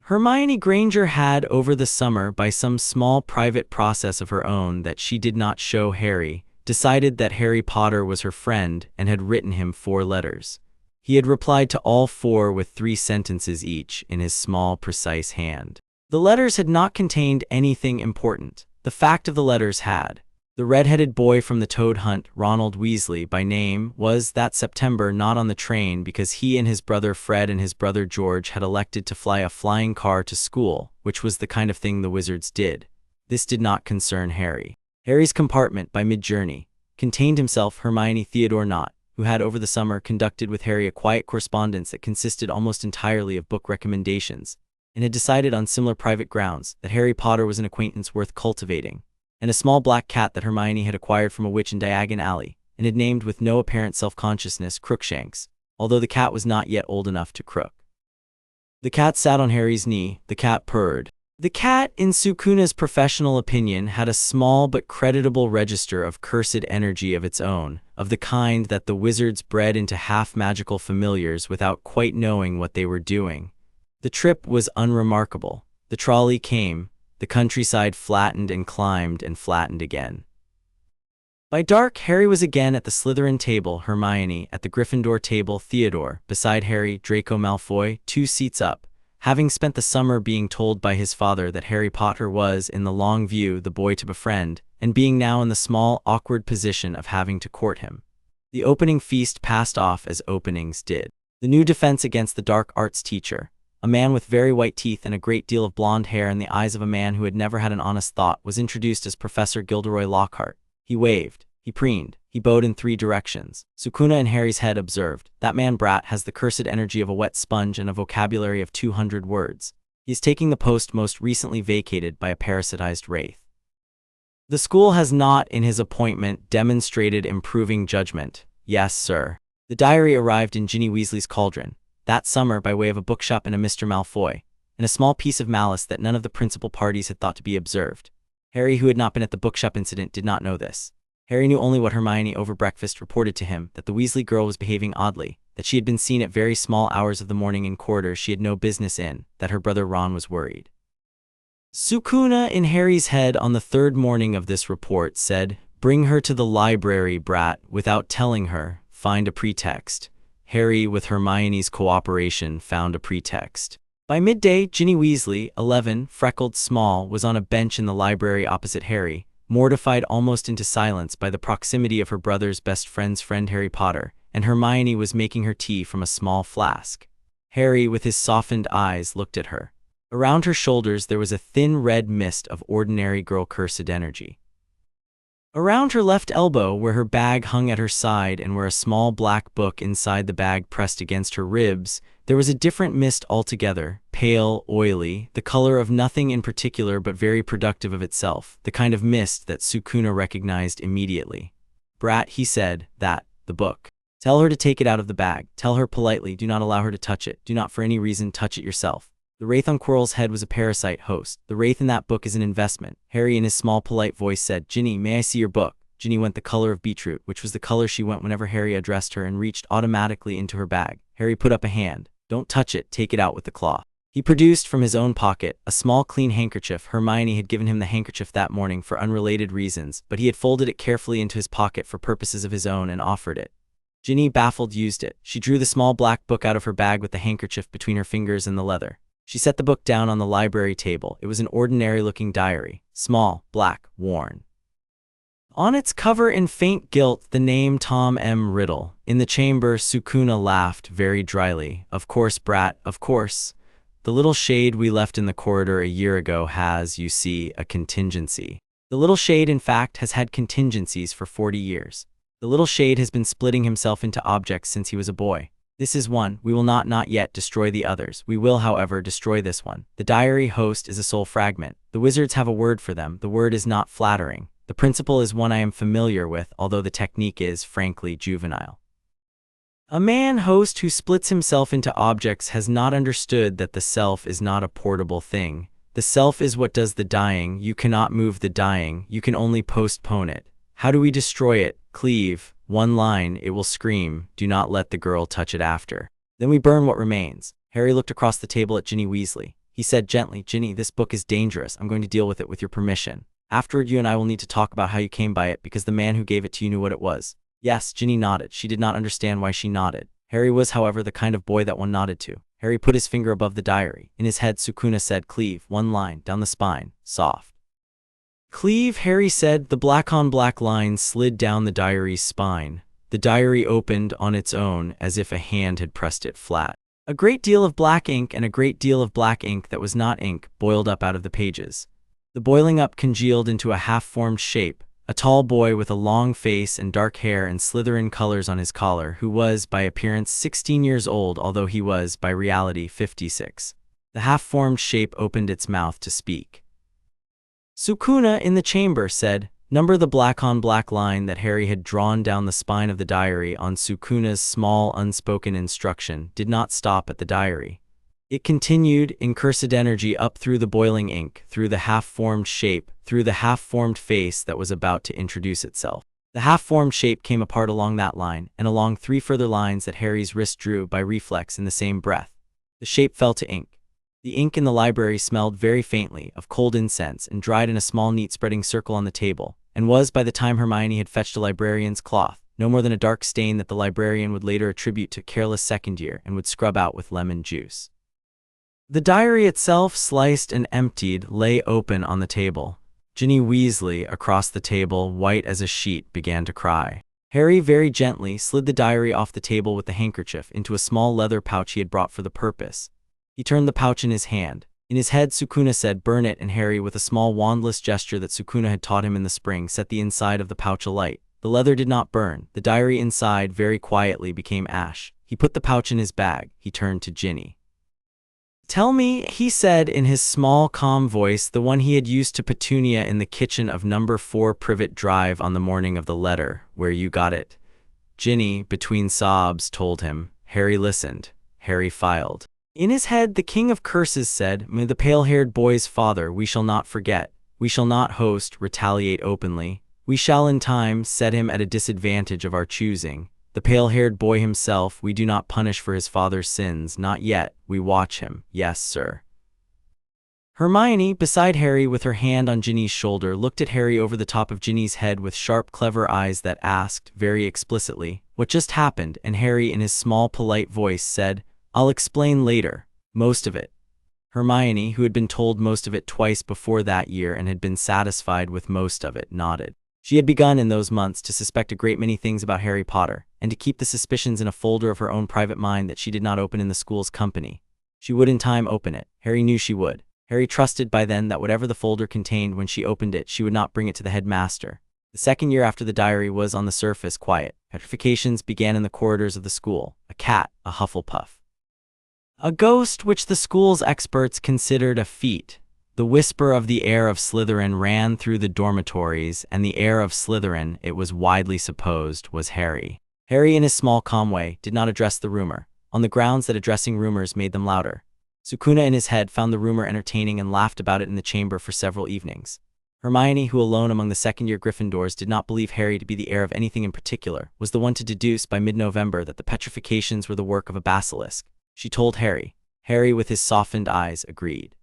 Hermione Granger had, over the summer, by some small private process of her own that she did not show Harry, decided that Harry Potter was her friend and had written him 4 letters. He had replied to all 4 with 3 sentences each in his small, precise hand. The letters had not contained anything important. The fact of the letters had. The red-headed boy from the Toad Hunt, Ronald Weasley by name, was that September not on the train because he and his brother Fred and his brother George had elected to fly a flying car to school, which was the kind of thing the wizards did. This did not concern Harry. Harry's compartment, by mid-journey, contained himself, Hermione, Theodore Nott, who had over the summer conducted with Harry a quiet correspondence that consisted almost entirely of book recommendations, and had decided on similar private grounds that Harry Potter was an acquaintance worth cultivating, and a small black cat that Hermione had acquired from a witch in Diagon Alley, and had named with no apparent self-consciousness Crookshanks, although the cat was not yet old enough to crook. The cat sat on Harry's knee. The cat purred. The cat, in Sukuna's professional opinion, had a small but creditable register of cursed energy of its own, of the kind that the wizards bred into half-magical familiars without quite knowing what they were doing. The trip was unremarkable. The trolley came, the countryside flattened and climbed and flattened again. By dark, Harry was again at the Slytherin table, Hermione at the Gryffindor table, Theodore, beside Harry, Draco Malfoy, 2 seats up, having spent the summer being told by his father that Harry Potter was, in the long view, the boy to befriend, and being now in the small, awkward position of having to court him. The opening feast passed off as openings did. The new defense against the dark arts teacher, a man with very white teeth and a great deal of blonde hair and the eyes of a man who had never had an honest thought, was introduced as Professor Gilderoy Lockhart. He waved, he preened, he bowed in 3 directions. Sukuna in Harry's head observed, that man Brat has the cursed energy of a wet sponge and a vocabulary of 200 words. He is taking the post most recently vacated by a parasitized wraith. The school has not, in his appointment, demonstrated improving judgment. Yes, sir. The diary arrived in Ginny Weasley's cauldron that summer by way of a bookshop and a Mr. Malfoy, and a small piece of malice that none of the principal parties had thought to be observed. Harry, who had not been at the bookshop incident, did not know this. Harry knew only what Hermione over breakfast reported to him, that the Weasley girl was behaving oddly, that she had been seen at very small hours of the morning in corridors she had no business in, that her brother Ron was worried. Sukuna, in Harry's head on the 3rd morning of this report, said, "Bring her to the library, Brat, without telling her. Find a pretext." Harry, with Hermione's cooperation, found a pretext. By midday, Ginny Weasley, 11, freckled, small, was on a bench in the library opposite Harry, mortified almost into silence by the proximity of her brother's best friend's friend Harry Potter, and Hermione was making her tea from a small flask. Harry, with his softened eyes, looked at her. Around her shoulders there was a thin red mist of ordinary girl cursed energy. Around her left elbow, where her bag hung at her side and where a small black book inside the bag pressed against her ribs, there was a different mist altogether, pale, oily, the color of nothing in particular but very productive of itself, the kind of mist that Sukuna recognized immediately. "Brat," he said, the book. "Tell her to take it out of the bag. Tell her politely, do not allow her to touch it. Do not for any reason touch it yourself." The wraith on Quirrell's head was a parasite host. "The wraith in that book is an investment." Harry in his small polite voice said, "Ginny, may I see your book?" Ginny went the color of beetroot, which was the color she went whenever Harry addressed her, and reached automatically into her bag. Harry put up a hand. "Don't touch it, take it out with the claw." He produced from his own pocket a small clean handkerchief. Hermione had given him the handkerchief that morning for unrelated reasons, but he had folded it carefully into his pocket for purposes of his own and offered it. Ginny, baffled, used it. She drew the small black book out of her bag with the handkerchief between her fingers and the leather. She set the book down on the library table. It was an ordinary-looking diary, small, black, worn. On its cover in faint gilt the name Tom M. Riddle. In the chamber, Sukuna laughed very dryly. "Of course, brat, of course. The little shade we left in the corridor a year ago has, you see, a contingency. The little shade, in fact, has had contingencies for 40 years. The little shade has been splitting himself into objects since he was a boy. This is one. We will not yet destroy the others. We will, however, destroy this one. The diary host is a soul fragment. The wizards have a word for them. The word is not flattering. The principle is one I am familiar with, although the technique is, frankly, juvenile. A man host who splits himself into objects has not understood that the self is not a portable thing. The self is what does the dying. You cannot move the dying. You can only postpone it. How do we destroy it? Cleave. One line, it will scream, do not let the girl touch it after. Then we burn what remains." Harry looked across the table at Ginny Weasley. He said gently, "Ginny, this book is dangerous. I'm going to deal with it with your permission. Afterward, you and I will need to talk about how you came by it, because the man who gave it to you knew what it was." Yes, Ginny nodded. She did not understand why she nodded. Harry was, however, the kind of boy that one nodded to. Harry put his finger above the diary. In his head, Sukuna said, "Cleave, one line, down the spine, soft." "Cleave," Harry said. The black-on-black line slid down the diary's spine. The diary opened on its own, as if a hand had pressed it flat. A great deal of black ink and a great deal of black ink that was not ink boiled up out of the pages. The boiling up congealed into a half-formed shape, a tall boy with a long face and dark hair and Slytherin colors on his collar, who was, by appearance, 16 years old, although he was, by reality, 56. The half-formed shape opened its mouth to speak. Sukuna in the chamber said, "Number the black-on-black line." That Harry had drawn down the spine of the diary on Sukuna's small unspoken instruction did not stop at the diary. It continued, in cursed energy, up through the boiling ink, through the half-formed shape, through the half-formed face that was about to introduce itself. The half-formed shape came apart along that line, and along 3 further lines that Harry's wrist drew by reflex in the same breath. The shape fell to ink. The ink in the library smelled very faintly of cold incense and dried in a small neat spreading circle on the table, and was, by the time Hermione had fetched a librarian's cloth, no more than a dark stain that the librarian would later attribute to careless second year and would scrub out with lemon juice. The diary itself, sliced and emptied, lay open on the table. Ginny Weasley, across the table, white as a sheet, began to cry. Harry very gently slid the diary off the table with the handkerchief into a small leather pouch he had brought for the purpose. He turned the pouch in his hand. In his head, Sukuna said, "Burn it," and Harry, with a small wandless gesture that Sukuna had taught him in the spring, set the inside of the pouch alight. The leather did not burn. The diary inside, very quietly, became ash. He put the pouch in his bag. He turned to Ginny. "Tell me," he said in his small, calm voice, the one he had used to Petunia in the kitchen of number 4 Privet Drive on the morning of the letter, "where you got it." Ginny, between sobs, told him. Harry listened. Harry filed. In his head, the King of Curses said, "May the pale-haired boy's father, we shall not forget. We shall not host, retaliate openly. We shall in time set him at a disadvantage of our choosing. The pale-haired boy himself, we do not punish for his father's sins, not yet. We watch him. Yes, sir." Hermione, beside Harry with her hand on Ginny's shoulder, looked at Harry over the top of Ginny's head with sharp, clever eyes that asked, very explicitly, what just happened, and Harry, in his small, polite voice, said, "I'll explain later. Most of it." Hermione, who had been told most of it twice before that year and had been satisfied with most of it, nodded. She had begun in those months to suspect a great many things about Harry Potter, and to keep the suspicions in a folder of her own private mind that she did not open in the school's company. She would in time open it. Harry knew she would. Harry trusted by then that whatever the folder contained when she opened it, she would not bring it to the headmaster. The second year after the diary was on the surface quiet. Petrifications began in the corridors of the school. A cat, a Hufflepuff. A ghost which the school's experts considered a feat. The whisper of the heir of Slytherin ran through the dormitories, and the heir of Slytherin, it was widely supposed, was Harry. Harry, in his small, calm way, did not address the rumor, on the grounds that addressing rumors made them louder. Sukuna, in his head, found the rumor entertaining and laughed about it in the chamber for several evenings. Hermione, who alone among the second-year Gryffindors did not believe Harry to be the heir of anything in particular, was the one to deduce by mid-November that the petrifications were the work of a basilisk. She told Harry. Harry, with his softened eyes, agreed.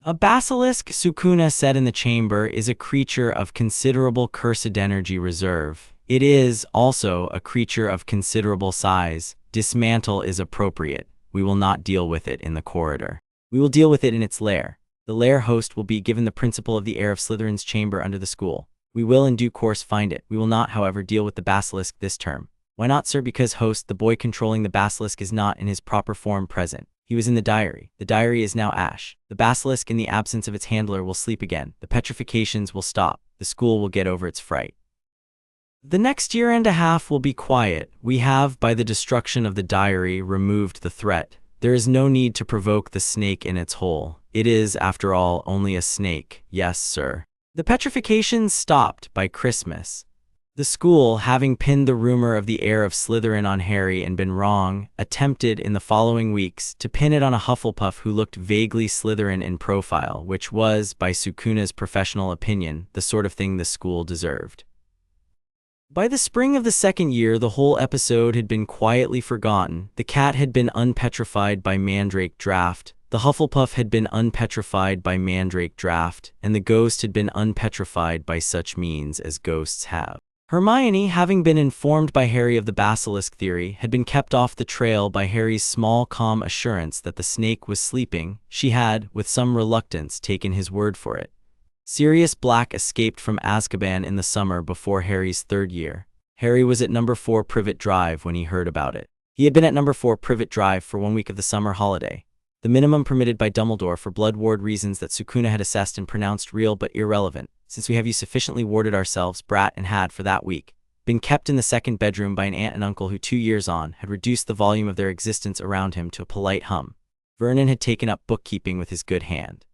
A basilisk, Sukuna said in the chamber, is a creature of considerable cursed energy reserve. It is, also, a creature of considerable size. Dismantle is appropriate. We will not deal with it in the corridor. We will deal with it in its lair. The lair host will be given the principal of the heir of Slytherin's chamber under the school. We will in due course find it. We will not, however, deal with the basilisk this term. Why not, sir? Because host, the boy controlling the basilisk, is not in his proper form present. He was in the diary. The diary is now ash. The basilisk, in the absence of its handler, will sleep again. The petrifications will stop. The school will get over its fright. The next year and a half will be quiet. We have, by the destruction of the diary, removed the threat. There is no need to provoke the snake in its hole. It is, after all, only a snake. Yes, sir. The petrifications stopped by Christmas. The school, having pinned the rumor of the heir of Slytherin on Harry and been wrong, attempted in the following weeks to pin it on a Hufflepuff who looked vaguely Slytherin in profile, which was, by Sukuna's professional opinion, the sort of thing the school deserved. By the spring of the second year, the whole episode had been quietly forgotten. The cat had been unpetrified by Mandrake Draft, the Hufflepuff had been unpetrified by Mandrake Draft, and the ghost had been unpetrified by such means as ghosts have. Hermione, having been informed by Harry of the basilisk theory, had been kept off the trail by Harry's small, calm assurance that the snake was sleeping. She had, with some reluctance, taken his word for it. Sirius Black escaped from Azkaban in the summer before Harry's third year. Harry was at number 4 Privet Drive when he heard about it. He had been at number 4 Privet Drive for 1 week of the summer holiday, the minimum permitted by Dumbledore for blood ward reasons that Sukuna had assessed and pronounced real but irrelevant, since we have you sufficiently warded ourselves, brat, and had, for that week, been kept in the second bedroom by an aunt and uncle who 2 years on had reduced the volume of their existence around him to a polite hum. Vernon had taken up bookkeeping with his good hand.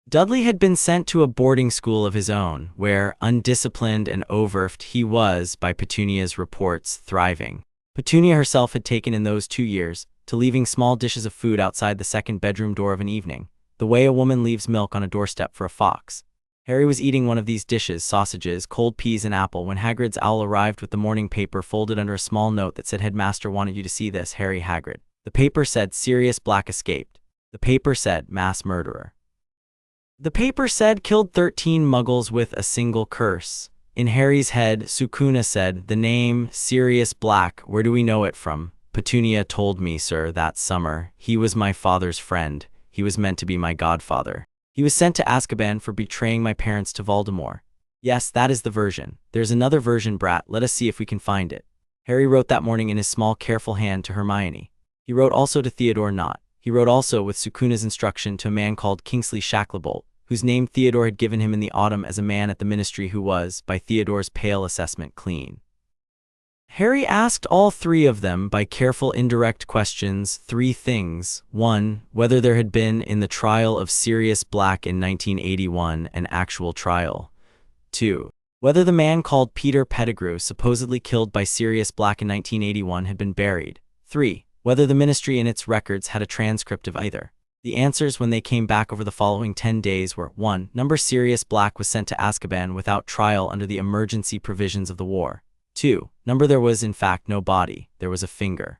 Dudley had been sent to a boarding school of his own, where, undisciplined and overworked, he was, by Petunia's reports, thriving. Petunia herself had taken in those 2 years to leaving small dishes of food outside the second bedroom door of an evening, the way a woman leaves milk on a doorstep for a fox. Harry was eating one of these dishes, sausages, cold peas, and apple, when Hagrid's owl arrived with the morning paper folded under a small note that said, "Headmaster wanted you to see this, Harry Hagrid." The paper said, "Sirius Black escaped." The paper said, "Mass murderer." The paper said, "Killed 13 muggles with a single curse." In Harry's head, Sukuna said, "The name, Sirius Black, where do we know it from?" "Petunia told me, sir, that summer. He was my father's friend. He was meant to be my godfather. He was sent to Azkaban for betraying my parents to Voldemort." "Yes, that is the version. There's another version, brat. Let us see if we can find it." Harry wrote that morning in his small, careful hand to Hermione. He wrote also to Theodore Nott. He wrote also, with Sukuna's instruction, to a man called Kingsley Shacklebolt, whose name Theodore had given him in the autumn as a man at the ministry who was, by Theodore's pale assessment, clean. Harry asked all 3 of them, by careful indirect questions, 3 things. 1. Whether there had been, in the trial of Sirius Black in 1981, an actual trial. 2. Whether the man called Peter Pettigrew, supposedly killed by Sirius Black in 1981, had been buried. 3. Whether the ministry in its records had a transcript of either. The answers when they came back over the following 10 days were: 1. Number Sirius Black was sent to Azkaban without trial under the emergency provisions of the war. 2. Number there was in fact no body, there was a finger.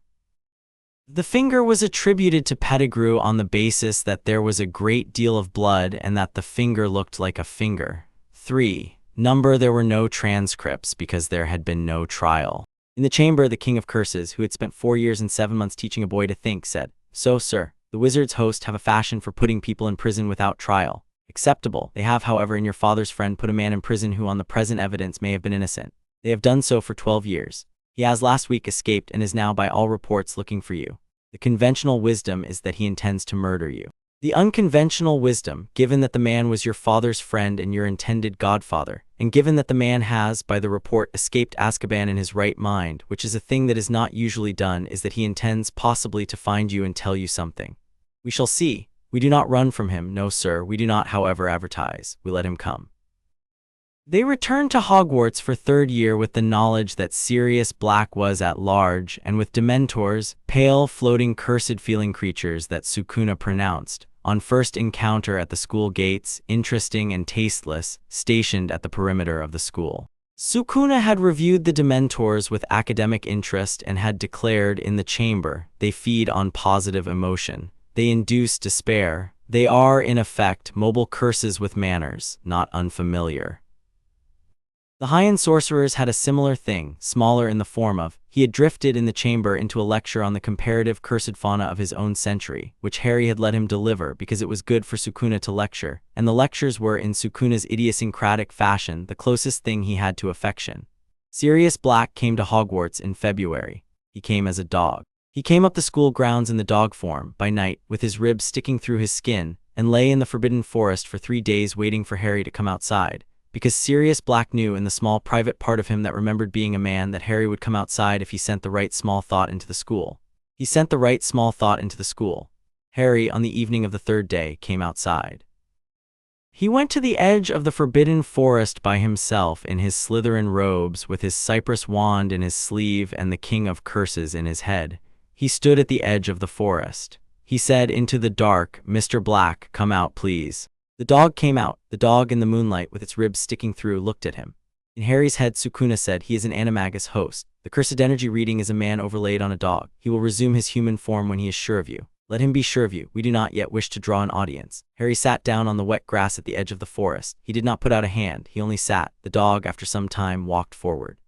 The finger was attributed to Pettigrew on the basis that there was a great deal of blood and that the finger looked like a finger. 3. Number there were no transcripts because there had been no trial. In the chamber, the King of Curses, who had spent 4 years and 7 months teaching a boy to think, said, "So, sir, The wizard's host have a fashion for putting people in prison without trial. Acceptable. They have, however, in your father's friend put a man in prison who on the present evidence may have been innocent. They have done so for 12 years. He has last week escaped and is now by all reports looking for you. The conventional wisdom is that he intends to murder you. The unconventional wisdom, given that the man was your father's friend and your intended godfather, and given that the man has, by the report, escaped Azkaban in his right mind, which is a thing that is not usually done, is that he intends possibly to find you and tell you something. We shall see. We do not run from him, no sir, we do not however advertise, we let him come. They returned to Hogwarts for third year with the knowledge that Sirius Black was at large, and with Dementors, pale, floating, cursed-feeling creatures that Sukuna pronounced, on first encounter at the school gates, interesting and tasteless, stationed at the perimeter of the school. Sukuna had reviewed the Dementors with academic interest and had declared in the chamber, they feed on positive emotion. They induce despair. They are, in effect, mobile curses with manners, not unfamiliar. The High-End Sorcerers had a similar thing, smaller in the form of, he had drifted in the chamber into a lecture on the comparative cursed fauna of his own century, which Harry had let him deliver because it was good for Sukuna to lecture, and the lectures were in Sukuna's idiosyncratic fashion the closest thing he had to affection. Sirius Black came to Hogwarts in February. He came as a dog. He came up the school grounds in the dog form, by night, with his ribs sticking through his skin, and lay in the Forbidden Forest for 3 days waiting for Harry to come outside. Because Sirius Black knew in the small private part of him that remembered being a man that Harry would come outside if he sent the right small thought into the school. He sent the right small thought into the school. Harry, on the evening of the third day, came outside. He went to the edge of the Forbidden Forest by himself in his Slytherin robes with his cypress wand in his sleeve and the King of Curses in his head. He stood at the edge of the forest. He said into the dark, "Mr. Black, come out, please." The dog came out. The dog in the moonlight with its ribs sticking through looked at him. In Harry's head, Sukuna said, he is an animagus host. The cursed energy reading is a man overlaid on a dog. He will resume his human form when he is sure of you. Let him be sure of you. We do not yet wish to draw an audience. Harry sat down on the wet grass at the edge of the forest. He did not put out a hand. He only sat. The dog, after some time, walked forward.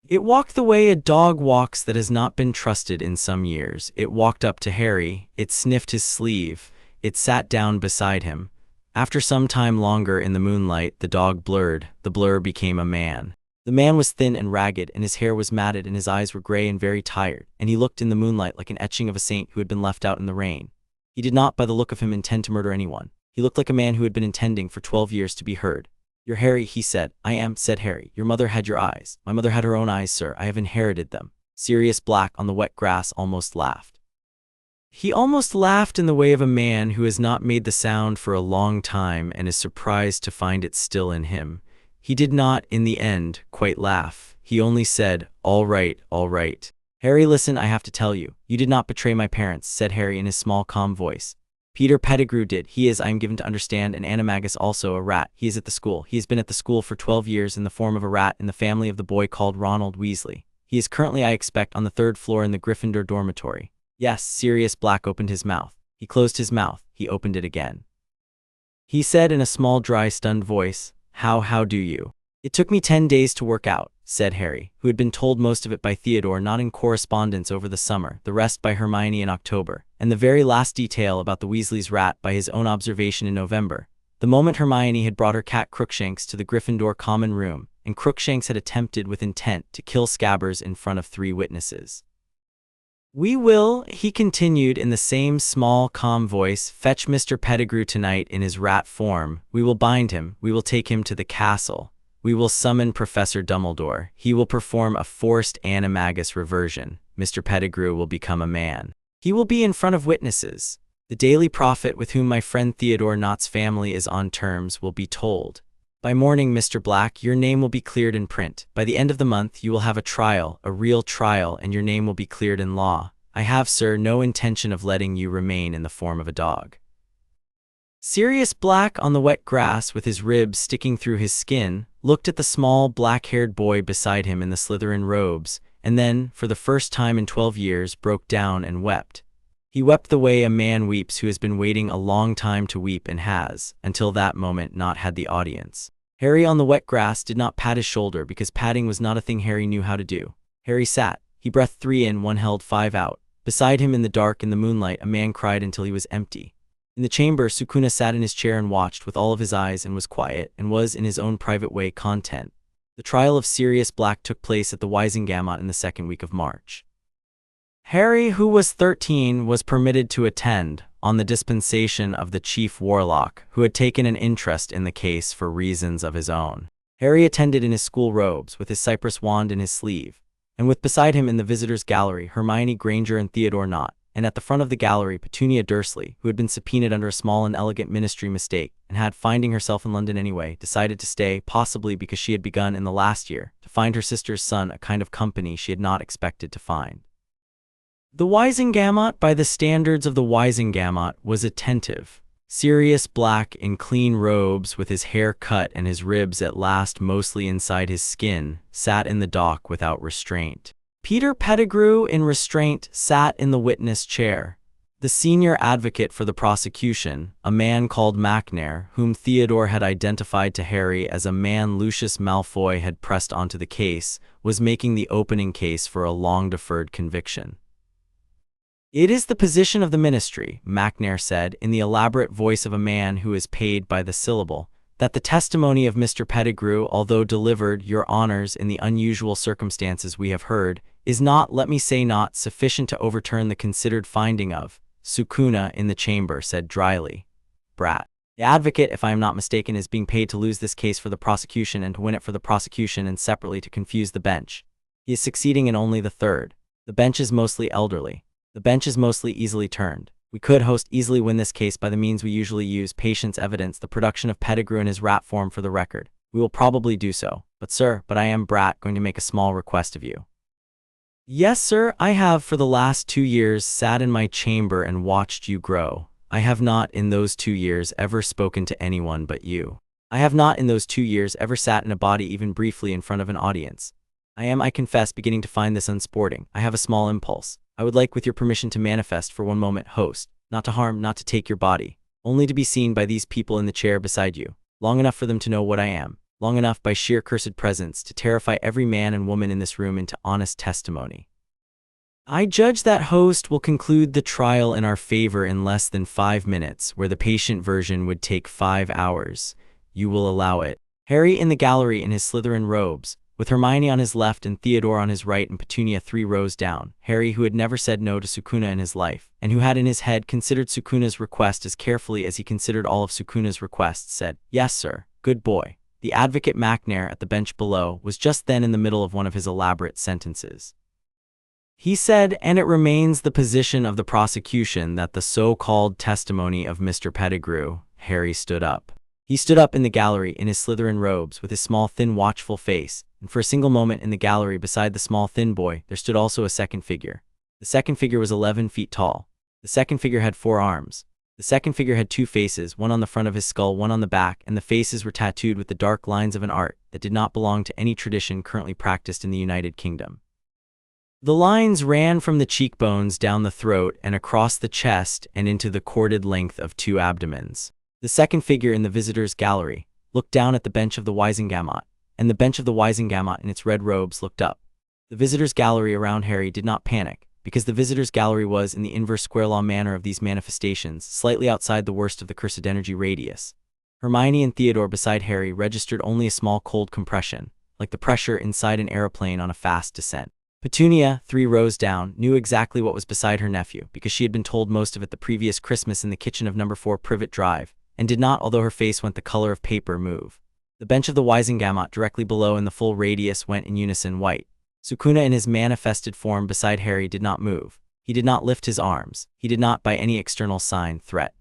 It walked the way a dog walks that has not been trusted in some years. It walked up to Harry. It sniffed his sleeve. It sat down beside him. After some time longer in the moonlight, the dog blurred. The blur became a man. The man was thin and ragged, and his hair was matted, and his eyes were gray and very tired, and he looked in the moonlight like an etching of a saint who had been left out in the rain. He did not, by the look of him, intend to murder anyone. He looked like a man who had been intending for 12 years to be heard. "You're Harry," he said. "I am," said Harry. "Your mother had your eyes." "My mother had her own eyes, sir. I have inherited them." Sirius Black on the wet grass almost laughed. He almost laughed in the way of a man who has not made the sound for a long time and is surprised to find it still in him. He did not, in the end, quite laugh. He only said, all right, all right. "Harry, listen, I have to tell you. You did not betray my parents," said Harry in his small, calm voice. "Peter Pettigrew did. He is, I am given to understand, an animagus, also a rat. He is at the school. He has been at the school for 12 years in the form of a rat in the family of the boy called Ronald Weasley. He is currently, I expect, on the 3rd floor in the Gryffindor dormitory." Yes, Sirius Black opened his mouth. He closed his mouth. He opened it again. He said in a small, dry, stunned voice, How do you?" "It took me 10 days to work out," said Harry, who had been told most of it by Theodore not in correspondence over the summer, the rest by Hermione in October, and the very last detail about the Weasley's rat by his own observation in November. The moment Hermione had brought her cat Crookshanks to the Gryffindor common room, and Crookshanks had attempted with intent to kill Scabbers in front of 3 witnesses. "We will," he continued in the same small, calm voice, "fetch Mr. Pettigrew tonight in his rat form. We will bind him. We will take him to the castle. We will summon Professor Dumbledore. He will perform a forced animagus reversion. Mr. Pettigrew will become a man. He will be in front of witnesses. The Daily Prophet, with whom my friend Theodore Knott's family is on terms, will be told. By morning, Mr. Black, your name will be cleared in print. By the end of the month, you will have a trial, a real trial, and your name will be cleared in law. I have, sir, no intention of letting you remain in the form of a dog." Sirius Black on the wet grass with his ribs sticking through his skin, looked at the small, black-haired boy beside him in the Slytherin robes, and then, for the first time in 12 years, broke down and wept. He wept the way a man weeps who has been waiting a long time to weep and has, until that moment, not had the audience. Harry on the wet grass did not pat his shoulder because patting was not a thing Harry knew how to do. Harry sat. He breathed 3 in, 1 held, 5 out. Beside him in the dark in the moonlight, a man cried until he was empty. In the chamber, Sukuna sat in his chair and watched with all of his eyes and was quiet and was, in his own private way, content. The trial of Sirius Black took place at the Wizengamot in the second week of March. Harry, who was 13, was permitted to attend, on the dispensation of the chief warlock, who had taken an interest in the case for reasons of his own. Harry attended in his school robes, with his cypress wand in his sleeve, and with beside him in the visitors' gallery Hermione Granger and Theodore Nott, and at the front of the gallery Petunia Dursley, who had been subpoenaed under a small and elegant ministry mistake, and had, finding herself in London anyway, decided to stay, possibly because she had begun in the last year to find her sister's son a kind of company she had not expected to find. The Wizengamot, by the standards of the Wizengamot, was attentive. Sirius Black, in clean robes, with his hair cut and his ribs at last mostly inside his skin, sat in the dock without restraint. Peter Pettigrew, in restraint, sat in the witness chair. The senior advocate for the prosecution, a man called McNair, whom Theodore had identified to Harry as a man Lucius Malfoy had pressed onto the case, was making the opening case for a long-deferred conviction. "It is the position of the ministry," McNair said, in the elaborate voice of a man who is paid by the syllable, "that the testimony of Mr. Pettigrew, although delivered, your honors, in the unusual circumstances we have heard, is not, let me say not, sufficient to overturn the considered finding of." Sukuna, in the chamber, said dryly, "Brat. The advocate, if I am not mistaken, is being paid to lose this case for the prosecution and to win it for the prosecution and separately to confuse the bench. He is succeeding in only the third. The bench is mostly elderly. The bench is mostly easily turned. We could easily win this case by the means we usually use, patience, evidence, the production of Pettigrew in his rat form for the record. We will probably do so. But sir, I am, Brat, going to make a small request of you." "Yes, sir, I have for the last 2 years sat in my chamber and watched you grow. I have not in those 2 years ever spoken to anyone but you. I have not in those 2 years ever sat in a body even briefly in front of an audience. I am, I confess, beginning to find this unsporting. I have a small impulse. I would like, with your permission, to manifest for one moment, host, not to harm, not to take your body, only to be seen by these people in the chair beside you, long enough for them to know what I am, long enough, by sheer cursed presence, to terrify every man and woman in this room into honest testimony. I judge that host will conclude the trial in our favor in less than 5 minutes, where the patient version would take 5 hours. You will allow it." Harry in the gallery in his Slytherin robes, with Hermione on his left and Theodore on his right and Petunia 3 rows down. Harry, who had never said no to Sukuna in his life, and who had in his head considered Sukuna's request as carefully as he considered all of Sukuna's requests, said, "Yes, sir, good boy." The advocate McNair, at the bench below, was just then in the middle of one of his elaborate sentences. He said, "And it remains the position of the prosecution that the so-called testimony of Mr. Pettigrew." Harry stood up. He stood up in the gallery in his Slytherin robes, with his small, thin, watchful face, and for a single moment in the gallery beside the small, thin boy, there stood also a second figure. The second figure was 11 feet tall. The second figure had 4 arms. The second figure had 2 faces, one on the front of his skull, one on the back, and the faces were tattooed with the dark lines of an art that did not belong to any tradition currently practiced in the United Kingdom. The lines ran from the cheekbones down the throat and across the chest and into the corded length of 2 abdomens. The second figure in the visitors' gallery looked down at the bench of the Wizengamot, and the bench of the Wizengamot in its red robes looked up. The visitors' gallery around Harry did not panic, because the visitors' gallery was, in the inverse square law manner of these manifestations, slightly outside the worst of the cursed energy radius. Hermione and Theodore beside Harry registered only a small cold compression, like the pressure inside an aeroplane on a fast descent. Petunia, 3 rows down, knew exactly what was beside her nephew, because she had been told most of it the previous Christmas in the kitchen of No. 4 Privet Drive, and did not, although her face went the color of paper, move. The bench of the Wizengamot directly below in the full radius went in unison white. Sukuna in his manifested form beside Harry did not move. He did not lift his arms. He did not, by any external sign, threat.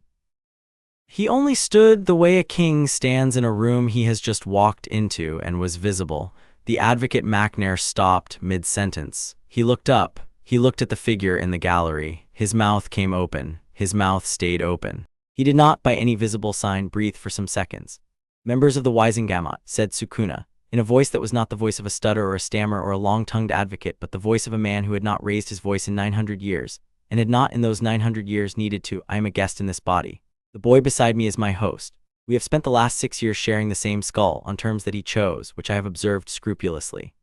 He only stood the way a king stands in a room he has just walked into and was visible. The advocate McNair stopped mid-sentence. He looked up. He looked at the figure in the gallery. His mouth came open. His mouth stayed open. He did not, by any visible sign, breathe for some seconds. "Members of the Wizengamot," said Sukuna, in a voice that was not the voice of a stutter or a stammer or a long-tongued advocate, but the voice of a man who had not raised his voice in 900 years, and had not in those 900 years needed to. "I am a guest in this body. The boy beside me is my host. We have spent the last 6 years sharing the same skull, on terms that he chose, which I have observed scrupulously.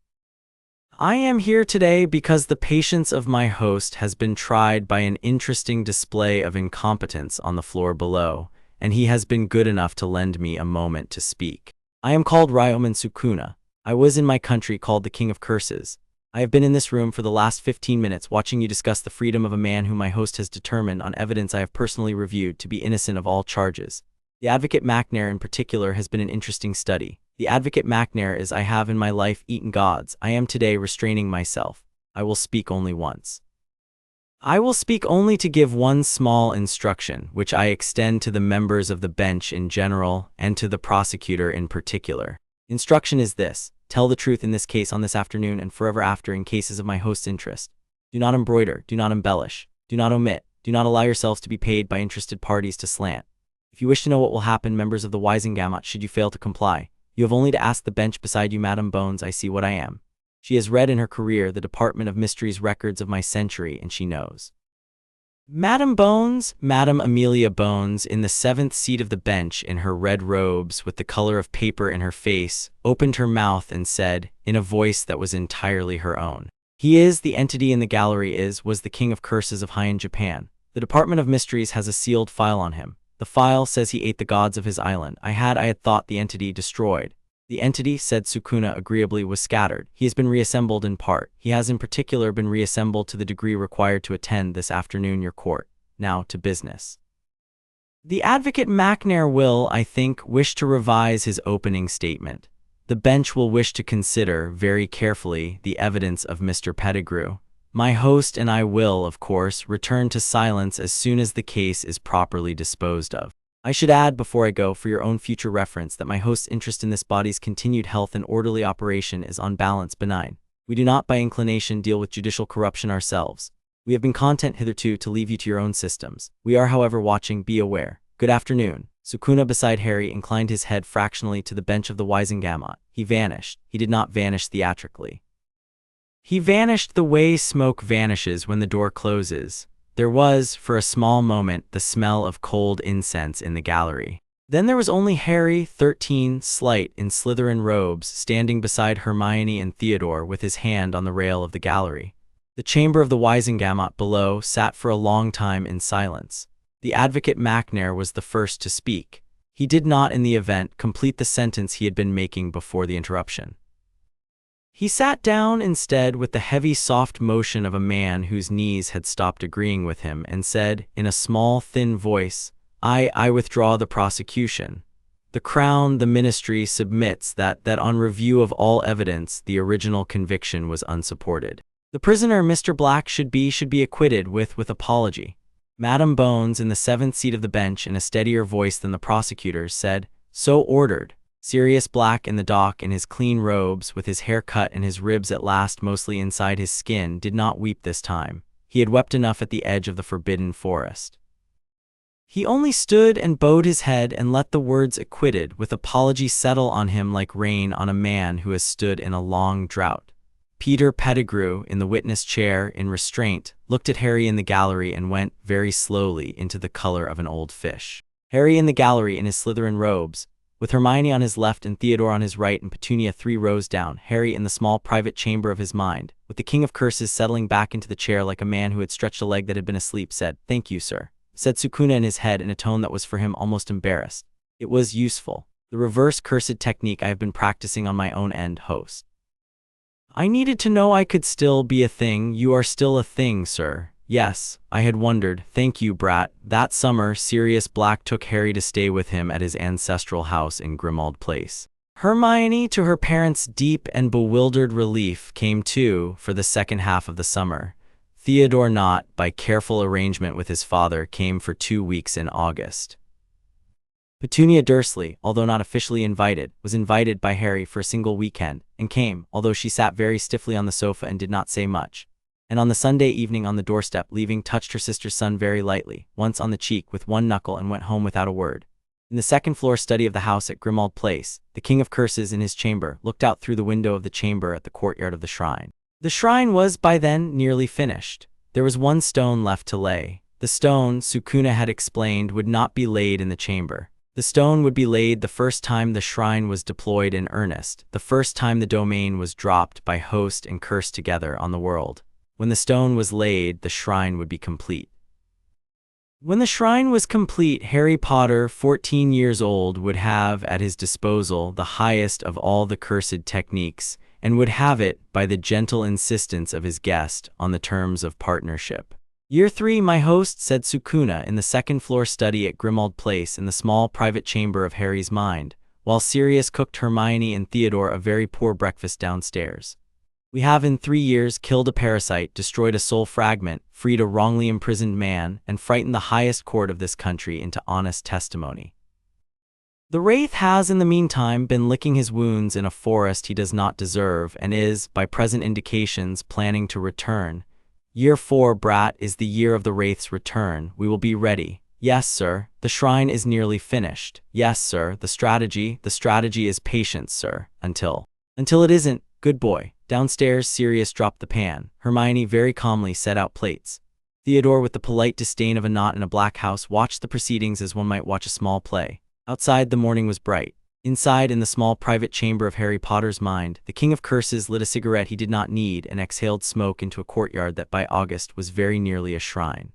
I am here today because the patience of my host has been tried by an interesting display of incompetence on the floor below, and he has been good enough to lend me a moment to speak. I am called Ryomen Sukuna. I was in my country called the King of Curses. I have been in this room for the last 15 minutes watching you discuss the freedom of a man whom my host has determined on evidence I have personally reviewed to be innocent of all charges. The advocate McNair in particular has been an interesting study. The advocate McNair is I have in my life eaten gods. I am today restraining myself. I will speak only once. I will speak only to give one small instruction, which I extend to the members of the bench in general and to the prosecutor in particular. Instruction is this: tell the truth in this case on this afternoon and forever after in cases of my host's interest. Do not embroider, do not embellish, do not omit, do not allow yourselves to be paid by interested parties to slant. If you wish to know what will happen, members of the Wizengamot, should you fail to comply, you have only to ask the bench beside you. Madam Bones, I see what I am. She has read in her career the Department of Mysteries records of my century, and she knows. Madam Bones, Madam Amelia Bones, in the 7th seat of the bench in her red robes with the color of paper in her face, opened her mouth and said, in a voice that was entirely her own, "He is the entity in the gallery was the King of Curses of Heian, Japan. The Department of Mysteries has a sealed file on him. The file says he ate the gods of his island. I had thought the entity destroyed. The entity, said Sukuna agreeably, was scattered. He has been reassembled in part. He has in particular been reassembled to the degree required to attend this afternoon your court. Now to business." The advocate McNair will, I think, wish to revise his opening statement. The bench will wish to consider very carefully the evidence of Mr. Pettigrew. My host and I will, of course, return to silence as soon as the case is properly disposed of. I should add before I go, for your own future reference, that my host's interest in this body's continued health and orderly operation is on balance benign. We do not by inclination deal with judicial corruption ourselves. We have been content hitherto to leave you to your own systems. We are, however, watching. Be aware. Good afternoon. Sukuna beside Harry inclined his head fractionally to the bench of the Wizengamot. He vanished. He did not vanish theatrically. He vanished the way smoke vanishes when the door closes. There was, for a small moment, the smell of cold incense in the gallery. Then there was only Harry, 13, slight, in Slytherin robes, standing beside Hermione and Theodore with his hand on the rail of the gallery. The chamber of the Wizengamot below sat for a long time in silence. The advocate McNair was the first to speak. He did not, in the event, complete the sentence he had been making before the interruption. He sat down instead with the heavy, soft motion of a man whose knees had stopped agreeing with him, and said, in a small, thin voice, I withdraw the prosecution. The Crown, the Ministry, submits that on review of all evidence, the original conviction was unsupported. The prisoner, Mr. Black, should be acquitted with apology. Madam Bones, in the 7th seat of the bench, in a steadier voice than the prosecutors, said, So ordered. Sirius Black in the dock, in his clean robes, with his hair cut and his ribs at last mostly inside his skin, did not weep this time. He had wept enough at the edge of the forbidden forest. He only stood and bowed his head and let the words acquitted with apology settle on him like rain on a man who has stood in a long drought. Peter Pettigrew, in the witness chair, in restraint, looked at Harry in the gallery and went, very slowly, into the color of an old fish. Harry in the gallery in his Slytherin robes, with Hermione on his left and Theodore on his right and Petunia 3 rows down, Harry in the small private chamber of his mind, with the King of Curses settling back into the chair like a man who had stretched a leg that had been asleep, said, Thank you, sir, said Sukuna in his head in a tone that was for him almost embarrassed. It was useful. The reverse cursed technique I have been practicing on my own end, host. I needed to know I could still be a thing. You are still a thing, sir. Yes, I had wondered. Thank you, brat. That summer, Sirius Black took Harry to stay with him at his ancestral house in Grimmauld Place. Hermione, to her parents' deep and bewildered relief, came too for the second half of the summer. Theodore not, by careful arrangement with his father, came for 2 weeks in August. Petunia Dursley, although not officially invited, was invited by Harry for a single weekend, and came, although she sat very stiffly on the sofa and did not say much. And on the Sunday evening on the doorstep, leaving, touched her sister's son very lightly, once on the cheek with one knuckle, and went home without a word. In the second-floor study of the house at Grimmauld Place, the King of Curses in his chamber looked out through the window of the chamber at the courtyard of the shrine. The shrine was, by then, nearly finished. There was one stone left to lay. The stone, Sukuna had explained, would not be laid in the chamber. The stone would be laid the first time the shrine was deployed in earnest, the first time the domain was dropped by host and curse together on the world. When the stone was laid, the shrine would be complete. When the shrine was complete, Harry Potter, 14 years old, would have at his disposal the highest of all the cursed techniques, and would have it by the gentle insistence of his guest on the terms of partnership. Year 3, my host, said Sukuna in the second-floor study at Grimmauld Place in the small private chamber of Harry's mind, while Sirius cooked Hermione and Theodore a very poor breakfast downstairs. We have in 3 years killed a parasite, destroyed a soul fragment, freed a wrongly imprisoned man, and frightened the highest court of this country into honest testimony. The Wraith has in the meantime been licking his wounds in a forest he does not deserve and is, by present indications, planning to return. Year 4, brat, is the year of the Wraith's return. We will be ready. Yes, sir. The shrine is nearly finished. Yes, sir. The strategy is patience, sir. Until it isn't. Good boy. Downstairs, Sirius dropped the pan. Hermione very calmly set out plates. Theodore, with the polite disdain of a knot in a black house, watched the proceedings as one might watch a small play. Outside, the morning was bright. Inside, in the small private chamber of Harry Potter's mind, the King of Curses lit a cigarette he did not need and exhaled smoke into a courtyard that by August was very nearly a shrine.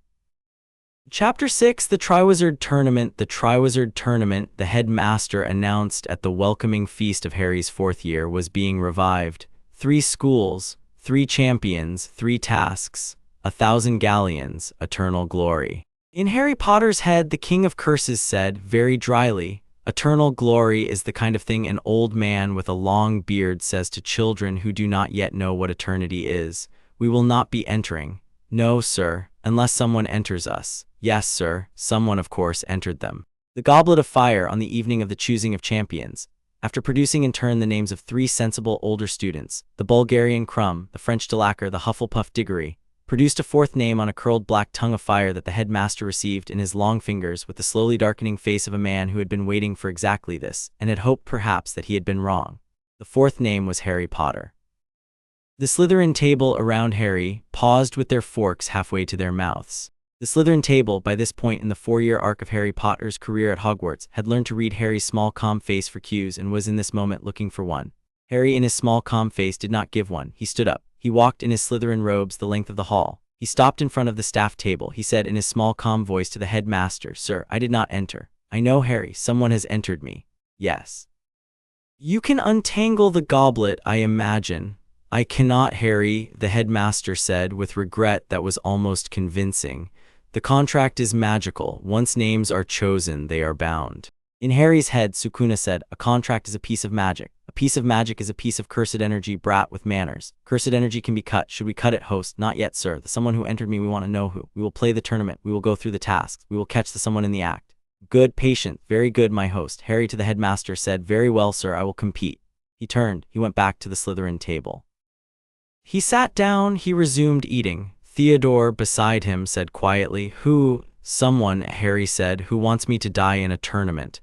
Chapter 6, The Triwizard Tournament. The Triwizard Tournament, the headmaster announced at the welcoming feast of Harry's 4th year, was being revived. 3 schools, 3 champions, 3 tasks, 1,000 galleons, eternal glory. In Harry Potter's head, the King of Curses said, very dryly, eternal glory is the kind of thing an old man with a long beard says to children who do not yet know what eternity is. We will not be entering. No, sir, unless someone enters us. Yes, sir, someone of course entered them. The Goblet of Fire, on the evening of the choosing of champions, after producing in turn the names of 3 sensible older students, the Bulgarian Crumb, the French Delacour, the Hufflepuff Diggory, produced a 4th name on a curled black tongue of fire that the headmaster received in his long fingers with the slowly darkening face of a man who had been waiting for exactly this, and had hoped perhaps that he had been wrong. The 4th name was Harry Potter. The Slytherin table around Harry paused with their forks halfway to their mouths. The Slytherin table, by this point in the 4-year arc of Harry Potter's career at Hogwarts, had learned to read Harry's small calm face for cues and was in this moment looking for one. Harry, in his small calm face, did not give one. He stood up. He walked in his Slytherin robes the length of the hall. He stopped in front of the staff table. He said in his small calm voice to the headmaster, Sir, I did not enter. I know, Harry, someone has entered me. Yes. You can untangle the goblet, I imagine. I cannot, Harry, the headmaster said with regret that was almost convincing. The contract is magical. Once names are chosen, they are bound. In Harry's head, Sukuna said, a contract is a piece of magic. A piece of magic is a piece of cursed energy, brat with manners. Cursed energy can be cut. Should we cut it, host? Not yet, sir. The someone who entered me, we want to know who. We will play the tournament. We will go through the tasks. We will catch the someone in the act. Good, patient. Very good, my host. Harry to the headmaster said, very well, sir, I will compete. He turned. He went back to the Slytherin table. He sat down. He resumed eating. Theodore, beside him, said quietly, who? Someone, Harry said, who wants me to die in a tournament.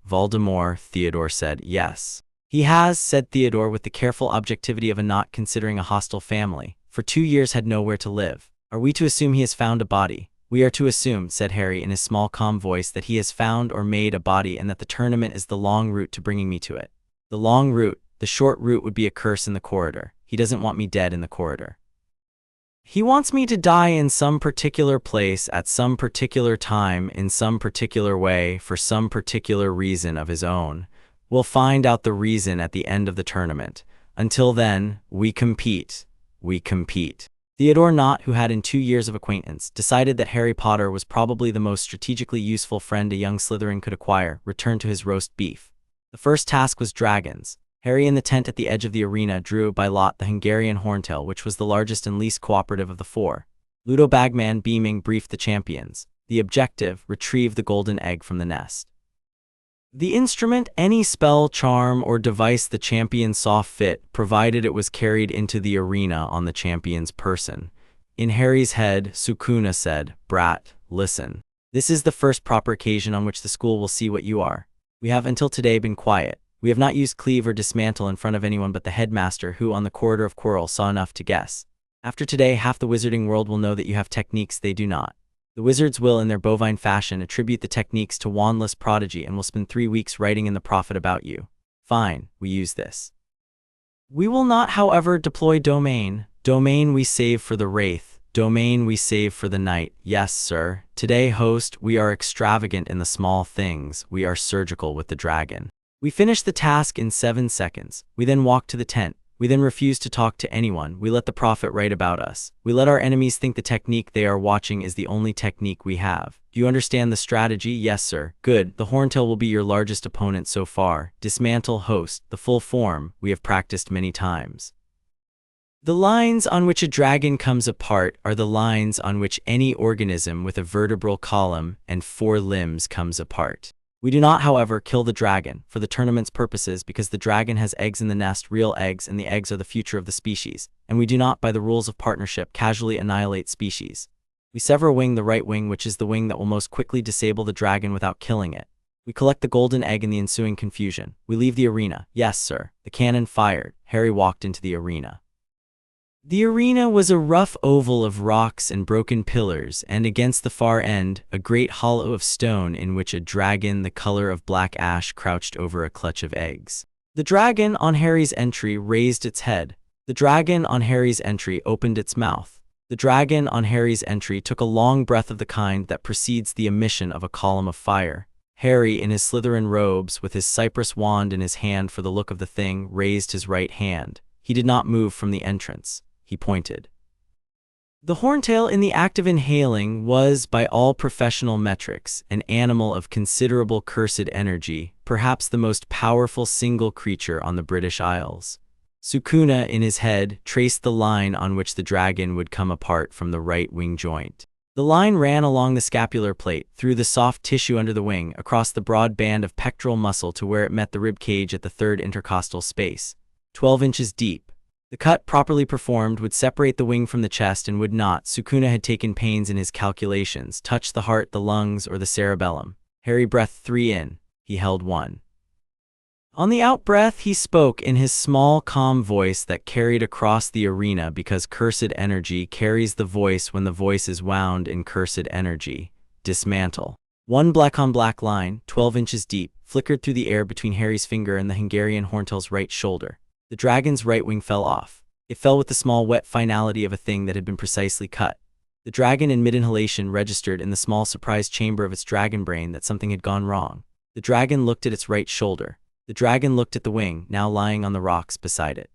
Voldemort, Theodore said, yes. He has, said Theodore with the careful objectivity of a not considering a hostile family, for 2 years had nowhere to live. Are we to assume he has found a body? We are to assume, said Harry in his small calm voice, that he has found or made a body and that the tournament is the long route to bringing me to it. The long route, the short route would be a curse in the corridor. He doesn't want me dead in the corridor. He wants me to die in some particular place, at some particular time, in some particular way, for some particular reason of his own. We'll find out the reason at the end of the tournament. Until then, we compete. We compete. Theodore Knott, who had in 2 years of acquaintance, decided that Harry Potter was probably the most strategically useful friend a young Slytherin could acquire, returned to his roast beef. The first task was dragons. Harry in the tent at the edge of the arena drew by lot the Hungarian horntail, which was the largest and least cooperative of the 4. Ludo Bagman, beaming, briefed the champions. The objective, retrieve the golden egg from the nest. The instrument, any spell, charm, or device the champion saw fit, provided it was carried into the arena on the champion's person. In Harry's head, Sukuna said, brat, listen. This is the first proper occasion on which the school will see what you are. We have until today been quiet. We have not used cleave or dismantle in front of anyone but the headmaster, who on the corridor of Quirrell saw enough to guess. After today, half the wizarding world will know that you have techniques they do not. The wizards will, in their bovine fashion, attribute the techniques to wandless prodigy and will spend 3 weeks writing in the prophet about you. Fine, we use this. We will not, however, deploy domain. Domain we save for the wraith. Domain we save for the night. Yes, sir. Today, host, we are extravagant in the small things. We are surgical with the dragon. We finish the task in 7 seconds. We then walk to the tent. We then refuse to talk to anyone. We let the prophet write about us. We let our enemies think the technique they are watching is the only technique we have. Do you understand the strategy? Yes, sir. Good. The horntail will be your largest opponent so far. Dismantle host. The full form we have practiced many times. The lines on which a dragon comes apart are the lines on which any organism with a vertebral column and 4 limbs comes apart. We do not, however, kill the dragon for the tournament's purposes because the dragon has eggs in the nest, real eggs, and the eggs are the future of the species, and we do not, by the rules of partnership, casually annihilate species. We sever a wing, the right wing, which is the wing that will most quickly disable the dragon without killing it. We collect the golden egg in the ensuing confusion. We leave the arena. Yes, sir. The cannon fired. Harry walked into the arena. The arena was a rough oval of rocks and broken pillars, and against the far end, a great hollow of stone in which a dragon the color of black ash crouched over a clutch of eggs. The dragon, on Harry's entry, raised its head. The dragon, on Harry's entry, opened its mouth. The dragon, on Harry's entry, took a long breath of the kind that precedes the emission of a column of fire. Harry, in his Slytherin robes, with his cypress wand in his hand for the look of the thing, raised his right hand. He did not move from the entrance. He pointed. The horntail, in the act of inhaling, was, by all professional metrics, an animal of considerable cursed energy, perhaps the most powerful single creature on the British Isles. Sukuna, in his head, traced the line on which the dragon would come apart from the right wing joint. The line ran along the scapular plate, through the soft tissue under the wing, across the broad band of pectoral muscle to where it met the rib cage at the 3rd intercostal space, 12 inches deep. The cut, properly performed, would separate the wing from the chest and would not, Sukuna had taken pains in his calculations, touch the heart, the lungs, or the cerebellum. Harry breathed 3 in. He held 1. On the out-breath, he spoke in his small, calm voice that carried across the arena because cursed energy carries the voice when the voice is wound in cursed energy. Dismantle. 1 black-on-black line, 12 inches deep, flickered through the air between Harry's finger and the Hungarian horntail's right shoulder. The dragon's right wing fell off. It fell with the small wet finality of a thing that had been precisely cut. The dragon in mid-inhalation registered in the small surprised chamber of its dragon brain that something had gone wrong. The dragon looked at its right shoulder. The dragon looked at the wing, now lying on the rocks beside it.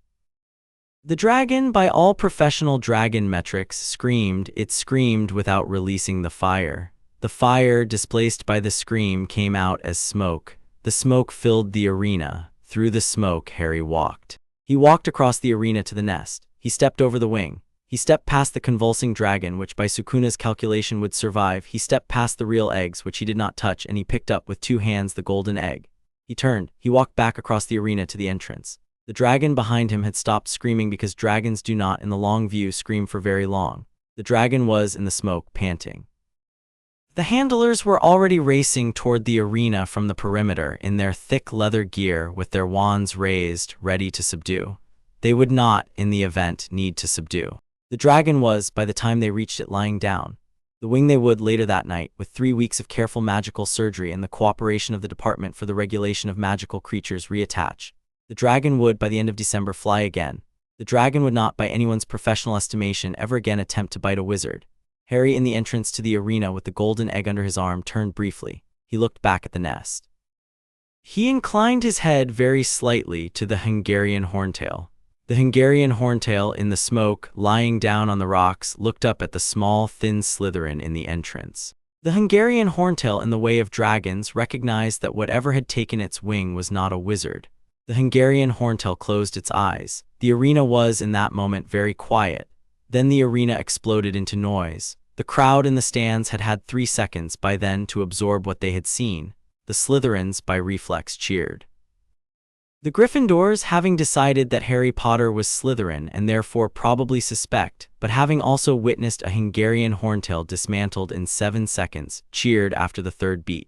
The dragon, by all professional dragon metrics, screamed. It screamed without releasing the fire. The fire, displaced by the scream, came out as smoke. The smoke filled the arena. Through the smoke, Harry walked. He walked across the arena to the nest. He stepped over the wing. He stepped past the convulsing dragon, which by Sukuna's calculation would survive. He stepped past the real eggs, which he did not touch, and he picked up with 2 hands the golden egg. He turned. He walked back across the arena to the entrance. The dragon behind him had stopped screaming because dragons do not, in the long view, scream for very long. The dragon was in the smoke, panting. The handlers were already racing toward the arena from the perimeter in their thick leather gear with their wands raised, ready to subdue. They would not, in the event, need to subdue. The dragon was, by the time they reached it, lying down. The wing they would, later that night, with 3 weeks of careful magical surgery and the cooperation of the Department for the Regulation of Magical Creatures, reattach. The dragon would, by the end of December, fly again. The dragon would not, by anyone's professional estimation, ever again attempt to bite a wizard. Harry, in the entrance to the arena with the golden egg under his arm, turned briefly. He looked back at the nest. He inclined his head very slightly to the Hungarian horntail. The Hungarian horntail, in the smoke, lying down on the rocks, looked up at the small, thin Slytherin in the entrance. The Hungarian horntail, in the way of dragons, recognized that whatever had taken its wing was not a wizard. The Hungarian horntail closed its eyes. The arena was, in that moment, very quiet. Then the arena exploded into noise. The crowd in the stands had had 3 seconds by then to absorb what they had seen. The Slytherins, by reflex, cheered. The Gryffindors, having decided that Harry Potter was Slytherin and therefore probably suspect, but having also witnessed a Hungarian horntail dismantled in 7 seconds, cheered after the 3rd beat.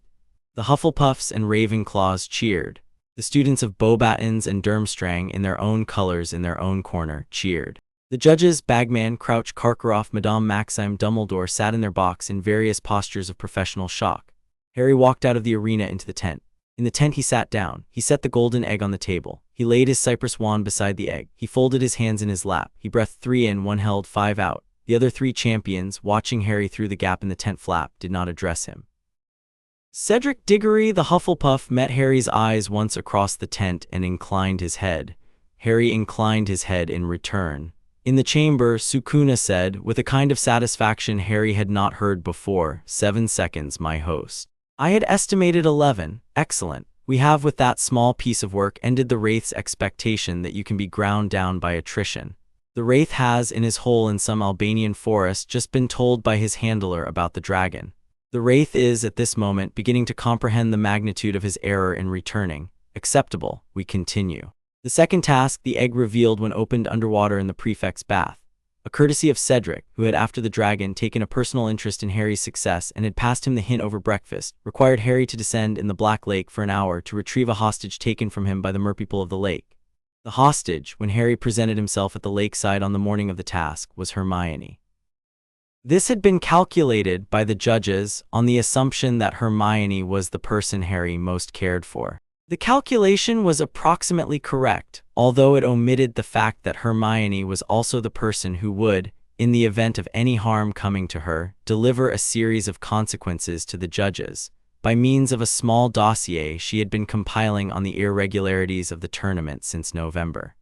The Hufflepuffs and Ravenclaws cheered. The students of Beauxbatons and Durmstrang, in their own colors in their own corner, cheered. The judges, Bagman, Crouch, Karkaroff, Madame Maxime, Dumbledore sat in their box in various postures of professional shock. Harry walked out of the arena into the tent. In the tent he sat down. He set the golden egg on the table. He laid his cypress wand beside the egg. He folded his hands in his lap. He breathed 3 in, 1 held, 5 out. The other 3 champions, watching Harry through the gap in the tent flap, did not address him. Cedric Diggory the Hufflepuff met Harry's eyes once across the tent and inclined his head. Harry inclined his head in return. In the chamber, Sukuna said, with a kind of satisfaction Harry had not heard before, 7 seconds, my host. I had estimated 11. Excellent. We have with that small piece of work ended the Wraith's expectation that you can be ground down by attrition. The Wraith has, in his hole in some Albanian forest, just been told by his handler about the dragon. The Wraith is, at this moment, beginning to comprehend the magnitude of his error in returning. Acceptable. We continue. The second task, the egg revealed when opened underwater in the prefect's bath. A courtesy of Cedric, who had after the dragon taken a personal interest in Harry's success and had passed him the hint over breakfast, required Harry to descend in the Black Lake for an hour to retrieve a hostage taken from him by the merpeople of the lake. The hostage, when Harry presented himself at the lakeside on the morning of the task, was Hermione. This had been calculated by the judges on the assumption that Hermione was the person Harry most cared for. The calculation was approximately correct, although it omitted the fact that Hermione was also the person who would, in the event of any harm coming to her, deliver a series of consequences to the judges, by means of a small dossier she had been compiling on the irregularities of the tournament since November.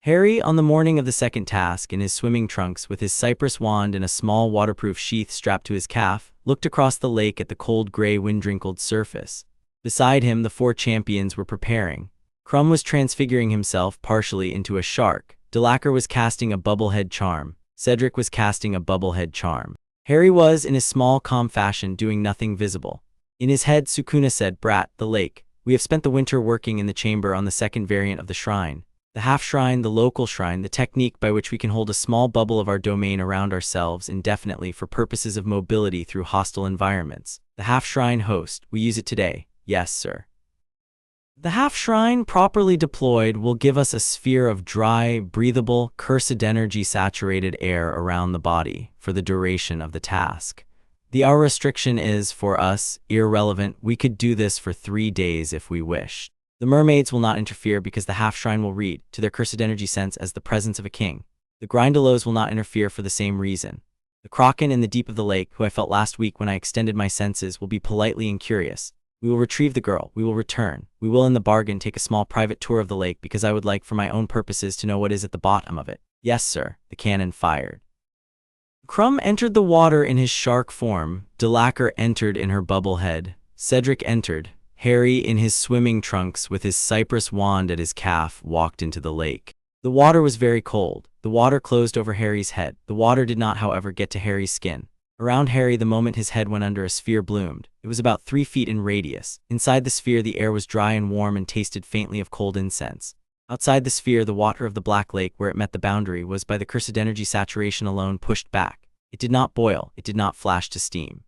Harry, on the morning of the second task, in his swimming trunks with his cypress wand and a small waterproof sheath strapped to his calf, looked across the lake at the cold gray wind-wrinkled surface. Beside him, the 4 champions were preparing. Krum was transfiguring himself partially into a shark. Delacour was casting a bubblehead charm. Cedric was casting a bubblehead charm. Harry was, in his small, calm fashion, doing nothing visible. In his head, Sukuna said, Brat, the lake. We have spent the winter working in the chamber on the second variant of the shrine. The half-shrine, the local shrine, the technique by which we can hold a small bubble of our domain around ourselves indefinitely for purposes of mobility through hostile environments. The half-shrine host, we use it today. Yes, sir. The half-shrine, properly deployed, will give us a sphere of dry, breathable, cursed energy-saturated air around the body for the duration of the task. The hour restriction is, for us, irrelevant. We could do this for 3 days if we wished. The mermaids will not interfere because the half-shrine will read, to their cursed energy sense, as the presence of a king. The Grindylows will not interfere for the same reason. The kraken in the deep of the lake, who I felt last week when I extended my senses, will be politely incurious. We will retrieve the girl. We will return. We will in the bargain take a small private tour of the lake because I would like for my own purposes to know what is at the bottom of it. Yes, sir. The cannon fired. Krum entered the water in his shark form. Delacour entered in her bubble head. Cedric entered. Harry, in his swimming trunks with his cypress wand at his calf, walked into the lake. The water was very cold. The water closed over Harry's head. The water did not, however, get to Harry's skin. Around Harry, the moment his head went under, a sphere bloomed. It was about 3 feet in radius. Inside the sphere, the air was dry and warm and tasted faintly of cold incense. Outside the sphere, the water of the Black Lake, where it met the boundary, was by the cursed energy saturation alone pushed back. It did not boil. It did not flash to steam.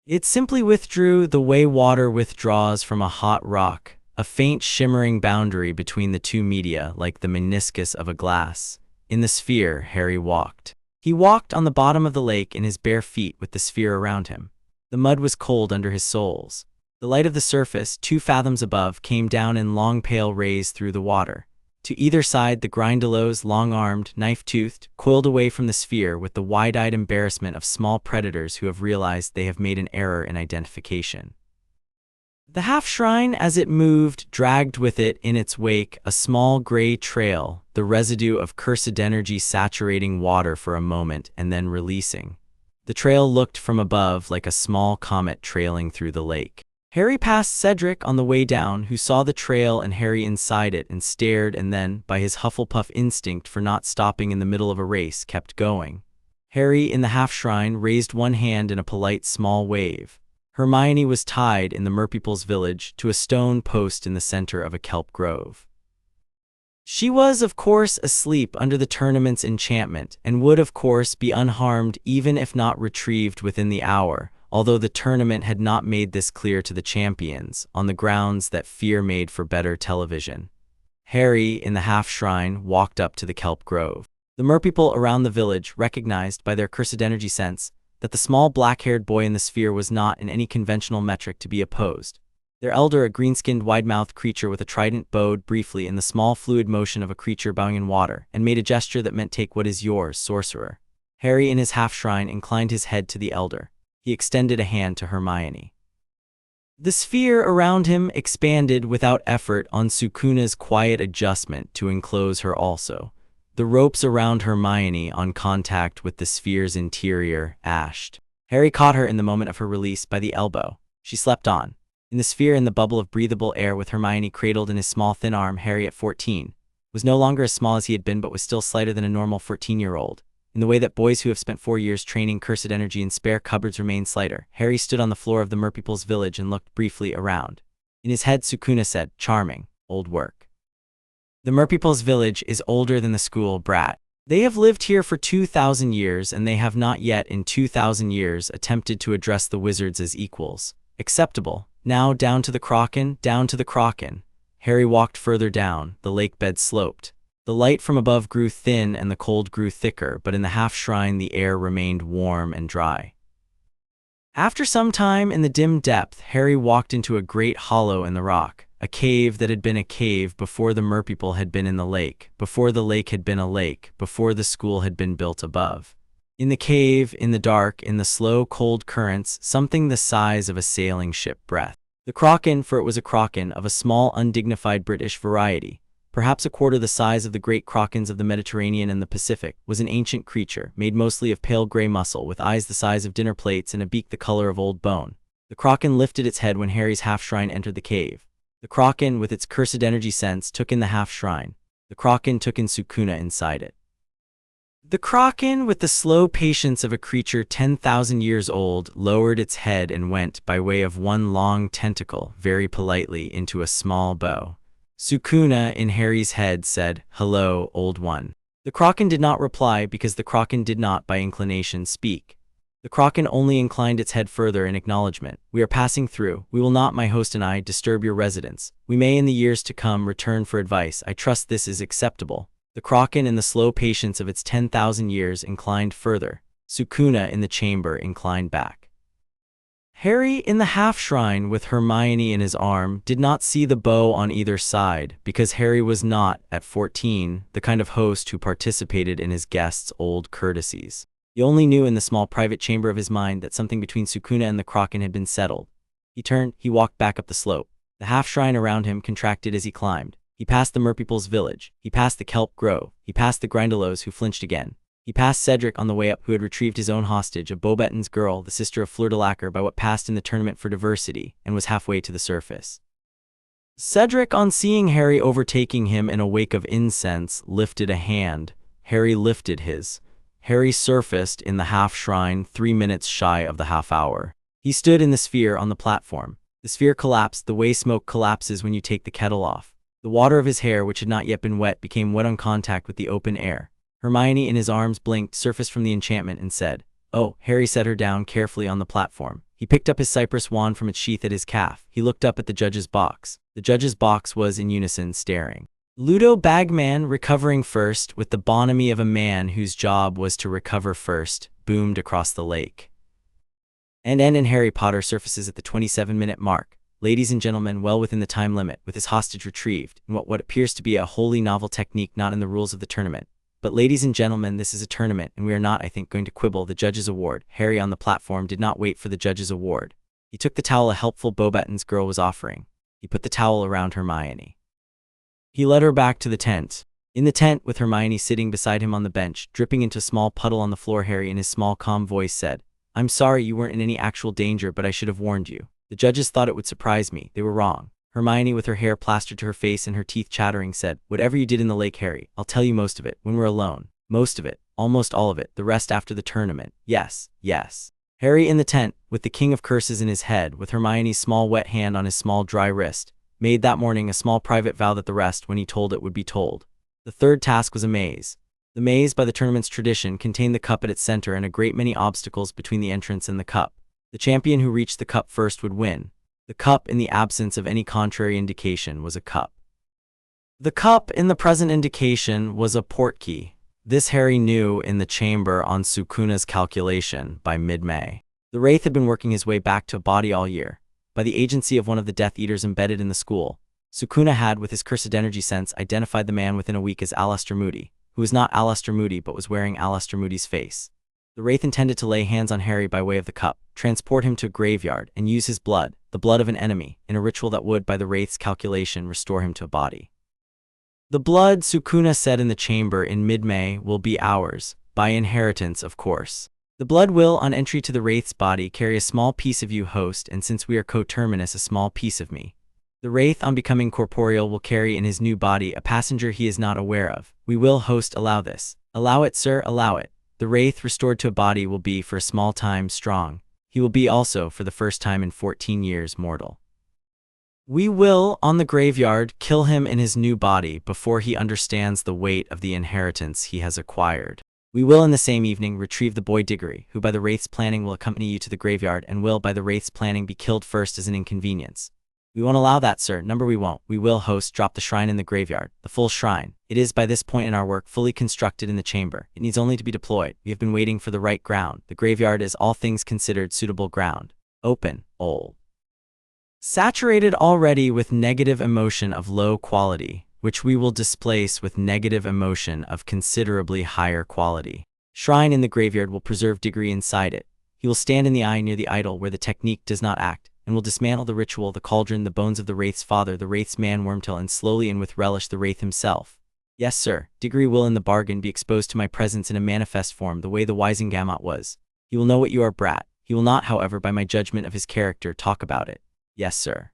It simply withdrew the way water withdraws from a hot rock, a faint shimmering boundary between the two media, like the meniscus of a glass. In the sphere, Harry walked. He walked on the bottom of the lake in his bare feet with the sphere around him. The mud was cold under his soles. The light of the surface, 2 fathoms above, came down in long pale rays through the water. To either side, the Grindylows, long-armed, knife-toothed, coiled away from the sphere with the wide-eyed embarrassment of small predators who have realized they have made an error in identification. The half-shrine, as it moved, dragged with it in its wake a small gray trail, the residue of cursed energy saturating water for a moment and then releasing. The trail looked from above like a small comet trailing through the lake. Harry passed Cedric on the way down, who saw the trail and Harry inside it and stared and then, by his Hufflepuff instinct for not stopping in the middle of a race, kept going. Harry, in the half-shrine, raised one hand in a polite small wave. Hermione was tied in the merpeople's village to a stone post in the center of a kelp grove. She was, of course, asleep under the tournament's enchantment and would, of course, be unharmed even if not retrieved within the hour, although the tournament had not made this clear to the champions, on the grounds that fear made for better television. Harry, in the half-shrine, walked up to the kelp grove. The merpeople around the village recognized by their cursed energy sense that the small black-haired boy in the sphere was not in any conventional metric to be opposed. Their elder, a green-skinned, wide-mouthed creature with a trident, bowed briefly in the small fluid motion of a creature bowing in water, and made a gesture that meant "Take what is yours, sorcerer." Harry, in his half-shrine, inclined his head to the elder. He extended a hand to Hermione. The sphere around him expanded without effort on Sukuna's quiet adjustment to enclose her also. The ropes around Hermione, on contact with the sphere's interior, ashed. Harry caught her in the moment of her release by the elbow. She slept on. In the sphere, in the bubble of breathable air, with Hermione cradled in his small thin arm, Harry, at 14, was no longer as small as he had been, but was still slighter than a normal 14-year-old. In the way that boys who have spent 4 years training cursed energy in spare cupboards remain slighter, Harry stood on the floor of the merpeople's village and looked briefly around. In his head, Sukuna said, "Charming, old work." The merpeople's village is older than the school, brat. They have lived here for 2,000 years, and they have not yet in 2,000 years attempted to address the wizards as equals. Acceptable. Now down to the Kraken, down to the Kraken. Harry walked further down. The lake bed sloped. The light from above grew thin and the cold grew thicker, but in the half-shrine the air remained warm and dry. After some time in the dim depth, Harry walked into a great hollow in the rock, a cave that had been a cave before the merpeople had been in the lake, before the lake had been a lake, before the school had been built above. In the cave, in the dark, in the slow, cold currents, something the size of a sailing ship breathed. The Kraken, for it was a Kraken of a small, undignified British variety, perhaps a quarter the size of the great Krakens of the Mediterranean and the Pacific, was an ancient creature, made mostly of pale gray muscle, with eyes the size of dinner plates and a beak the color of old bone. The Kraken lifted its head when Harry's half-shrine entered the cave. The Kraken, with its cursed energy sense, took in the half-shrine. The Kraken took in Sukuna inside it. The Kraken, with the slow patience of a creature 10,000 years old, lowered its head and went, by way of one long tentacle, very politely into a small bow. Sukuna, in Harry's head, said, "Hello, old one." The Kraken did not reply, because the Kraken did not, by inclination, speak. The Kraken only inclined its head further in acknowledgement. "We are passing through. We will not, my host and I, disturb your residence. We may in the years to come return for advice. I trust this is acceptable." The Kraken, in the slow patience of its 10,000 years, inclined further. Sukuna, in the chamber, inclined back. Harry, in the half-shrine, with Hermione in his arm, did not see the bow on either side, because Harry was not, at 14, the kind of host who participated in his guests' old courtesies. He only knew in the small private chamber of his mind that something between Sukuna and the Kraken had been settled. He turned, he walked back up the slope. The half-shrine around him contracted as he climbed. He passed the merpeople's village. He passed the kelp grove. He passed the Grindylows, who flinched again. He passed Cedric on the way up, who had retrieved his own hostage, a Beauxbatons girl, the sister of Fleur de Lacre, by what passed in the tournament for diversity, and was halfway to the surface. Cedric, on seeing Harry overtaking him in a wake of incense, lifted a hand. Harry lifted his. Harry surfaced in the half-shrine 3 minutes shy of the half-hour. He stood in the sphere on the platform. The sphere collapsed the way smoke collapses when you take the kettle off. The water of his hair, which had not yet been wet, became wet on contact with the open air. Hermione, in his arms, blinked, surfaced from the enchantment, and said, "Oh." Harry set her down carefully on the platform. He picked up his cypress wand from its sheath at his calf. He looked up at the judge's box. The judge's box was in unison, staring. Ludo Bagman, recovering first, with the bonhomie of a man whose job was to recover first, boomed across the lake. And Harry Potter surfaces at the 27-minute mark. Ladies and gentlemen, well within the time limit, with his hostage retrieved, in what appears to be a wholly novel technique not in the rules of the tournament. But ladies and gentlemen, this is a tournament, and we are not, I think, going to quibble the judge's award. Harry on the platform did not wait for the judge's award. He took the towel a helpful Beauxbatons girl was offering. He put the towel around Hermione. He led her back to the tent. In the tent, with Hermione sitting beside him on the bench, dripping into a small puddle on the floor, Harry, in his small, calm voice, said, "I'm sorry you weren't in any actual danger, but I should have warned you. The judges thought it would surprise me. They were wrong." Hermione, with her hair plastered to her face and her teeth chattering, said, "Whatever you did in the lake, Harry, I'll tell you most of it, when we're alone. Most of it, almost all of it, the rest after the tournament. Yes, yes." Harry, in the tent, with the King of Curses in his head, with Hermione's small wet hand on his small dry wrist, made that morning a small private vow that the rest, when he told it, would be told. The third task was a maze. The maze, by the tournament's tradition, contained the cup at its center and a great many obstacles between the entrance and the cup. The champion who reached the cup first would win. The cup, in the absence of any contrary indication, was a cup. The cup in the present indication was a portkey. This Harry knew in the chamber on Sukuna's calculation by mid-May. The Wraith had been working his way back to a body all year. By the agency of one of the Death Eaters embedded in the school, Sukuna had, with his cursed energy sense, identified the man within a week as Aleister Moody, who was not Aleister Moody but was wearing Aleister Moody's face. The Wraith intended to lay hands on Harry by way of the cup, transport him to a graveyard, and use his blood, the blood of an enemy, in a ritual that would, by the Wraith's calculation, restore him to a body. The blood, Sukuna said in the chamber in mid-May, will be ours, by inheritance, of course. The blood will, on entry to the Wraith's body, carry a small piece of you, host, and since we are coterminous, a small piece of me. The Wraith, on becoming corporeal, will carry in his new body a passenger he is not aware of. We will, host, allow this. Allow it, sir, allow it. The Wraith, restored to a body, will be, for a small time, strong. He will be also, for the first time in 14 years, mortal. We will, on the graveyard, kill him in his new body before he understands the weight of the inheritance he has acquired. We will, in the same evening, retrieve the boy Diggory, who by the Wraith's planning will accompany you to the graveyard and will, by the Wraith's planning, be killed first as an inconvenience. We won't allow that, sir. Number we won't. We will, host, drop the shrine in the graveyard, the full shrine. It is, by this point in our work, fully constructed in the chamber. It needs only to be deployed. We have been waiting for the right ground. The graveyard is, all things considered, suitable ground. Open, old. Saturated already with negative emotion of low quality, which we will displace with negative emotion of considerably higher quality. Shrine in the graveyard will preserve Diggory inside it. He will stand in the eye near the idol where the technique does not act, and will dismantle the ritual, the cauldron, the bones of the Wraith's father, the Wraith's man Wormtail, and slowly and with relish the Wraith himself. Yes, sir, Diggory will in the bargain be exposed to my presence in a manifest form the way the Wizengamot was. He will know what you are, brat. He will not, however, by my judgment of his character, talk about it. Yes, sir.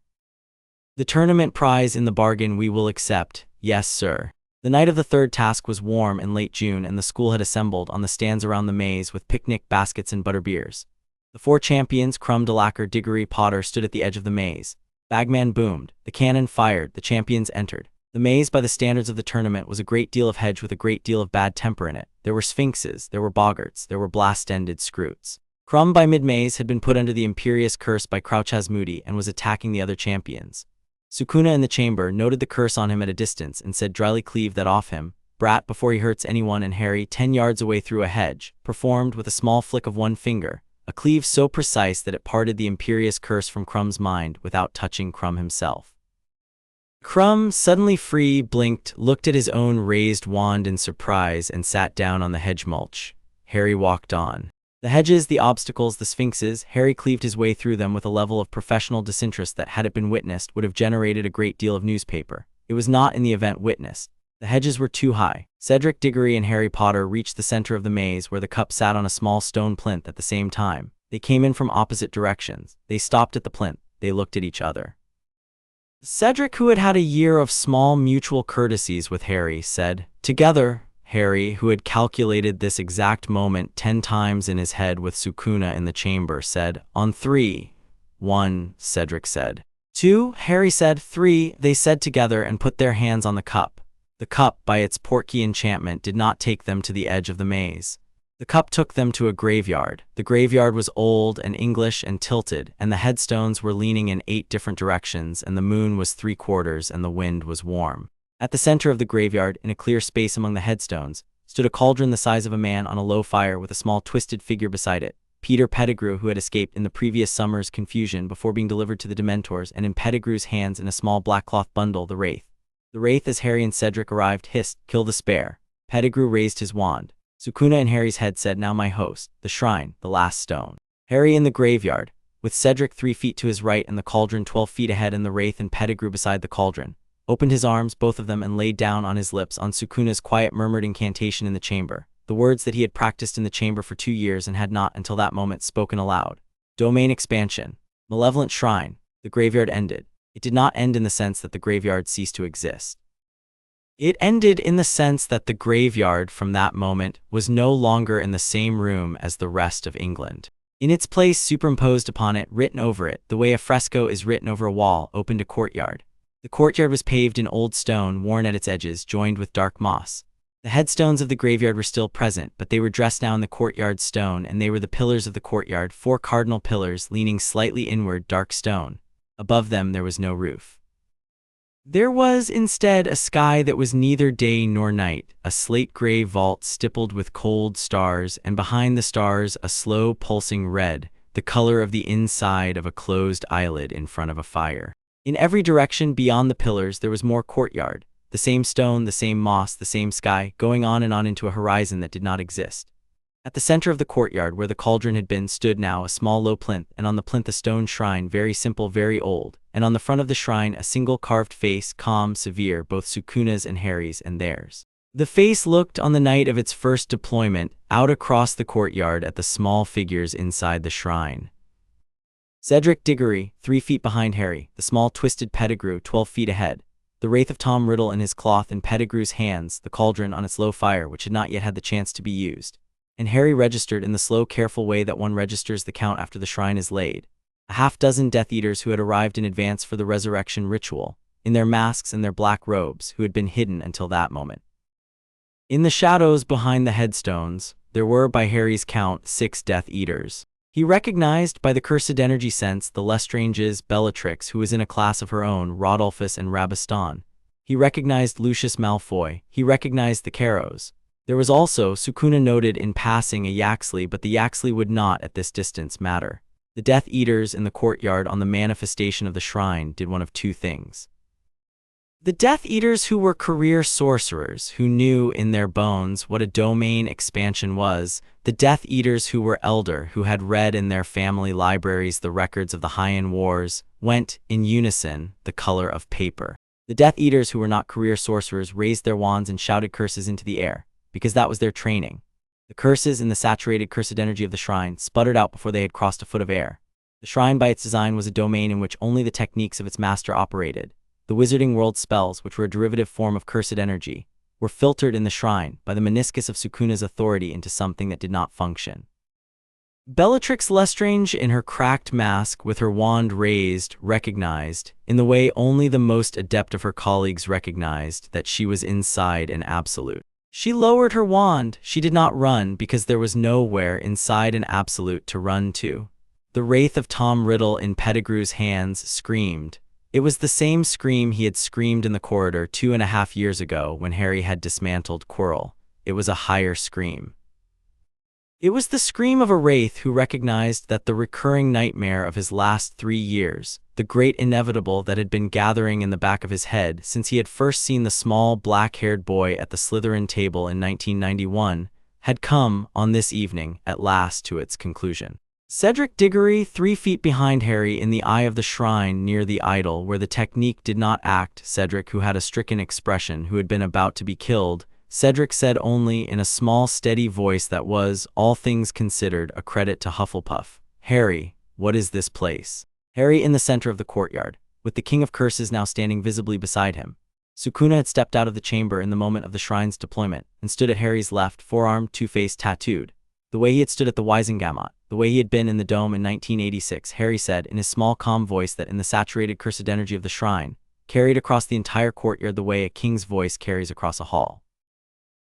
The tournament prize in the bargain we will accept. Yes, sir. The night of the third task was warm in late June, and the school had assembled on the stands around the maze with picnic baskets and butterbeers. The four champions, Crumb, Delacker, Diggory, Potter, stood at the edge of the maze. Bagman boomed. The cannon fired. The champions entered. The maze, by the standards of the tournament, was a great deal of hedge with a great deal of bad temper in it. There were sphinxes, there were boggarts, there were blast-ended scroots. Crumb, by mid-maze, had been put under the imperious curse by Crouchaz Moody and was attacking the other champions. Sukuna in the chamber noted the curse on him at a distance and said, dryly, cleave that off him, brat, before he hurts anyone, and Harry, 10 yards away through a hedge, performed, with a small flick of one finger, a cleave so precise that it parted the imperious curse from Crumb's mind without touching Crumb himself. Crumb, suddenly free, blinked, looked at his own raised wand in surprise, and sat down on the hedge mulch. Harry walked on. The hedges, the obstacles, the sphinxes, Harry cleaved his way through them with a level of professional disinterest that, had it been witnessed, would have generated a great deal of newspaper. It was not in the event witnessed. The hedges were too high. Cedric Diggory and Harry Potter reached the center of the maze where the cup sat on a small stone plinth at the same time. They came in from opposite directions. They stopped at the plinth. They looked at each other. Cedric, who had had a year of small mutual courtesies with Harry, said, "Together." Harry, who had calculated this exact moment 10 times in his head with Sukuna in the chamber, said, "On 3. 1, Cedric said. 2, Harry said. 3, they said together and put their hands on the cup. The cup, by its portkey enchantment, did not take them to the edge of the maze. The cup took them to a graveyard. The graveyard was old and English and tilted, and the headstones were leaning in 8 different directions, and the moon was 3/4, and the wind was warm. At the center of the graveyard, in a clear space among the headstones, stood a cauldron the size of a man on a low fire with a small twisted figure beside it. Peter Pettigrew, who had escaped in the previous summer's confusion before being delivered to the Dementors, and in Pettigrew's hands in a small black cloth bundle, the Wraith. The Wraith, as Harry and Cedric arrived, hissed, "Kill the spare." Pettigrew raised his wand. Sukuna in Harry's head said, "Now my host, the shrine, the last stone." Harry in the graveyard, with Cedric 3 feet to his right and the cauldron 12 feet ahead, and the Wraith and Pettigrew beside the cauldron, opened his arms, both of them, and laid down on his lips on Sukuna's quiet murmured incantation in the chamber, the words that he had practiced in the chamber for 2 years and had not, until that moment, spoken aloud. Domain expansion. Malevolent shrine. The graveyard ended. It did not end in the sense that the graveyard ceased to exist. It ended in the sense that the graveyard, from that moment, was no longer in the same room as the rest of England. In its place, superimposed upon it, written over it, the way a fresco is written over a wall, opened a courtyard. The courtyard was paved in old stone, worn at its edges, joined with dark moss. The headstones of the graveyard were still present, but they were dressed now in the courtyard stone, and they were the pillars of the courtyard, 4 cardinal pillars leaning slightly inward, dark stone. Above them there was no roof. There was instead a sky that was neither day nor night, a slate-gray vault stippled with cold stars, and behind the stars a slow pulsing red, the color of the inside of a closed eyelid in front of a fire. In every direction beyond the pillars there was more courtyard, the same stone, the same moss, the same sky, going on and on into a horizon that did not exist. At the center of the courtyard where the cauldron had been stood now a small low plinth, and on the plinth a stone shrine, very simple, very old, and on the front of the shrine a single carved face, calm, severe, both Sukuna's and Harry's and theirs. The face looked, on the night of its first deployment, out across the courtyard at the small figures inside the shrine. Cedric Diggory, 3 feet behind Harry, the small twisted Pettigrew 12 feet ahead, the wraith of Tom Riddle in his cloth in Pettigrew's hands, the cauldron on its low fire which had not yet had the chance to be used. And Harry registered in the slow, careful way that one registers the count after the shrine is laid. A half-dozen Death Eaters who had arrived in advance for the resurrection ritual, in their masks and their black robes, who had been hidden until that moment. In the shadows behind the headstones, there were, by Harry's count, 6 Death Eaters. He recognized, by the cursed energy sense, the Lestranges, Bellatrix, who was in a class of her own, Rodolphus and Rabastan. He recognized Lucius Malfoy. He recognized the Carrows. There was also, Sukuna noted in passing, a Yaxley, but the Yaxley would not, at this distance, matter. The Death Eaters in the courtyard on the manifestation of the shrine did one of 2 things. The Death Eaters who were career sorcerers, who knew in their bones what a domain expansion was, the Death Eaters who were elder, who had read in their family libraries the records of the Hyan Wars, went, in unison, the color of paper. The Death Eaters who were not career sorcerers raised their wands and shouted curses into the air, because that was their training. The curses in the saturated cursed energy of the shrine sputtered out before they had crossed a foot of air. The shrine by its design was a domain in which only the techniques of its master operated. The wizarding world spells, which were a derivative form of cursed energy, were filtered in the shrine by the meniscus of Sukuna's authority into something that did not function. Bellatrix Lestrange, in her cracked mask with her wand raised, recognized, in the way only the most adept of her colleagues recognized, that she was inside an absolute. She lowered her wand. She did not run because there was nowhere inside an absolute to run to. The wraith of Tom Riddle in Pettigrew's hands screamed. It was the same scream he had screamed in the corridor 2.5 years ago when Harry had dismantled Quirrell. It was a higher scream. It was the scream of a wraith who recognized that the recurring nightmare of his last 3 years, the great inevitable that had been gathering in the back of his head since he had first seen the small black-haired boy at the Slytherin table in 1991, had come, on this evening, at last to its conclusion. Cedric Diggory, 3 feet behind Harry in the eye of the shrine near the idol where the technique did not act, Cedric, who had a stricken expression, who had been about to be killed, Cedric said only in a small, steady voice that was, all things considered, a credit to Hufflepuff, "Harry, what is this place?" Harry in the center of the courtyard, with the King of Curses now standing visibly beside him. Sukuna had stepped out of the chamber in the moment of the shrine's deployment, and stood at Harry's left, forearm, two-faced, tattooed. The way he had stood at the Wizengamot, the way he had been in the dome in 1986, Harry said in his small, calm voice that in the saturated cursed energy of the shrine, carried across the entire courtyard the way a king's voice carries across a hall.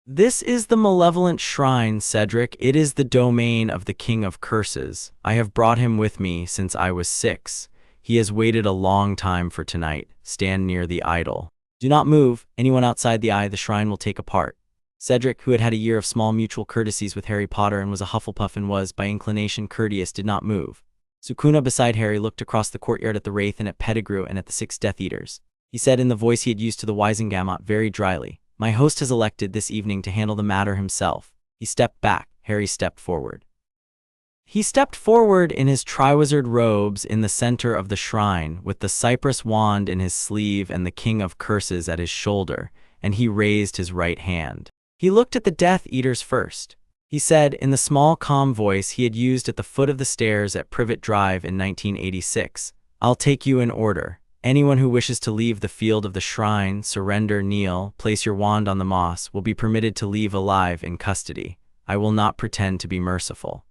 "This is the malevolent shrine, Cedric. It is the domain of the King of Curses. I have brought him with me since I was 6. He has waited a long time for tonight. Stand near the idol. Do not move. Anyone outside the eye of the shrine will take apart." Cedric, who had had a year of small mutual courtesies with Harry Potter and was a Hufflepuff and was, by inclination, courteous, did not move. Sukuna beside Harry looked across the courtyard at the Wraith and at Pettigrew and at the 6 Death Eaters. He said in the voice he had used to the Wizengamot very dryly, "My host has elected this evening to handle the matter himself." He stepped back. Harry stepped forward. He stepped forward in his triwizard robes in the center of the shrine, with the cypress wand in his sleeve and the King of Curses at his shoulder, and he raised his right hand. He looked at the Death Eaters first. He said, in the small, calm voice he had used at the foot of the stairs at Privet Drive in 1986, "I'll take you in order. Anyone who wishes to leave the field of the shrine, surrender, kneel, place your wand on the moss, will be permitted to leave alive in custody. I will not pretend to be merciful.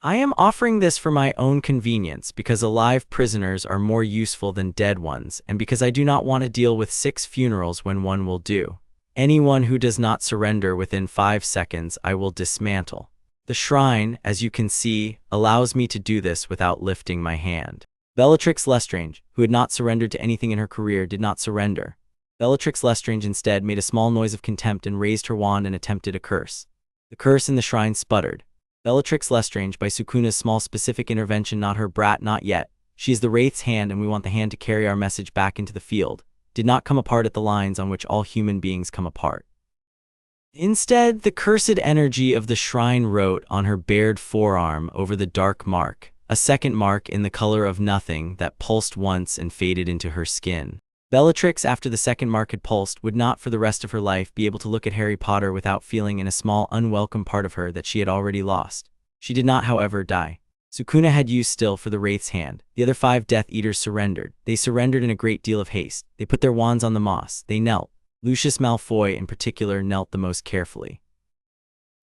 I am offering this for my own convenience because alive prisoners are more useful than dead ones, and because I do not want to deal with 6 funerals when one will do. Anyone who does not surrender within 5 seconds, I will dismantle. The shrine, as you can see, allows me to do this without lifting my hand." Bellatrix Lestrange, who had not surrendered to anything in her career, did not surrender. Bellatrix Lestrange instead made a small noise of contempt and raised her wand and attempted a curse. The curse in the shrine sputtered. Bellatrix Lestrange, by Sukuna's small specific intervention, not her brat, not yet. She is the Wraith's hand, and we want the hand to carry our message back into the field. Did not come apart at the lines on which all human beings come apart. Instead, the cursed energy of the shrine wrote on her bared forearm over the dark mark, a second mark in the color of nothing that pulsed once and faded into her skin. Bellatrix, after the second mark had pulsed, would not for the rest of her life be able to look at Harry Potter without feeling in a small unwelcome part of her that she had already lost. She did not, however, die. Sukuna had used still for the Wraith's hand. The other 5 Death Eaters surrendered. They surrendered in a great deal of haste. They put their wands on the moss. They knelt. Lucius Malfoy, in particular, knelt the most carefully.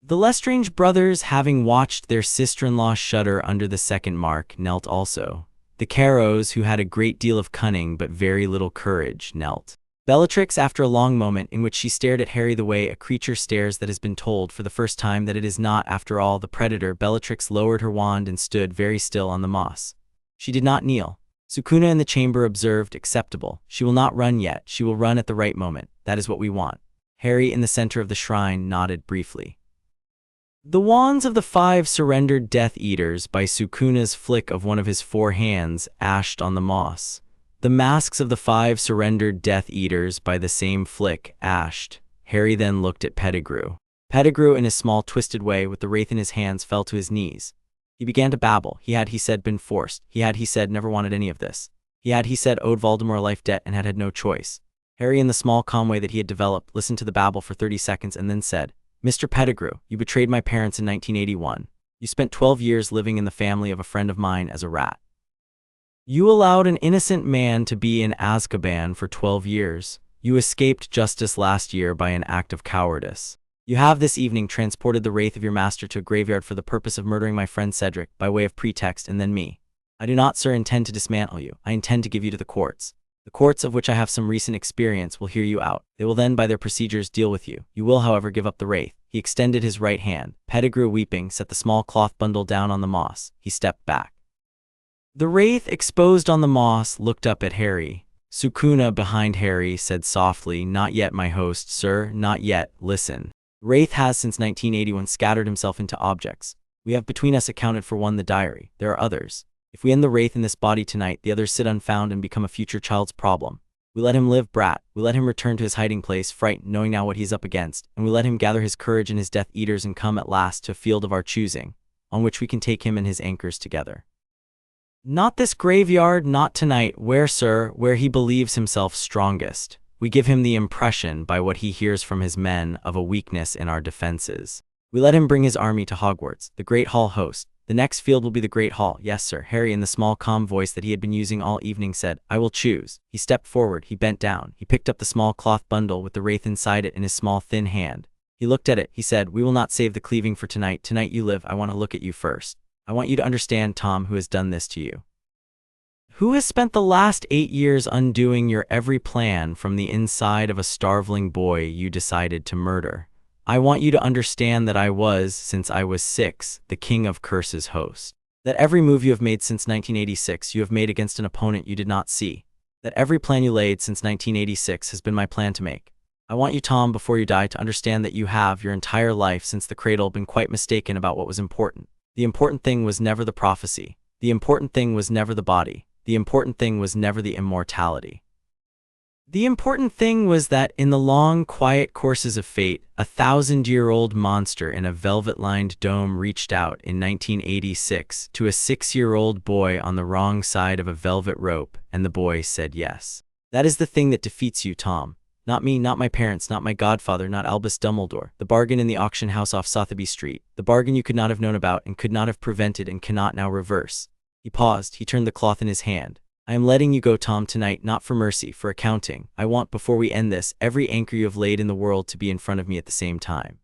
The Lestrange brothers, having watched their sister-in-law shudder under the second mark, knelt also. The Carrows, who had a great deal of cunning but very little courage, knelt. Bellatrix, after a long moment in which she stared at Harry the way a creature stares that has been told for the first time that it is not, after all, the predator, Bellatrix lowered her wand and stood very still on the moss. She did not kneel. Sukuna in the chamber observed, acceptable. She will not run yet. She will run at the right moment. That is what we want. Harry, in the center of the shrine, nodded briefly. The wands of the 5 surrendered Death Eaters, by Sukuna's flick of one of his 4 hands, ashed on the moss. The masks of the 5 surrendered Death Eaters, by the same flick, ashed. Harry then looked at Pettigrew. Pettigrew, in his small twisted way, with the wraith in his hands, fell to his knees. He began to babble. He had, he said, been forced. He had, he said, never wanted any of this. He had, he said, owed Voldemort a life debt and had no choice. Harry, in the small calm way that he had developed, listened to the babble for 30 seconds and then said, "Mr. Pettigrew, you betrayed my parents in 1981. You spent 12 years living in the family of a friend of mine as a rat. You allowed an innocent man to be in Azkaban for 12 years. You escaped justice last year by an act of cowardice. You have this evening transported the wraith of your master to a graveyard for the purpose of murdering my friend Cedric by way of pretext and then me. I do not, sir, intend to dismantle you. I intend to give you to the courts. The courts, of which I have some recent experience, will hear you out. They will then, by their procedures, deal with you. You will, however, give up the wraith." He extended his right hand. Pettigrew, weeping, set the small cloth bundle down on the moss. He stepped back. The wraith, exposed on the moss, looked up at Harry. Sukuna, behind Harry, said softly, "Not yet, my host, sir, not yet. Listen. The wraith has, since 1981, scattered himself into objects. We have between us accounted for one, the diary. There are others. If we end the wraith in this body tonight, the others sit unfound and become a future child's problem. We let him live, brat. We let him return to his hiding place, frightened, knowing now what he's up against, and we let him gather his courage and his Death Eaters and come at last to a field of our choosing, on which we can take him and his anchors together. Not this graveyard, not tonight, where, sir, where he believes himself strongest. We give him the impression, by what he hears from his men, of a weakness in our defenses. We let him bring his army to Hogwarts, the Great Hall host. The next field will be the Great Hall. Yes, sir." Harry, in the small calm voice that he had been using all evening, said, "I will choose." He stepped forward. He bent down. He picked up the small cloth bundle with the wraith inside it in his small thin hand. He looked at it. He said, "We will not save the cleaving for tonight. Tonight you live. I want to look at you first. I want you to understand, Tom, who has done this to you. Who has spent the last 8 years undoing your every plan from the inside of a starveling boy you decided to murder. I want you to understand that I was, since I was 6, the King of Curses host. That every move you have made since 1986 you have made against an opponent you did not see. That every plan you laid since 1986 has been my plan to make. I want you, Tom, before you die, to understand that you have, your entire life since the cradle, been quite mistaken about what was important. The important thing was never the prophecy. The important thing was never the body. The important thing was never the immortality. The important thing was that in the long, quiet courses of fate, a 1,000-year-old monster in a velvet-lined dome reached out in 1986 to a 6-year-old boy on the wrong side of a velvet rope, and the boy said yes. That is the thing that defeats you, Tom. Not me, not my parents, not my godfather, not Albus Dumbledore. The bargain in the auction house off Sotheby Street. The bargain you could not have known about and could not have prevented and cannot now reverse." He paused. He turned the cloth in his hand. "I am letting you go, Tom, tonight, not for mercy, for accounting. I want, before we end this, every anchor you have laid in the world to be in front of me at the same time.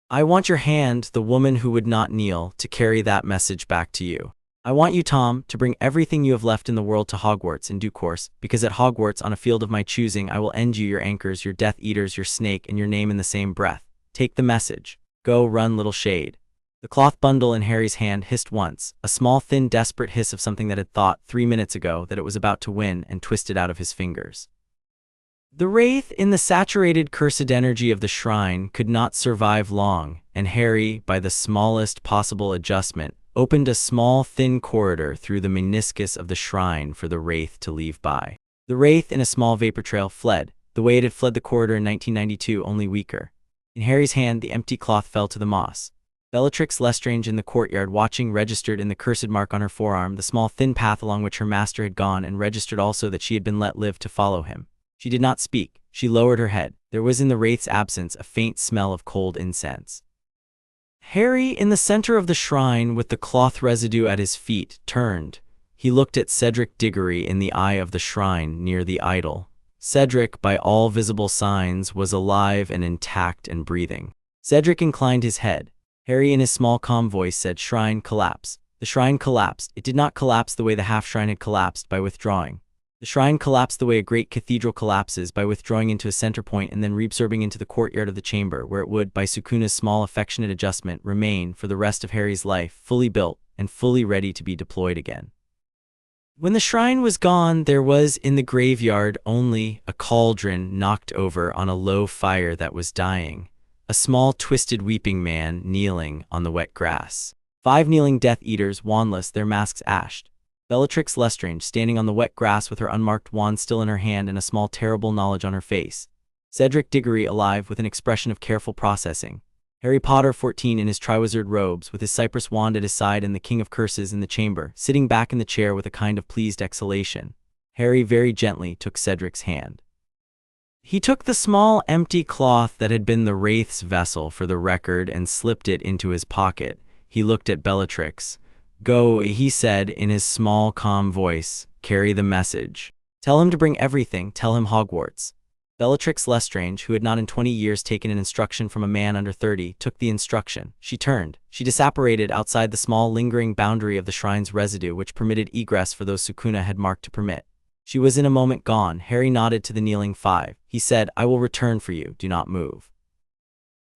I want your hand, the woman who would not kneel, to carry that message back to you. I want you, Tom, to bring everything you have left in the world to Hogwarts in due course, because at Hogwarts, on a field of my choosing, I will end you, your anchors, your Death Eaters, your snake, and your name in the same breath. Take the message. Go, run, little shade." The cloth bundle in Harry's hand hissed once, a small, thin, desperate hiss of something that had thought 3 minutes ago that it was about to win, and twisted out of his fingers. The wraith in the saturated cursed energy of the shrine could not survive long, and Harry, by the smallest possible adjustment, opened a small, thin corridor through the meniscus of the shrine for the wraith to leave by. The wraith, in a small vapor trail, fled, the way it had fled the corridor in 1992, only weaker. In Harry's hand, the empty cloth fell to the moss. Bellatrix Lestrange in the courtyard watching registered in the cursed mark on her forearm the small thin path along which her master had gone, and registered also that she had been let live to follow him. She did not speak. She lowered her head. There was in the wraith's absence a faint smell of cold incense. Harry, in the center of the shrine with the cloth residue at his feet, turned. He looked at Cedric Diggory in the eye of the shrine near the idol. Cedric, by all visible signs, was alive and intact and breathing. Cedric inclined his head. Harry, in his small, calm voice, said, "Shrine, collapse." The shrine collapsed. It did not collapse the way the half-shrine had collapsed, by withdrawing. The shrine collapsed the way a great cathedral collapses, by withdrawing into a center point and then reabsorbing into the courtyard of the chamber, where it would, by Sukuna's small affectionate adjustment, remain for the rest of Harry's life, fully built and fully ready to be deployed again. When the shrine was gone, there was in the graveyard only a cauldron knocked over on a low fire that was dying, a small twisted weeping man kneeling on the wet grass. 5 kneeling Death Eaters, wandless, their masks ashed. Bellatrix Lestrange, standing on the wet grass with her unmarked wand still in her hand and a small terrible knowledge on her face. Cedric Diggory, alive, with an expression of careful processing. Harry Potter, 14, in his triwizard robes, with his cypress wand at his side, and the King of Curses in the chamber, sitting back in the chair with a kind of pleased exhalation. Harry very gently took Cedric's hand. He took the small empty cloth that had been the wraith's vessel for the record and slipped it into his pocket. He looked at Bellatrix. "Go," he said in his small, calm voice. "Carry the message. Tell him to bring everything. Tell him Hogwarts." Bellatrix Lestrange, who had not in 20 years taken an instruction from a man under 30, took the instruction. She turned. She disapparated outside the small, lingering boundary of the shrine's residue, which permitted egress for those Sukuna had marked to permit. She was in a moment gone. Harry nodded to the kneeling 5. He said, "I will return for you. Do not move.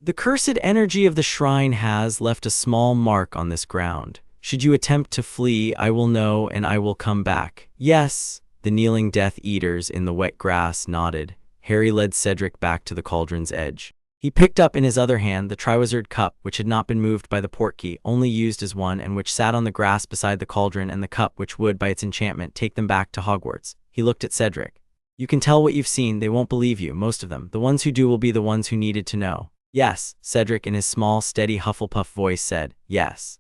The cursed energy of the shrine has left a small mark on this ground. Should you attempt to flee, I will know and I will come back." "Yes." The kneeling Death Eaters in the wet grass nodded. Harry led Cedric back to the cauldron's edge. He picked up in his other hand the triwizard cup, which had not been moved by the portkey, only used as one, and which sat on the grass beside the cauldron, and the cup which would, by its enchantment, take them back to Hogwarts. He looked at Cedric. "You can tell what you've seen. They won't believe you, most of them. The ones who do will be the ones who needed to know." "Yes," Cedric in his small, steady Hufflepuff voice said. "Yes."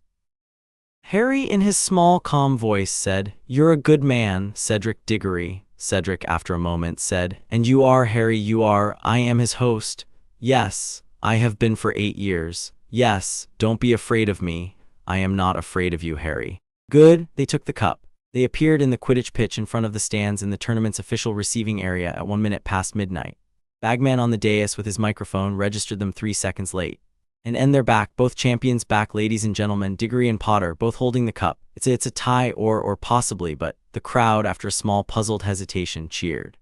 Harry in his small, calm voice said, "You're a good man, Cedric Diggory." Cedric, after a moment, said, "And you are, Harry, you are. I am his host." "Yes, I have been for 8 years. Yes, don't be afraid of me. I am not afraid of you, Harry." "Good." They took the cup. They appeared in the Quidditch pitch in front of the stands in the tournament's official receiving area at 1 minute past midnight. Bagman on the dais with his microphone registered them 3 seconds late. And their back, both champions back, ladies and gentlemen, Diggory and Potter, both holding the cup. It's a tie or possibly, but the crowd, after a small puzzled hesitation, cheered.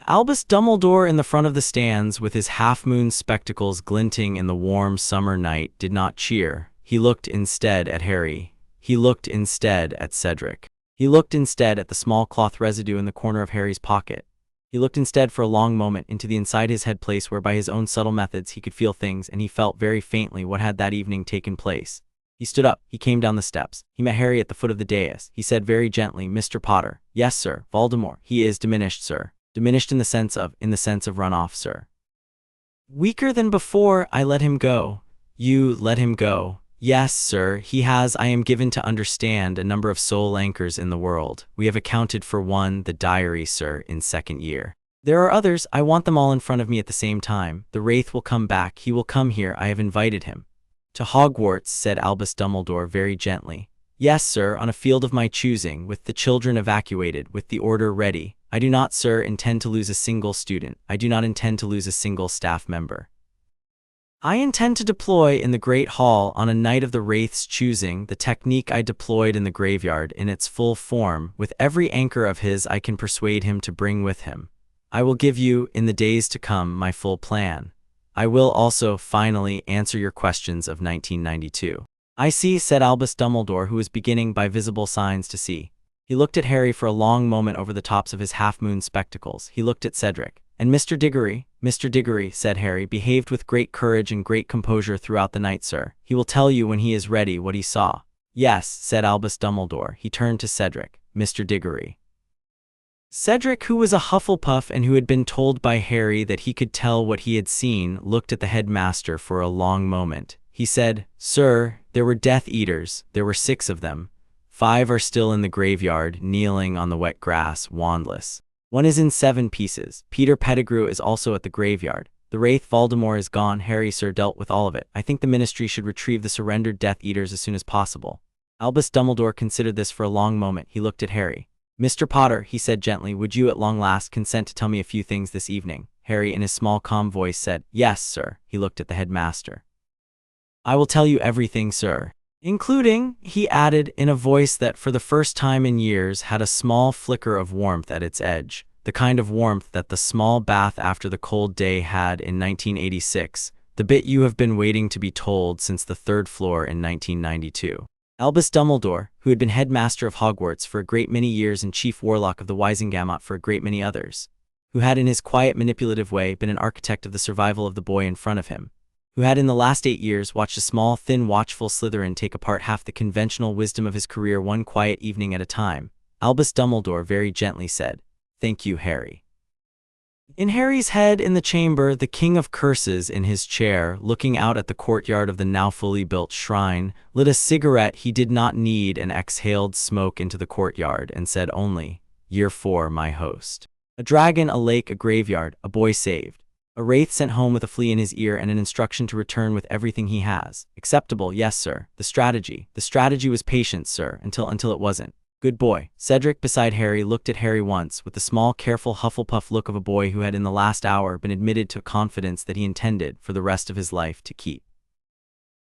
Albus Dumbledore in the front of the stands, with his half-moon spectacles glinting in the warm summer night, did not cheer. He looked instead at Harry. He looked instead at Cedric. He looked instead at the small cloth residue in the corner of Harry's pocket. He looked instead for a long moment into the inside his head place where by his own subtle methods he could feel things, and he felt very faintly what had that evening taken place. He stood up. He came down the steps. He met Harry at the foot of the dais. He said very gently, "Mr. Potter." "Yes, sir." "Voldemort. He is diminished, sir." "Diminished in the sense of run off, sir." "Weaker than before. I let him go." "You let him go?" "Yes, sir. He has, I am given to understand, a number of soul anchors in the world. We have accounted for one, the diary, sir, in 2nd year. There are others. I want them all in front of me at the same time. The Wraith will come back. He will come here. I have invited him." "To Hogwarts," said Albus Dumbledore very gently. "Yes, sir, on a field of my choosing, with the children evacuated, with the order ready. I do not, sir, intend to lose a single student. I do not intend to lose a single staff member. I intend to deploy in the Great Hall on a night of the Wraith's choosing the technique I deployed in the graveyard in its full form, with every anchor of his I can persuade him to bring with him. I will give you, in the days to come, my full plan. I will also, finally, answer your questions of 1992. I see, said Albus Dumbledore, who was beginning by visible signs to see. He looked at Harry for a long moment over the tops of his half-moon spectacles. He looked at Cedric. And Mr. Diggory, said Harry, behaved with great courage and great composure throughout the night, sir. He will tell you when he is ready what he saw. Yes, said Albus Dumbledore. He turned to Cedric. Mr. Diggory. Cedric, who was a Hufflepuff and who had been told by Harry that he could tell what he had seen, looked at the headmaster for a long moment. He said, Sir, there were Death Eaters. There were 6 of them. 5 are still in the graveyard, kneeling on the wet grass, wandless. 1 is in 7 pieces. Peter Pettigrew is also at the graveyard. The Wraith Voldemort is gone. Harry, sir, dealt with all of it. I think the Ministry should retrieve the surrendered Death Eaters as soon as possible. Albus Dumbledore considered this for a long moment. He looked at Harry. Mr. Potter, he said gently, would you at long last consent to tell me a few things this evening? Harry, in his small, calm voice, said, Yes, sir. He looked at the headmaster. I will tell you everything, sir. Including, he added, in a voice that for the first time in years had a small flicker of warmth at its edge, the kind of warmth that the small bath after the cold day had in 1986, the bit you have been waiting to be told since the 3rd floor in 1992. Albus Dumbledore, who had been headmaster of Hogwarts for a great many years and chief warlock of the Wizengamot for a great many others, who had in his quiet manipulative way been an architect of the survival of the boy in front of him, who had in the last 8 years watched a small, thin, watchful Slytherin take apart half the conventional wisdom of his career one quiet evening at a time, Albus Dumbledore very gently said, Thank you, Harry. In Harry's head in the chamber, the King of Curses in his chair, looking out at the courtyard of the now fully built shrine, lit a cigarette he did not need and exhaled smoke into the courtyard and said only, Year 4, my host. A dragon, a lake, a graveyard, a boy saved. A wraith sent home with a flea in his ear and an instruction to return with everything he has. Acceptable, yes, sir. The strategy was patience, sir, until it wasn't. Good boy. Cedric, beside Harry, looked at Harry once, with the small, careful Hufflepuff look of a boy who had in the last hour been admitted to a confidence that he intended, for the rest of his life, to keep.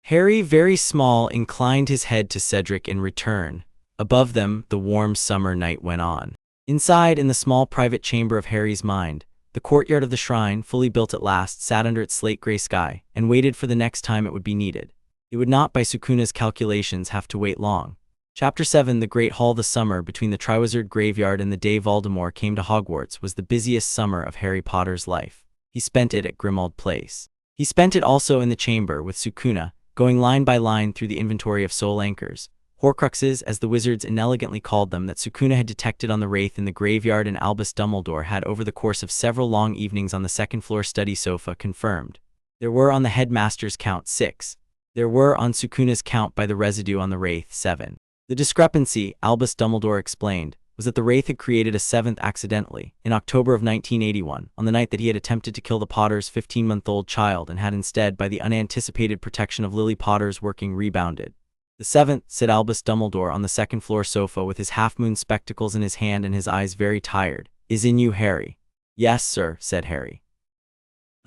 Harry, very small, inclined his head to Cedric in return. Above them, the warm summer night went on. Inside, in the small private chamber of Harry's mind, the courtyard of the shrine, fully built at last, sat under its slate-gray sky, and waited for the next time it would be needed. It would not, by Sukuna's calculations, have to wait long. Chapter 7, The Great Hall. The summer between the Triwizard Graveyard and the day Voldemort came to Hogwarts was the busiest summer of Harry Potter's life. He spent it at Grimmauld Place. He spent it also in the chamber with Sukuna, going line by line through the inventory of soul anchors, Horcruxes, as the wizards inelegantly called them, that Sukuna had detected on the Wraith in the graveyard and Albus Dumbledore had over the course of several long evenings on the second-floor study sofa confirmed. There were on the headmaster's count 6. There were on Sukuna's count by the residue on the Wraith 7. The discrepancy, Albus Dumbledore explained, was that the Wraith had created a 7th accidentally, in October of 1981, on the night that he had attempted to kill the Potter's 15-month-old child and had instead, by the unanticipated protection of Lily Potter's working, rebounded. The 7th, said Albus Dumbledore on the second-floor sofa with his half-moon spectacles in his hand and his eyes very tired, is in you, Harry. Yes, sir, said Harry.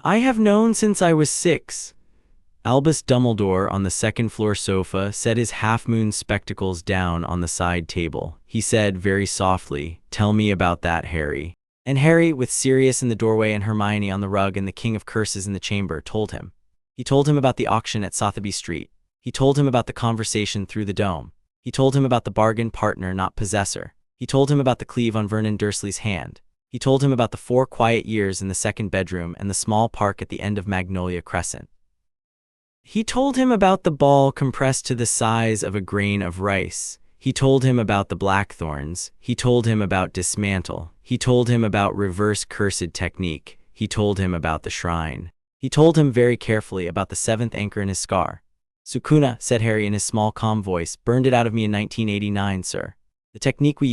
I have known since I was 6. Albus Dumbledore on the second-floor sofa set his half-moon spectacles down on the side table. He said very softly, Tell me about that, Harry. And Harry, with Sirius in the doorway and Hermione on the rug and the King of Curses in the chamber, told him. He told him about the auction at Sotheby Street. He told him about the conversation through the dome. He told him about the bargain partner, not possessor. He told him about the cleave on Vernon Dursley's hand. He told him about the 4 quiet years in the second bedroom and the small park at the end of Magnolia Crescent. He told him about the ball compressed to the size of a grain of rice. He told him about the blackthorns. He told him about dismantle. He told him about reverse cursed technique. He told him about the shrine. He told him very carefully about the 7th anchor in his scar. Sukuna, said Harry in his small calm voice, burned it out of me in 1989, sir. The technique he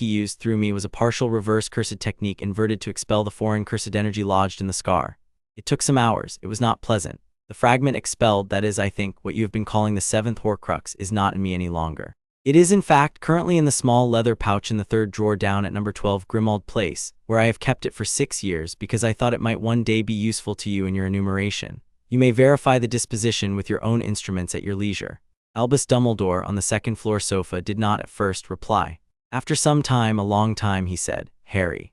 used through me was a partial reverse cursed technique inverted to expel the foreign cursed energy lodged in the scar. It took some hours. It was not pleasant. The fragment expelled, that is, I think, what you have been calling the 7th Horcrux, is not in me any longer. It is, in fact, currently in the small leather pouch in the 3rd drawer down at number 12 Grimmauld Place, where I have kept it for 6 years because I thought it might one day be useful to you in your enumeration. You may verify the disposition with your own instruments at your leisure. Albus Dumbledore on the second-floor sofa did not at first reply. After some time, a long time, he said, Harry.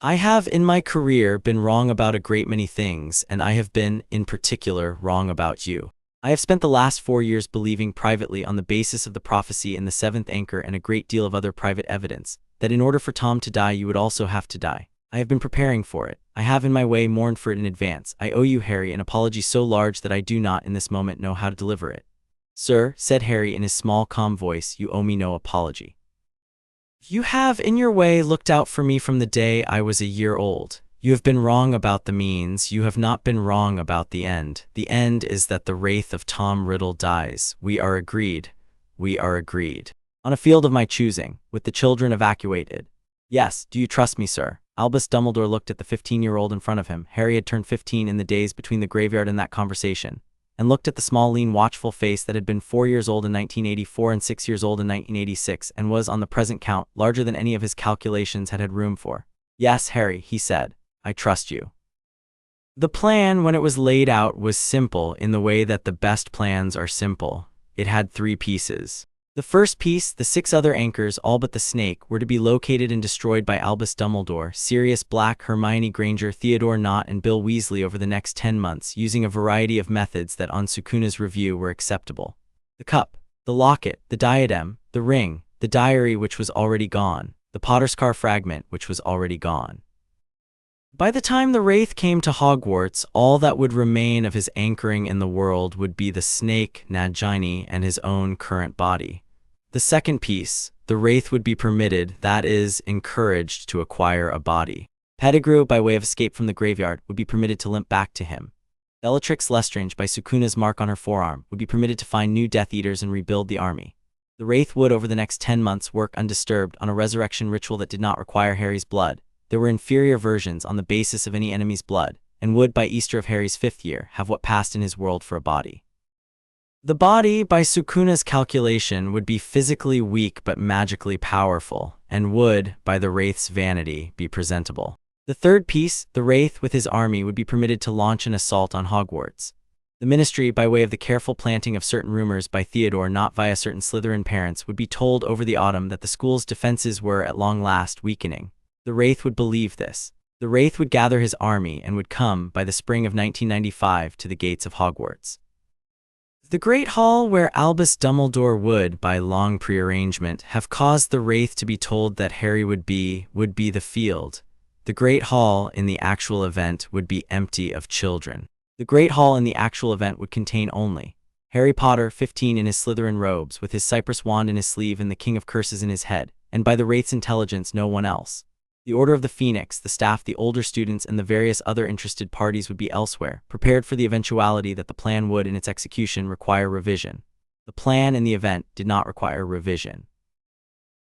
I have in my career been wrong about a great many things, and I have been, in particular, wrong about you. I have spent the last 4 years believing privately on the basis of the prophecy in the seventh anchor and a great deal of other private evidence, that in order for Tom to die you would also have to die. I have been preparing for it. I have in my way mourned for it in advance. I owe you, Harry, an apology so large that I do not in this moment know how to deliver it. Sir, said Harry in his small calm voice, you owe me no apology. You have in your way looked out for me from the day I was a year old. You have been wrong about the means, you have not been wrong about the end. The end is that the wraith of Tom Riddle dies. We are agreed. We are agreed. On a field of my choosing, with the children evacuated. Yes, do you trust me, sir? Albus Dumbledore looked at the 15-year-old in front of him. Harry had turned 15 in the days between the graveyard and that conversation, and looked at the small, lean, watchful face that had been 4 years old in 1984 and 6 years old in 1986 and was, on the present count, larger than any of his calculations had room for. Yes, Harry, he said, I trust you. The plan, when it was laid out, was simple in the way that the best plans are simple. It had 3 pieces. The first piece, the 6 other anchors, all but the snake, were to be located and destroyed by Albus Dumbledore, Sirius Black, Hermione Granger, Theodore Nott, and Bill Weasley over the next 10 months, using a variety of methods that on Sukuna's review were acceptable. The cup, the locket, the diadem, the ring, the diary which was already gone, the Potterscar fragment which was already gone. By the time the Wraith came to Hogwarts, all that would remain of his anchoring in the world would be the snake, Nagini, and his own current body. The second piece, the Wraith would be permitted, that is, encouraged to acquire a body. Pettigrew, by way of escape from the graveyard, would be permitted to limp back to him. Bellatrix Lestrange, by Sukuna's mark on her forearm, would be permitted to find new Death Eaters and rebuild the army. The Wraith would, over the next 10 months, work undisturbed on a resurrection ritual that did not require Harry's blood. There were inferior versions on the basis of any enemy's blood, and would, by Easter of Harry's 5th year, have what passed in his world for a body. The body, by Sukuna's calculation, would be physically weak but magically powerful, and would, by the Wraith's vanity, be presentable. The third piece, the Wraith with his army, would be permitted to launch an assault on Hogwarts. The Ministry, by way of the careful planting of certain rumors by Theodore Nott via certain Slytherin parents, would be told over the autumn that the school's defenses were, at long last, weakening. The Wraith would believe this. The Wraith would gather his army and would come, by the spring of 1995, to the gates of Hogwarts. The Great Hall where Albus Dumbledore would, by long prearrangement, have caused the Wraith to be told that Harry would be the field. The Great Hall, in the actual event, would be empty of children. The Great Hall in the actual event would contain only Harry Potter, 15, in his Slytherin robes, with his cypress wand in his sleeve and the King of Curses in his head, and by the Wraith's intelligence no one else. The Order of the Phoenix, the staff, the older students, and the various other interested parties would be elsewhere, prepared for the eventuality that the plan would, in its execution, require revision. The plan and the event did not require revision.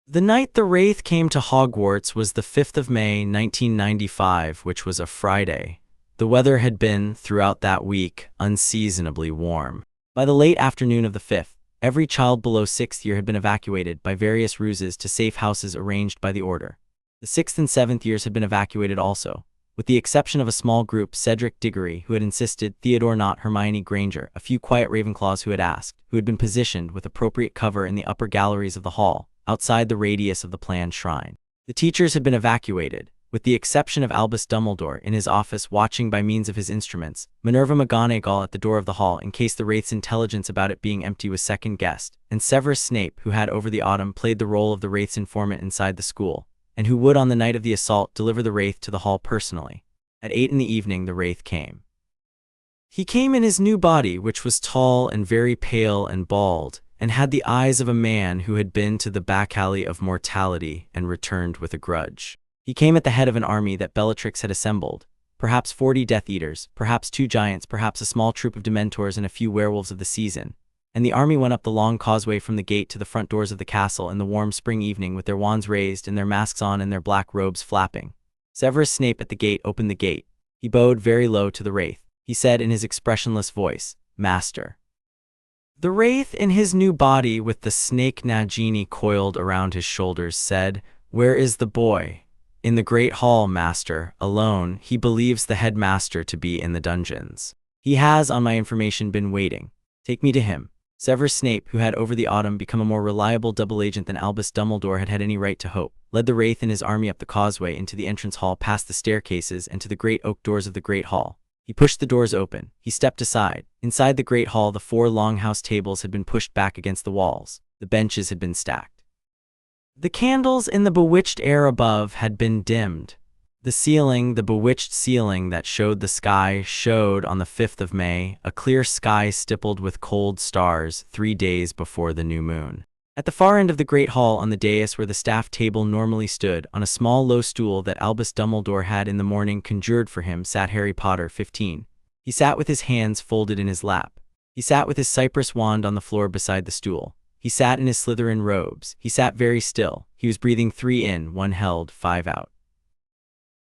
The night the Wraith came to Hogwarts was the 5th of May, 1995, which was a Friday. The weather had been, throughout that week, unseasonably warm. By the late afternoon of the 5th, every child below 6th year had been evacuated by various ruses to safe houses arranged by the Order. The 6th and 7th years had been evacuated also, with the exception of a small group, Cedric Diggory, who had insisted, Theodore Nott, Hermione Granger, a few quiet Ravenclaws who had asked, who had been positioned with appropriate cover in the upper galleries of the hall, outside the radius of the planned shrine. The teachers had been evacuated, with the exception of Albus Dumbledore in his office watching by means of his instruments, Minerva McGonagall at the door of the hall in case the Wraith's intelligence about it being empty was second-guessed, and Severus Snape, who had over the autumn played the role of the Wraith's informant inside the school, and who would on the night of the assault deliver the Wraith to the hall personally. At 8 in the evening the Wraith came. He came in his new body, which was tall and very pale and bald, and had the eyes of a man who had been to the back alley of mortality and returned with a grudge. He came at the head of an army that Bellatrix had assembled, perhaps 40 Death Eaters, perhaps 2 giants, perhaps a small troop of Dementors and a few werewolves of the season. And the army went up the long causeway from the gate to the front doors of the castle in the warm spring evening with their wands raised and their masks on and their black robes flapping. Severus Snape at the gate opened the gate. He bowed very low to the Wraith. He said in his expressionless voice, "Master." The Wraith in his new body with the snake Nagini coiled around his shoulders said, "Where is the boy?" "In the Great Hall, Master, alone. He believes the headmaster to be in the dungeons. He has, on my information, been waiting. Take me to him." Severus Snape, who had over the autumn become a more reliable double agent than Albus Dumbledore had any right to hope, led the Wraith and his army up the causeway into the entrance hall past the staircases and to the great oak doors of the Great Hall. He pushed the doors open. He stepped aside. Inside the Great Hall, the 4 longhouse tables had been pushed back against the walls. The benches had been stacked. The candles in the bewitched air above had been dimmed. The ceiling, the bewitched ceiling that showed the sky, showed on the 5th of May, a clear sky stippled with cold stars 3 days before the new moon. At the far end of the Great Hall, on the dais where the staff table normally stood, on a small low stool that Albus Dumbledore had in the morning conjured for him, sat Harry Potter, 15. He sat with his hands folded in his lap. He sat with his cypress wand on the floor beside the stool. He sat in his Slytherin robes. He sat very still. He was breathing 3 in, 1 held, 5 out.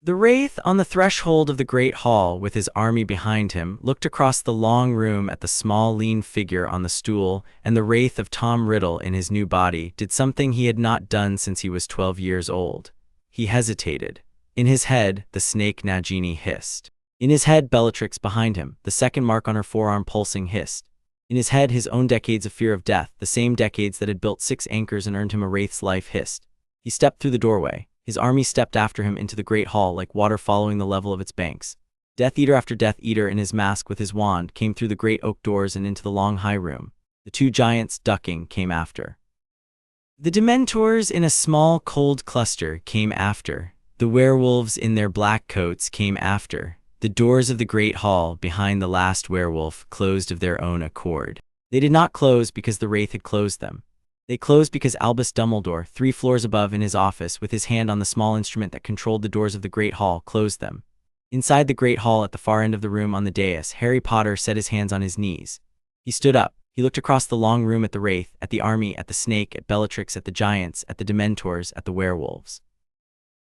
The Wraith, on the threshold of the Great Hall, with his army behind him, looked across the long room at the small, lean figure on the stool, and the Wraith of Tom Riddle in his new body did something he had not done since he was 12 years old. He hesitated. In his head, the snake Nagini hissed. In his head, Bellatrix behind him, the second mark on her forearm pulsing, hissed. In his head, his own decades of fear of death, the same decades that had built 6 anchors and earned him a Wraith's life, hissed. He stepped through the doorway. His army stepped after him into the Great Hall like water following the level of its banks. Death Eater after Death Eater in his mask with his wand came through the great oak doors and into the long high room. The 2 giants, ducking, came after. The Dementors in a small cold cluster came after. The werewolves in their black coats came after. The doors of the Great Hall behind the last werewolf closed of their own accord. They did not close because the Wraith had closed them. They closed because Albus Dumbledore, 3 floors above in his office with his hand on the small instrument that controlled the doors of the Great Hall, closed them. Inside the Great Hall at the far end of the room on the dais, Harry Potter set his hands on his knees. He stood up. He looked across the long room at the Wraith, at the army, at the snake, at Bellatrix, at the giants, at the Dementors, at the werewolves.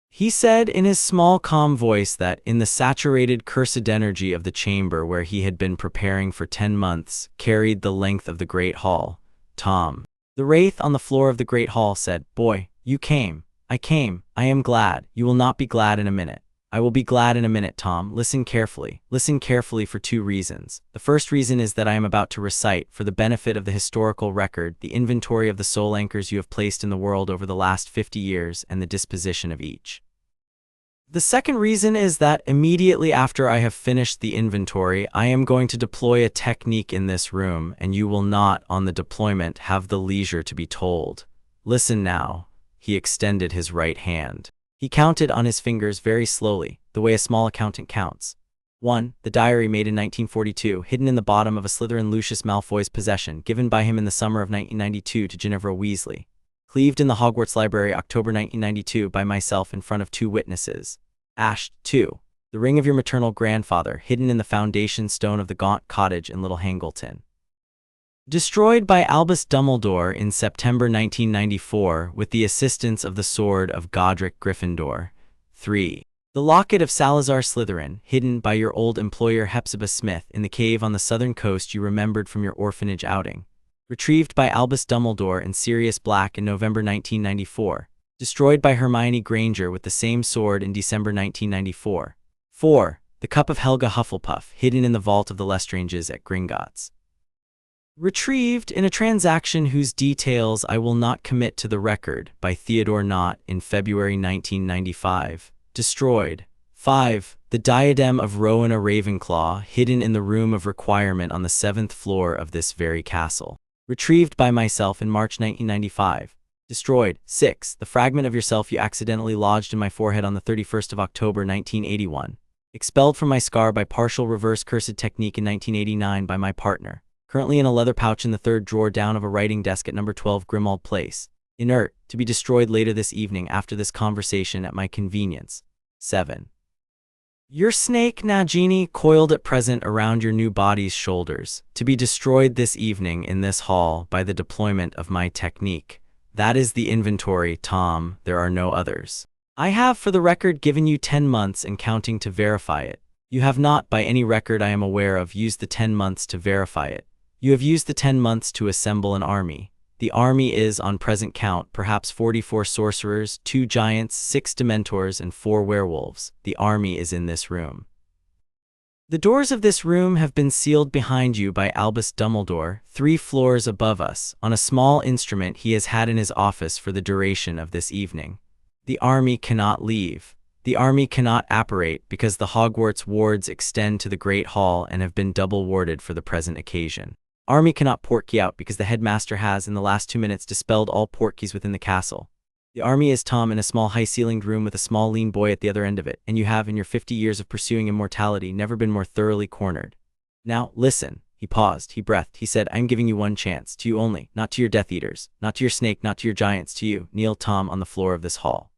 He said in his small calm voice that, in the saturated cursed energy of the chamber where he had been preparing for 10 months, carried the length of the Great Hall, Tom. The Wraith on the floor of the Great Hall said, "Boy, you came. I came. I am glad. You will not be glad in a minute." "I will be glad in a minute, Tom. Listen carefully. Listen carefully for 2 reasons. The first reason is that I am about to recite, for the benefit of the historical record, the inventory of the soul anchors you have placed in the world over the last 50 years and the disposition of each. The second reason is that immediately after I have finished the inventory, I am going to deploy a technique in this room, and you will not, on the deployment, have the leisure to be told. Listen now." He extended his right hand. He counted on his fingers very slowly, the way a small accountant counts. 1. The diary made in 1942, hidden in the bottom of a Slytherin Lucius Malfoy's possession, given by him in the summer of 1992 to Ginevra Weasley. Cleaved in the Hogwarts Library, October 1992, by myself in front of 2 witnesses. Ash. 2. The ring of your maternal grandfather, hidden in the foundation stone of the Gaunt Cottage in Little Hangleton. Destroyed by Albus Dumbledore in September 1994 with the assistance of the sword of Godric Gryffindor. 3. The locket of Salazar Slytherin, hidden by your old employer Hepzibah Smith in the cave on the southern coast you remembered from your orphanage outing. Retrieved by Albus Dumbledore and Sirius Black in November 1994. Destroyed by Hermione Granger with the same sword in December 1994. 4. The cup of Helga Hufflepuff, hidden in the vault of the Lestranges at Gringotts. Retrieved in a transaction whose details I will not commit to the record, by Theodore Knott in February 1995. Destroyed. 5. The diadem of Rowena Ravenclaw, hidden in the room of requirement on the 7th floor of this very castle. Retrieved by myself in March 1995. Destroyed. 6. The fragment of yourself you accidentally lodged in my forehead on the 31st of October 1981. Expelled from my scar by partial reverse cursed technique in 1989 by my partner. Currently in a leather pouch in the 3rd drawer down of a writing desk at number 12 Grimmauld Place. Inert, to be destroyed later this evening after this conversation at my convenience. 7. Your snake Nagini, coiled at present around your new body's shoulders, to be destroyed this evening in this hall by the deployment of my technique. That is the inventory, Tom. There are no others. I have, for the record, given you 10 months and counting to verify it. You have not, by any record I am aware of, used the 10 months to verify it. You have used the 10 months to assemble an army. The army is, on present count, perhaps 44 sorcerers, 2 giants, 6 dementors, and 4 werewolves. The army is in this room. The doors of this room have been sealed behind you by Albus Dumbledore, 3 floors above us, on a small instrument he has had in his office for the duration of this evening. The army cannot leave. The army cannot apparate because the Hogwarts wards extend to the Great Hall and have been double warded for the present occasion. Army cannot portkey out because the headmaster has, in the last 2 minutes, dispelled all portkeys within the castle. The army is Tom in a small high-ceilinged room with a small lean boy at the other end of it, and you have, in your 50 years of pursuing immortality, never been more thoroughly cornered. Now, listen. He paused, he breathed, he said, I'm giving you one chance, to you only, not to your Death Eaters, not to your snake, not to your giants, to you, kneel Tom on the floor of this hall.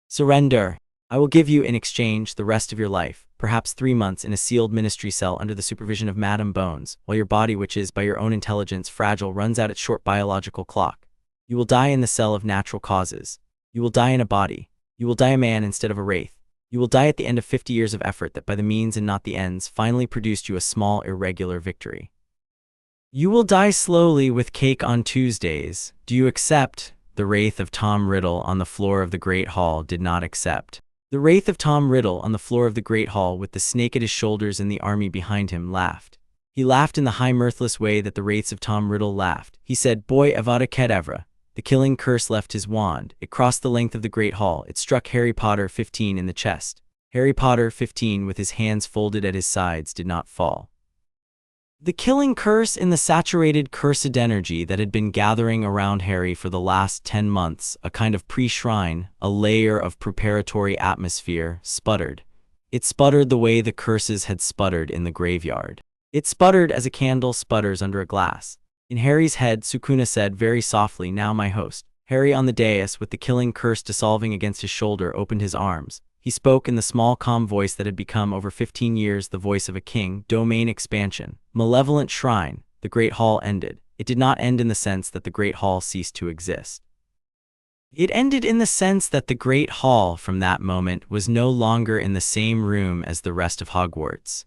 Surrender. I will give you, in exchange, the rest of your life, perhaps 3 months in a sealed ministry cell under the supervision of Madame Bones, while your body, which is, by your own intelligence, fragile, runs out its short biological clock. You will die in the cell of natural causes. You will die in a body. You will die a man instead of a wraith. You will die at the end of 50 years of effort that by the means and not the ends finally produced you a small irregular victory. You will die slowly with cake on Tuesdays. Do you accept? The wraith of Tom Riddle on the floor of the Great Hall did not accept. The wraith of Tom Riddle on the floor of the Great Hall with the snake at his shoulders and the army behind him laughed. He laughed in the high mirthless way that the wraiths of Tom Riddle laughed. He said, Boy Avada Kedavra. The killing curse left his wand. It crossed the length of the Great Hall. It struck Harry Potter 15 in the chest. Harry Potter 15 with his hands folded at his sides did not fall. The killing curse in the saturated cursed energy that had been gathering around Harry for the last 10 months, a kind of pre-shrine, a layer of preparatory atmosphere, sputtered. It sputtered the way the curses had sputtered in the graveyard. It sputtered as a candle sputters under a glass. In Harry's head, Sukuna said very softly, Now my host. Harry on the dais, with the killing curse dissolving against his shoulder, opened his arms. He spoke in the small calm voice that had become over 15 years the voice of a king. Domain expansion. Malevolent shrine. The Great Hall ended. It did not end in the sense that the Great Hall ceased to exist. It ended in the sense that the Great Hall, from that moment, was no longer in the same room as the rest of Hogwarts.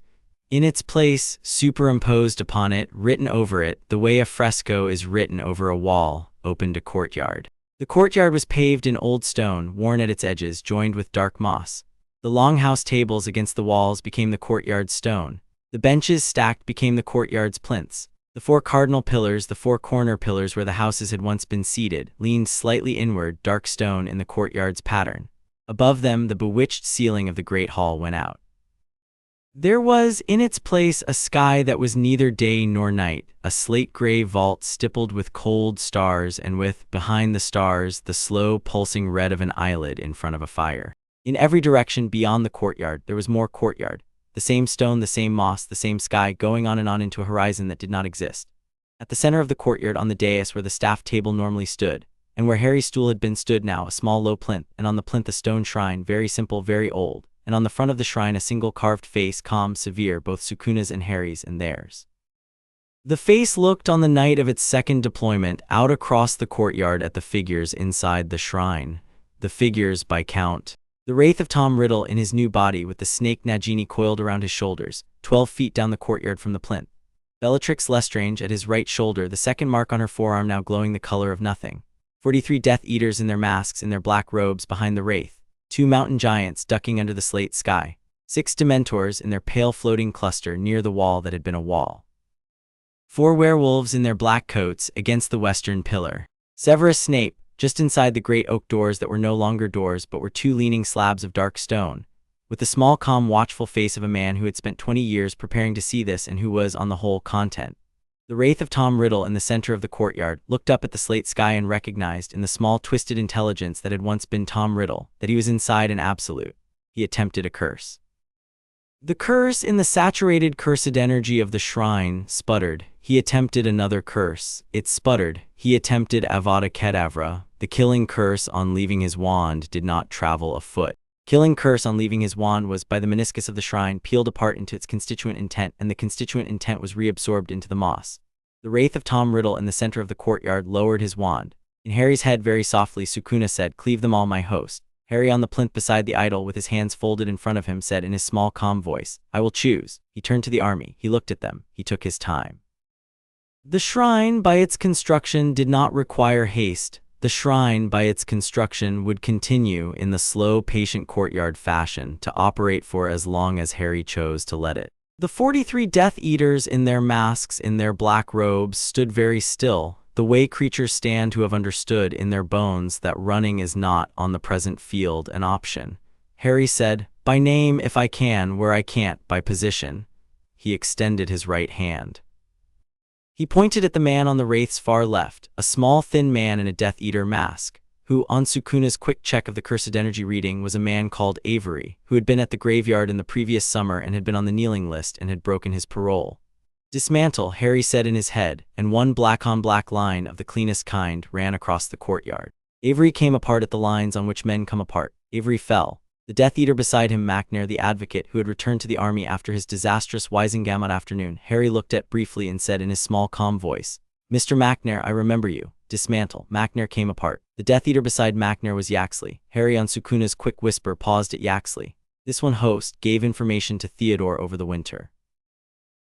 In its place, superimposed upon it, written over it, the way a fresco is written over a wall, opened a courtyard. The courtyard was paved in old stone, worn at its edges, joined with dark moss. The longhouse tables against the walls became the courtyard's stone. The benches stacked became the courtyard's plinths. The 4 cardinal pillars, the 4 corner pillars where the houses had once been seated, leaned slightly inward, dark stone in the courtyard's pattern. Above them, the bewitched ceiling of the Great Hall went out. There was, in its place, a sky that was neither day nor night, a slate-gray vault stippled with cold stars and with, behind the stars, the slow pulsing red of an eyelid in front of a fire. In every direction beyond the courtyard, there was more courtyard. The same stone, the same moss, the same sky, going on into a horizon that did not exist. At the center of the courtyard, on the dais where the staff table normally stood, and where Harry's stool had been stood now, a small low plinth, and on the plinth a stone shrine, very simple, very old. And on the front of the shrine a single carved face, calm, severe, both Sukuna's and Harry's and theirs. The face looked on the night of its second deployment out across the courtyard at the figures inside the shrine. The figures by count. The wraith of Tom Riddle in his new body with the snake Nagini coiled around his shoulders, 12 feet down the courtyard from the plinth. Bellatrix Lestrange at his right shoulder, the second mark on her forearm now glowing the color of nothing. 43 Death Eaters in their masks, in their black robes behind the wraith. 2 mountain giants ducking under the slate sky. 6 Dementors in their pale floating cluster near the wall that had been a wall. 4 werewolves in their black coats against the western pillar. Severus Snape, just inside the great oak doors that were no longer doors but were 2 leaning slabs of dark stone, with the small calm watchful face of a man who had spent 20 years preparing to see this and who was, on the whole, content. The wraith of Tom Riddle in the center of the courtyard looked up at the slate sky and recognized in the small twisted intelligence that had once been Tom Riddle that he was inside an absolute. He attempted a curse. The curse in the saturated cursed energy of the shrine sputtered. He attempted another curse. It sputtered. He attempted Avada Kedavra. The killing curse on leaving his wand did not travel a foot. Killing curse on leaving his wand was, by the meniscus of the shrine, peeled apart into its constituent intent, and the constituent intent was reabsorbed into the moss. The wraith of Tom Riddle in the center of the courtyard lowered his wand. In Harry's head, very softly, Sukuna said, Cleave them all, my host. Harry on the plinth beside the idol with his hands folded in front of him said in his small calm voice, I will choose. He turned to the army. He looked at them. He took his time. The shrine, by its construction, did not require haste. The shrine, by its construction, would continue in the slow, patient courtyard fashion to operate for as long as Harry chose to let it. The 43 Death Eaters in their masks, in their black robes, stood very still, the way creatures stand who have understood in their bones that running is not, on the present field, an option. Harry said, "By name if I can, where I can't, by position." He extended his right hand. He pointed at the man on the wraith's far left, a small thin man in a Death Eater mask, who, on Sukuna's quick check of the cursed energy reading, was a man called Avery, who had been at the graveyard in the previous summer and had been on the kneeling list and had broken his parole. "Dismantle," Harry said in his head, and one black-on-black line of the cleanest kind ran across the courtyard. Avery came apart at the lines on which men come apart. Avery fell. The Death Eater beside him, Macnair the Advocate, who had returned to the army after his disastrous Wisengamot afternoon, Harry looked at briefly and said in his small, calm voice, "Mr. Macnair, I remember you. Dismantle." Macnair came apart. The Death Eater beside Macnair was Yaxley. Harry, on Sukuna's quick whisper, paused at Yaxley. This one host gave information to Theodore over the winter.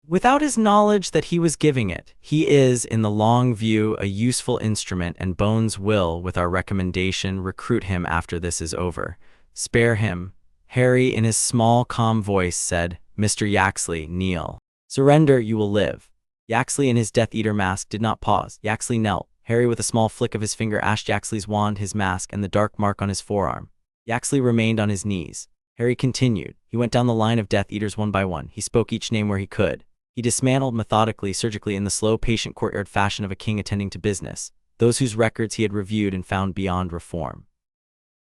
Without his knowledge that he was giving it, he is, in the long view, a useful instrument, and Bones will, with our recommendation, recruit him after this is over. Spare him. Harry, in his small, calm voice, said, "Mr. Yaxley, kneel. Surrender, you will live." Yaxley in his Death Eater mask did not pause. Yaxley knelt. Harry, with a small flick of his finger, asked Yaxley's wand, his mask, and the dark mark on his forearm. Yaxley remained on his knees. Harry continued. He went down the line of Death Eaters one by one. He spoke each name where he could. He dismantled methodically, surgically, in the slow, patient courtyard fashion of a king attending to business, those whose records he had reviewed and found beyond reform.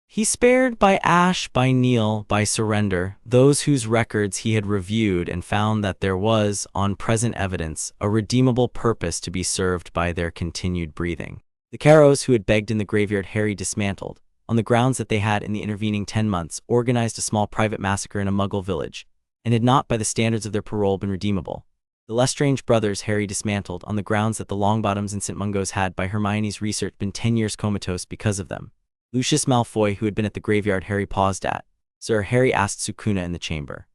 He spared by ash, by kneel, by surrender, those whose records he had reviewed and found that there was, on present evidence, a redeemable purpose to be served by their continued breathing. The Carrows who had begged in the graveyard Harry dismantled, on the grounds that they had, in the intervening 10 months, organized a small private massacre in a Muggle village, and had not, by the standards of their parole, been redeemable. The Lestrange brothers Harry dismantled, on the grounds that the Longbottoms and St. Mungos had, by Hermione's research, been 10 years comatose because of them. Lucius Malfoy, who had been at the graveyard Harry paused at. "Sir," Harry asked Sukuna in the chamber.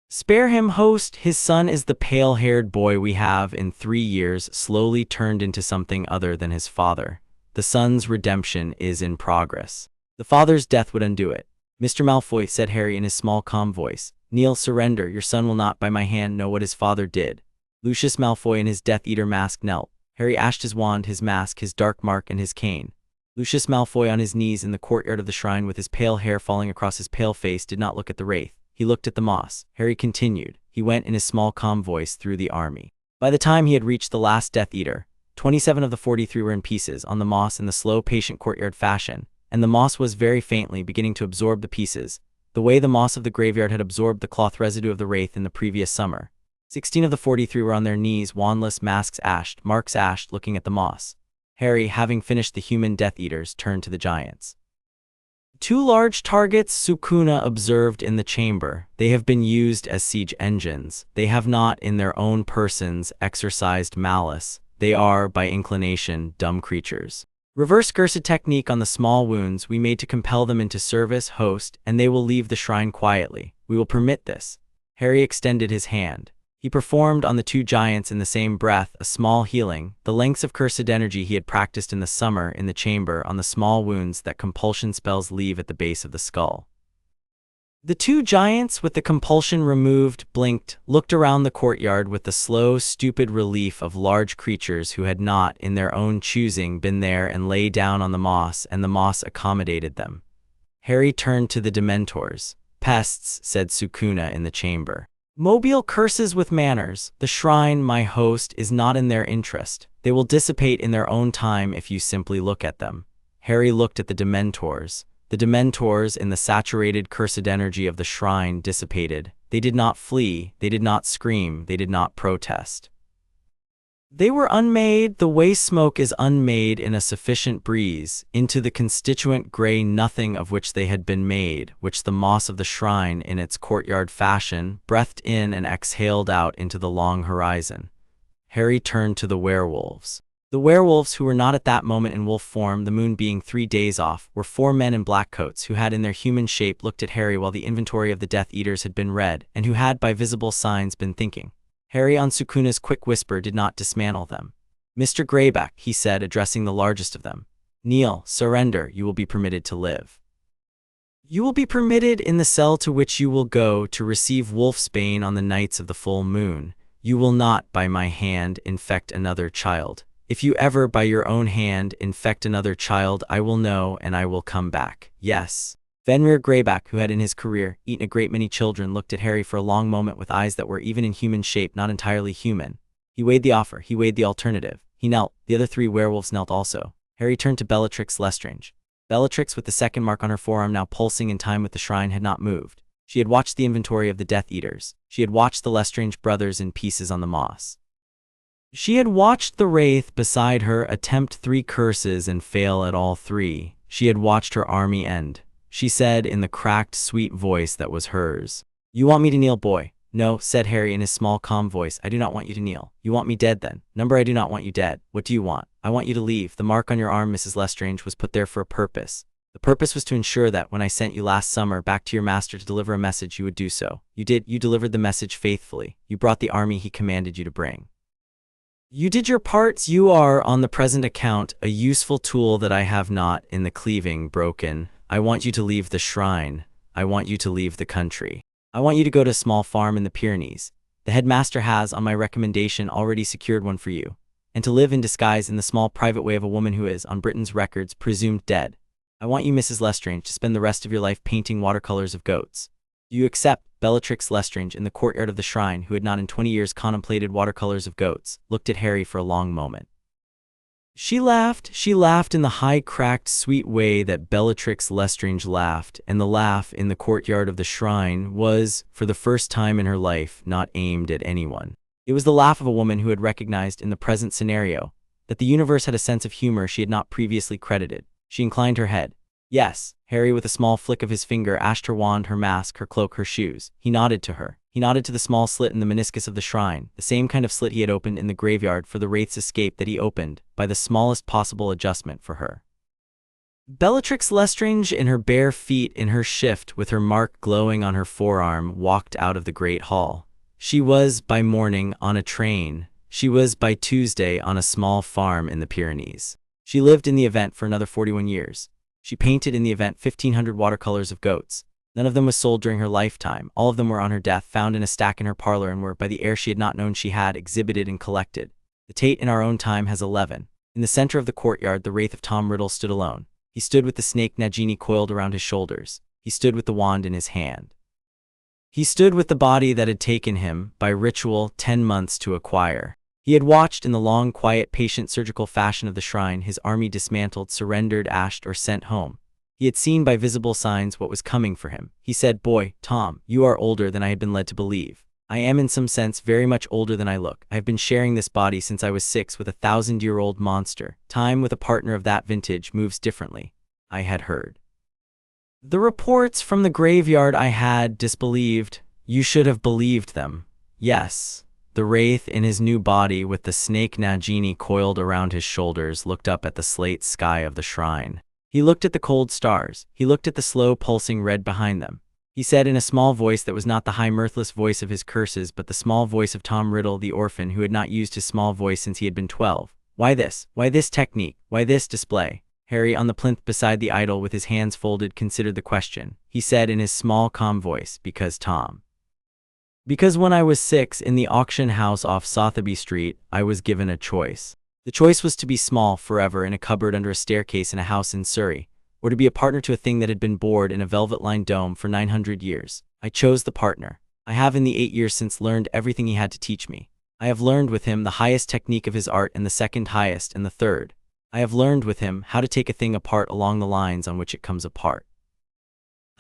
"Spare him, host. His son is the pale-haired boy we have, in 3 years, slowly turned into something other than his father. The son's redemption is in progress. The father's death would undo it." "Mr. Malfoy," said Harry in his small, calm voice, "kneel, surrender. Your son will not, by my hand, know what his father did." Lucius Malfoy in his Death Eater mask knelt. Harry asked his wand, his mask, his dark mark, and his cane. Lucius Malfoy, on his knees in the courtyard of the shrine with his pale hair falling across his pale face, did not look at the wraith. He looked at the moss. Harry continued. He went in his small, calm voice through the army. By the time he had reached the last Death Eater, 27 of the 43 were in pieces on the moss in the slow, patient courtyard fashion, and the moss was very faintly beginning to absorb the pieces, the way the moss of the graveyard had absorbed the cloth residue of the wraith in the previous summer. 16 of the 43 were on their knees, wandless, masks ashed, marks ashed, looking at the moss. Harry, having finished the human Death Eaters, turned to the giants. "2 large targets," Sukuna observed in the chamber. "They have been used as siege engines. They have not, in their own persons, exercised malice. They are, by inclination, dumb creatures. Reverse cursed technique on the small wounds we made to compel them into service, host, and they will leave the shrine quietly. We will permit this." Harry extended his hand. He performed on the 2 giants in the same breath a small healing, the lengths of cursed energy he had practiced in the summer in the chamber on the small wounds that compulsion spells leave at the base of the skull. The 2 giants, with the compulsion removed, blinked, looked around the courtyard with the slow, stupid relief of large creatures who had not, in their own choosing, been there, and lay down on the moss, and the moss accommodated them. Harry turned to the Dementors. "Pests," said Sukuna in the chamber. "Mobile curses with manners. The shrine, my host, is not in their interest. They will dissipate in their own time if you simply look at them." Harry looked at the Dementors. The Dementors, in the saturated cursed energy of the shrine, dissipated. They did not flee, they did not scream, they did not protest. They were unmade, the way smoke is unmade in a sufficient breeze, into the constituent grey nothing of which they had been made, which the moss of the shrine, in its courtyard fashion, breathed in and exhaled out into the long horizon. Harry turned to the werewolves. The werewolves, who were not at that moment in wolf form, the moon being 3 days off, were 4 men in black coats who had in their human shape looked at Harry while the inventory of the Death Eaters had been read, and who had by visible signs been thinking. Harry, on Sukuna's quick whisper, did not dismantle them. "Mr. Greyback," he said, addressing the largest of them, "kneel, surrender, you will be permitted to live." You will be permitted in the cell to which you will go to receive wolfsbane on the nights of the full moon. You will not, by my hand, infect another child. If you ever, by your own hand, infect another child, I will know and I will come back. Yes. Fenrir Greyback, who had in his career eaten a great many children, looked at Harry for a long moment with eyes that were, even in human shape, not entirely human. He weighed the offer. He weighed the alternative. He knelt. The other three werewolves knelt also. Harry turned to Bellatrix Lestrange. Bellatrix, with the second mark on her forearm now pulsing in time with the shrine, had not moved. She had watched the inventory of the Death Eaters. She had watched the Lestrange brothers in pieces on the moss. She had watched the wraith beside her attempt 3 curses and fail at all 3. She had watched her army end. She said in the cracked, sweet voice that was hers, "You want me to kneel, boy?" "No," said Harry in his small, calm voice. "I do not want you to kneel." "You want me dead, then?" "Number, I do not want you dead. What do you want?" "I want you to leave. The mark on your arm, Mrs. Lestrange, was put there for a purpose. The purpose was to ensure that, when I sent you last summer back to your master to deliver a message, you would do so. You did. You delivered the message faithfully. You brought the army he commanded you to bring. You did your parts. You are, on the present account, a useful tool that I have not, in the cleaving, broken. I want you to leave the shrine. I want you to leave the country. I want you to go to a small farm in the Pyrenees. The headmaster has, on my recommendation, already secured one for you. And to live in disguise in the small private way of a woman who is, on Britain's records, presumed dead. I want you, Mrs. Lestrange, to spend the rest of your life painting watercolors of goats. Do you accept?" Bellatrix Lestrange, in the courtyard of the shrine, who had not in 20 years contemplated watercolors of goats, looked at Harry for a long moment. She laughed in the high, cracked, sweet way that Bellatrix Lestrange laughed, and the laugh in the courtyard of the shrine was, for the first time in her life, not aimed at anyone. It was the laugh of a woman who had recognized, in the present scenario, that the universe had a sense of humor she had not previously credited. She inclined her head. "Yes." Harry, with a small flick of his finger, asked her wand, her mask, her cloak, her shoes. He nodded to her. He nodded to the small slit in the meniscus of the shrine, the same kind of slit he had opened in the graveyard for the wraith's escape, that he opened, by the smallest possible adjustment, for her. Bellatrix Lestrange, in her bare feet, in her shift, with her mark glowing on her forearm, walked out of the great hall. She was, by morning, on a train. She was, by Tuesday, on a small farm in the Pyrenees. She lived in the event for another 41 years. She painted in the event 1,500 watercolors of goats. None of them was sold during her lifetime. All of them were on her death, found in a stack in her parlor, and were, by the heir she had not known she had, exhibited and collected. The Tate in our own time has 11. In the center of the courtyard, the wraith of Tom Riddle stood alone. He stood with the snake Nagini coiled around his shoulders. He stood with the wand in his hand. He stood with the body that had taken him, by ritual, 10 months to acquire. He had watched, in the long, quiet, patient, surgical fashion of the shrine, his army dismantled, surrendered, ashed, or sent home. He had seen by visible signs what was coming for him. He said, "Boy, Tom, you are older than I had been led to believe. I am, in some sense, very much older than I look. I have been sharing this body since I was 6 with a 1,000-year-old monster. Time with a partner of that vintage moves differently. I had heard the reports from the graveyard. I had disbelieved. You should have believed them. Yes." The wraith, in his new body, with the snake Nagini coiled around his shoulders, looked up at the slate sky of the shrine. He looked at the cold stars. He looked at the slow, pulsing red behind them. He said in a small voice that was not the high, mirthless voice of his curses, but the small voice of Tom Riddle, the orphan, who had not used his small voice since he had been 12. "Why this? Why this technique? Why this display?" Harry, on the plinth beside the idol, with his hands folded, considered the question. He said in his small, calm voice, "Because, Tom. Because when I was 6, in the auction house off Sotheby Street, I was given a choice. The choice was to be small forever in a cupboard under a staircase in a house in Surrey, or to be a partner to a thing that had been bored in a velvet-lined dome for 900 years. I chose the partner. I have, in the 8 years since, learned everything he had to teach me. I have learned with him the highest technique of his art, and the second highest, and the third. I have learned with him how to take a thing apart along the lines on which it comes apart.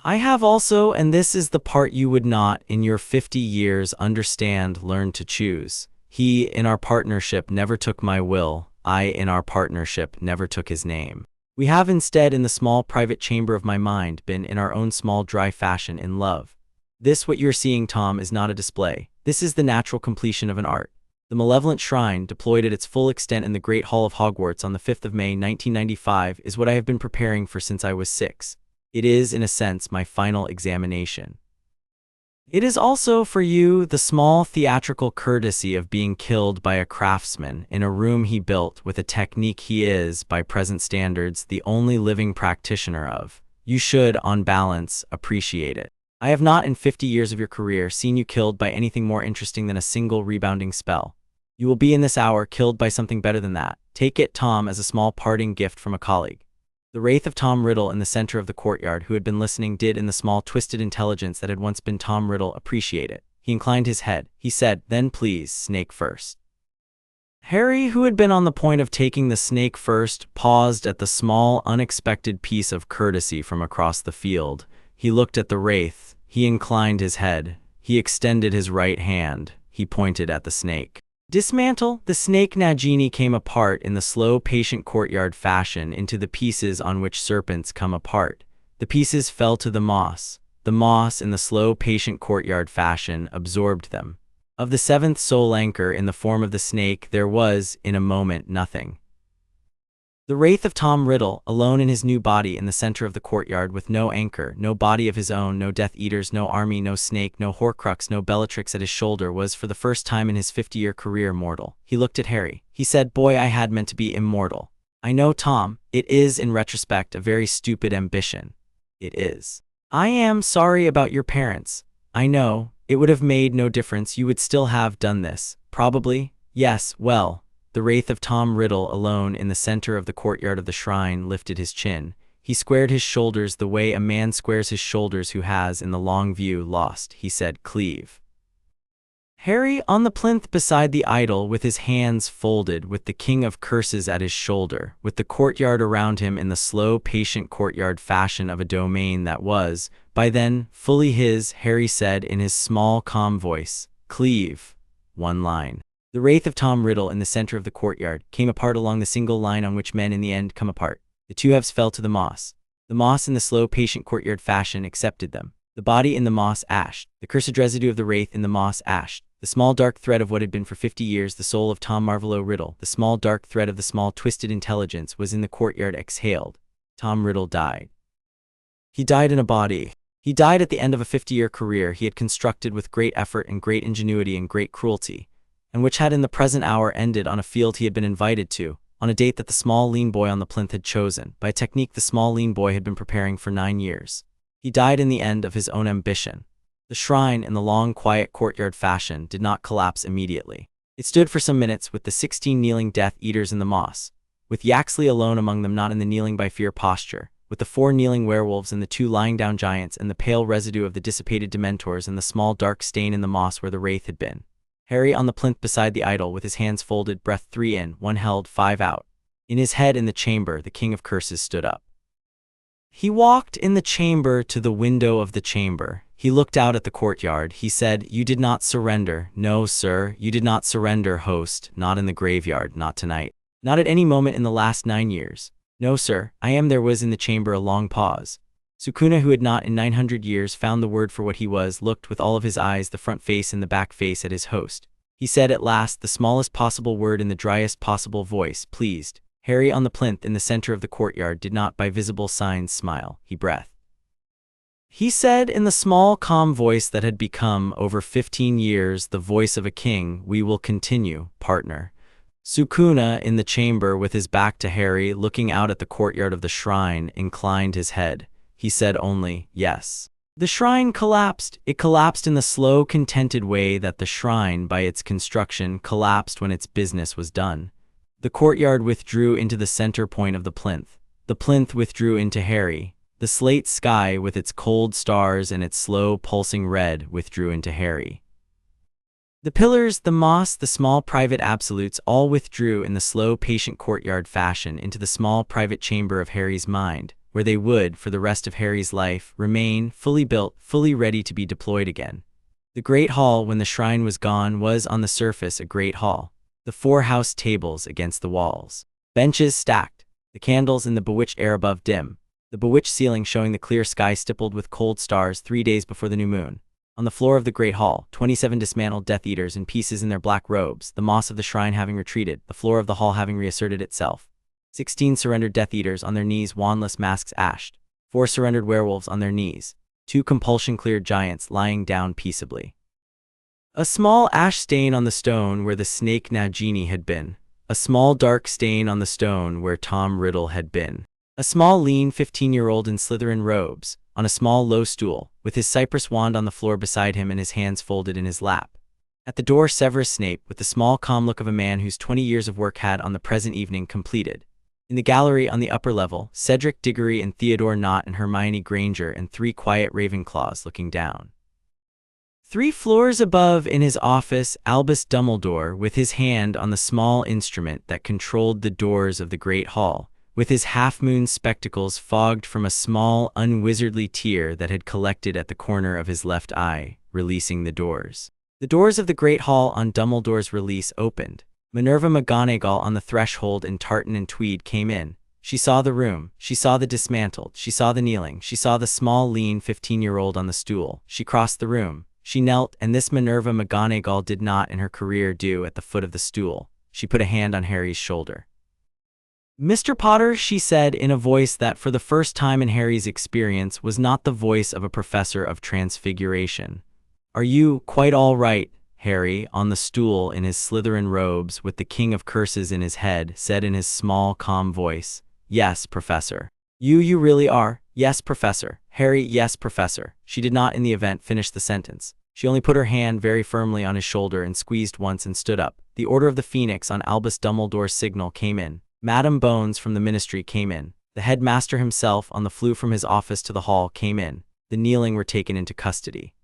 I have also, and this is the part you would not, in your 50 years, understand, learned to choose. He, in our partnership, never took my will. I, in our partnership, never took his name. We have instead, in the small private chamber of my mind, been, in our own small dry fashion, in love. This, what you're seeing, Tom, is not a display. This is the natural completion of an art. The malevolent shrine, deployed at its full extent in the Great Hall of Hogwarts on the 5th of May, 1995, is what I have been preparing for since I was 6. It is, in a sense, my final examination. It is also, for you, the small theatrical courtesy of being killed by a craftsman in a room he built with a technique he is, by present standards, the only living practitioner of. You should, on balance, appreciate it. I have not in 50 years of your career seen you killed by anything more interesting than a single rebounding spell. You will be in this hour killed by something better than that. Take it, Tom, as a small parting gift from a colleague. The wraith of Tom Riddle in the center of the courtyard, who had been listening, did in the small twisted intelligence that had once been Tom Riddle appreciate it. He inclined his head. He said, "Then please, snake first." Harry, who had been on the point of taking the snake first, paused at the small, unexpected piece of courtesy from across the field. He looked at the wraith. He inclined his head. He extended his right hand. He pointed at the snake. Dismantle. The snake Nagini came apart in the slow, patient courtyard fashion into the pieces on which serpents come apart. The pieces fell to the moss. The moss, in the slow, patient courtyard fashion, absorbed them. Of the seventh soul anchor in the form of the snake, there was, in a moment, nothing. The wraith of Tom Riddle, alone in his new body in the center of the courtyard, with no anchor, no body of his own, no Death Eaters, no army, no snake, no Horcrux, no Bellatrix at his shoulder, was for the first time in his 50-year career mortal. He looked at Harry. He said, "Boy, I had meant to be immortal. I know, Tom, it is, in retrospect, a very stupid ambition. It is. I am sorry about your parents. I know, it would have made no difference. You would still have done this. Probably. Yes, well." The wraith of Tom Riddle, alone in the center of the courtyard of the shrine, lifted his chin. He squared his shoulders the way a man squares his shoulders who has, in the long view, lost. He said, "Cleave." Harry, on the plinth beside the idol, with his hands folded, with the King of Curses at his shoulder, with the courtyard around him in the slow, patient courtyard fashion of a domain that was, by then, fully his, Harry said in his small, calm voice, "Cleave." One line. The wraith of Tom Riddle in the center of the courtyard came apart along the single line on which men in the end come apart. The two halves fell to the moss. The moss in the slow, patient courtyard fashion accepted them. The body in the moss ashed. The cursed residue of the wraith in the moss ashed. The small dark thread of what had been for 50 years the soul of Tom Marvolo Riddle, the small dark thread of the small twisted intelligence, was in the courtyard exhaled. Tom Riddle died. He died in a body. He died at the end of a 50-year career he had constructed with great effort and great ingenuity and great cruelty, and which had in the present hour ended on a field he had been invited to, on a date that the small lean boy on the plinth had chosen, by a technique the small lean boy had been preparing for 9 years. He died in the end of his own ambition. The shrine, in the long, quiet courtyard fashion, did not collapse immediately. It stood for some minutes with the 16 kneeling Death Eaters in the moss, with Yaxley alone among them, not in the kneeling by fear posture, with the 4 kneeling werewolves and the 2 lying down giants and the pale residue of the dissipated dementors and the small dark stain in the moss where the wraith had been. Harry on the plinth beside the idol, with his hands folded, breath 3 in, 1 held, 5 out. In his head in the chamber, the King of Curses stood up. He walked in the chamber to the window of the chamber. He looked out at the courtyard. He said, "You did not surrender. No, sir, you did not surrender, host. Not in the graveyard, not tonight. Not at any moment in the last 9 years. No, sir, I am." There was in the chamber a long pause. Sukuna, who had not in 900 years found the word for what he was, looked with all of his eyes, the front face and the back face, at his host. He said at last, the smallest possible word in the driest possible voice, "Pleased." Harry on the plinth in the center of the courtyard did not by visible signs smile. He breathed. He said in the small, calm voice that had become, over 15 years, the voice of a king, "We will continue, partner." Sukuna, in the chamber with his back to Harry, looking out at the courtyard of the shrine, inclined his head. He said only, "Yes." The shrine collapsed. It collapsed in the slow, contented way that the shrine, by its construction, collapsed when its business was done. The courtyard withdrew into the center point of the plinth. The plinth withdrew into Harry. The slate sky, with its cold stars and its slow, pulsing red, withdrew into Harry. The pillars, the moss, the small private absolutes, all withdrew in the slow, patient courtyard fashion into the small private chamber of Harry's mind, where they would, for the rest of Harry's life, remain, fully built, fully ready to be deployed again. The great hall, when the shrine was gone, was on the surface a great hall. The 4 house tables against the walls. Benches stacked. The candles in the bewitched air above dim. The bewitched ceiling showing the clear sky stippled with cold stars 3 days before the new moon. On the floor of the great hall, 27 dismantled Death Eaters in pieces in their black robes, the moss of the shrine having retreated, the floor of the hall having reasserted itself. 16 surrendered Death Eaters on their knees, wandless masks ashed. 4 surrendered werewolves on their knees. 2 compulsion-cleared giants lying down peaceably. A small ash stain on the stone where the snake Nagini had been. A small dark stain on the stone where Tom Riddle had been. A small, lean 15-year-old in Slytherin robes, on a small, low stool, with his cypress wand on the floor beside him and his hands folded in his lap. At the door, Severus Snape, with the small, calm look of a man whose 20 years of work had on the present evening completed. In the gallery on the upper level, Cedric Diggory and Theodore Nott and Hermione Granger and 3 quiet Ravenclaws looking down. 3 floors above, in his office, Albus Dumbledore, with his hand on the small instrument that controlled the doors of the Great Hall, with his half-moon spectacles fogged from a small, unwizardly tear that had collected at the corner of his left eye, releasing the doors. The doors of the Great Hall on Dumbledore's release opened. Minerva McGonagall on the threshold in tartan and tweed came in. She saw the room, she saw the dismantled, she saw the kneeling, she saw the small, lean 15-year-old on the stool. She crossed the room. She knelt, and this Minerva McGonagall did not in her career do at the foot of the stool. She put a hand on Harry's shoulder. "Mr. Potter," she said in a voice that for the first time in Harry's experience was not the voice of a professor of transfiguration. "Are you quite all right?" Harry, on the stool in his Slytherin robes with the King of Curses in his head, said in his small, calm voice. "Yes, Professor." You really are?" "Yes, Professor." "Harry, yes, Professor." She did not in the event finish the sentence. She only put her hand very firmly on his shoulder and squeezed once and stood up. The Order of the Phoenix on Albus Dumbledore's signal came in. Madame Bones from the Ministry came in. The headmaster himself on the flew from his office to the hall came in. The kneeling were taken into custody.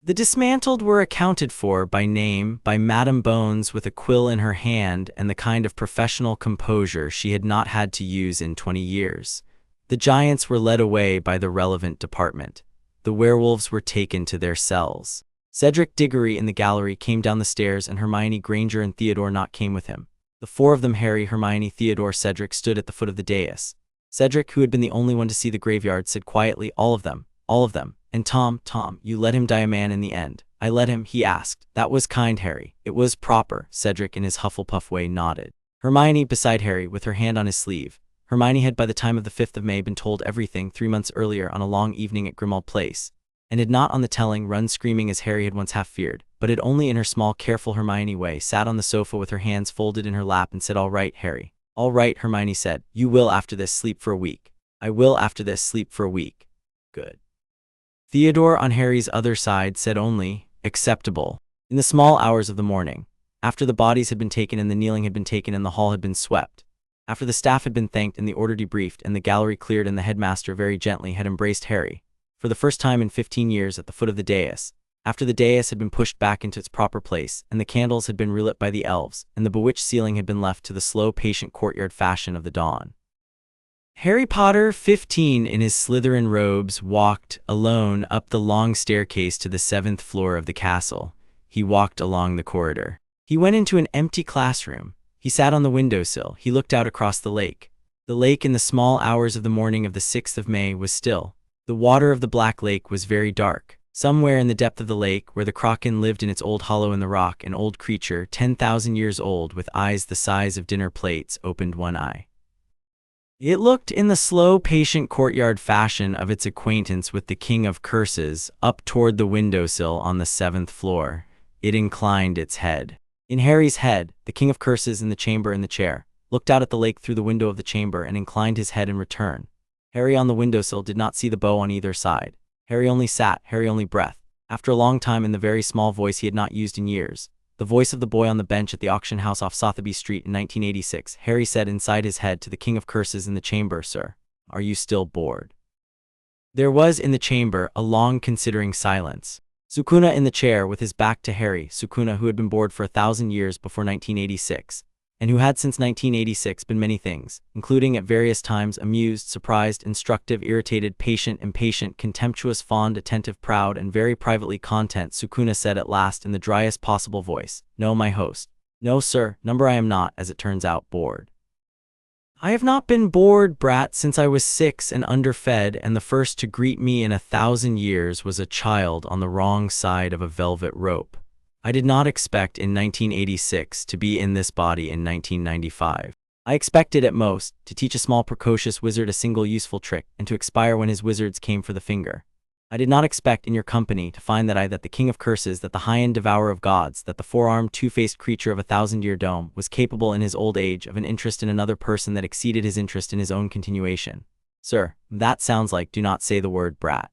The dismantled were accounted for by name by Madame Bones with a quill in her hand and the kind of professional composure she had not had to use in 20 years. The giants were led away by the relevant department. The werewolves were taken to their cells. Cedric Diggory in the gallery came down the stairs, and Hermione Granger and Theodore Nott came with him. The 4 of them, Harry, Hermione, Theodore, Cedric, stood at the foot of the dais. Cedric, who had been the only one to see the graveyard, said quietly, all of them. And Tom, you let him die a man in the end." "I let him?" he asked. "That was kind, Harry. It was proper." Cedric, in his Hufflepuff way, nodded. Hermione, beside Harry, with her hand on his sleeve. Hermione had by the time of the 5th of May been told everything 3 months earlier on a long evening at Grimmauld Place, and had not on the telling run screaming as Harry had once half feared, but had only in her small, careful Hermione way sat on the sofa with her hands folded in her lap and said, "All right, Harry." "All right," Hermione said. "You will after this sleep for a week." "I will after this sleep for a week." "Good." Theodore, on Harry's other side, said only, "Acceptable." In the small hours of the morning, after the bodies had been taken and the kneeling had been taken and the hall had been swept, after the staff had been thanked and the order debriefed and the gallery cleared and the headmaster very gently had embraced Harry, for the first time in 15 years at the foot of the dais, after the dais had been pushed back into its proper place and the candles had been relit by the elves and the bewitched ceiling had been left to the slow, patient courtyard fashion of the dawn, Harry Potter, 15, in his Slytherin robes, walked, alone, up the long staircase to the 7th floor of the castle. He walked along the corridor. He went into an empty classroom. He sat on the windowsill. He looked out across the lake. The lake in the small hours of the morning of the 6th of May was still. The water of the Black Lake was very dark. Somewhere in the depth of the lake, where the kraken lived in its old hollow in the rock, an old creature, 10,000 years old, with eyes the size of dinner plates, opened one eye. It looked in the slow, patient courtyard fashion of its acquaintance with the King of Curses, up toward the windowsill on the 7th floor. It inclined its head. In Harry's head, the King of Curses in the chamber in the chair, looked out at the lake through the window of the chamber and inclined his head in return. Harry on the windowsill did not see the bow on either side. Harry only sat, Harry only breathed. After a long time, in the very small voice he had not used in years, the voice of the boy on the bench at the auction house off Sotheby Street in 1986, Harry said inside his head to the King of Curses in the chamber, "Sir, are you still bored?" There was in the chamber a long considering silence. Sukuna in the chair with his back to Harry, Sukuna who had been bored for 1,000 years before 1986, and who had since 1986 been many things, including at various times amused, surprised, instructive, irritated, patient, impatient, contemptuous, fond, attentive, proud, and very privately content. Sukuna said at last in the driest possible voice, "No, my host. No, sir, number I am not, as it turns out, bored. I have not been bored, brat, since I was 6 and underfed, and the first to greet me in 1,000 years was a child on the wrong side of a velvet rope. I did not expect in 1986 to be in this body in 1995. I expected at most to teach a small precocious wizard a single useful trick and to expire when his wizards came for the finger. I did not expect in your company to find that the king of curses, that the high-end devourer of gods, that the four-armed, two-faced creature of a thousand-year dome was capable in his old age of an interest in another person that exceeded his interest in his own continuation. Sir, that sounds like do not say the word brat.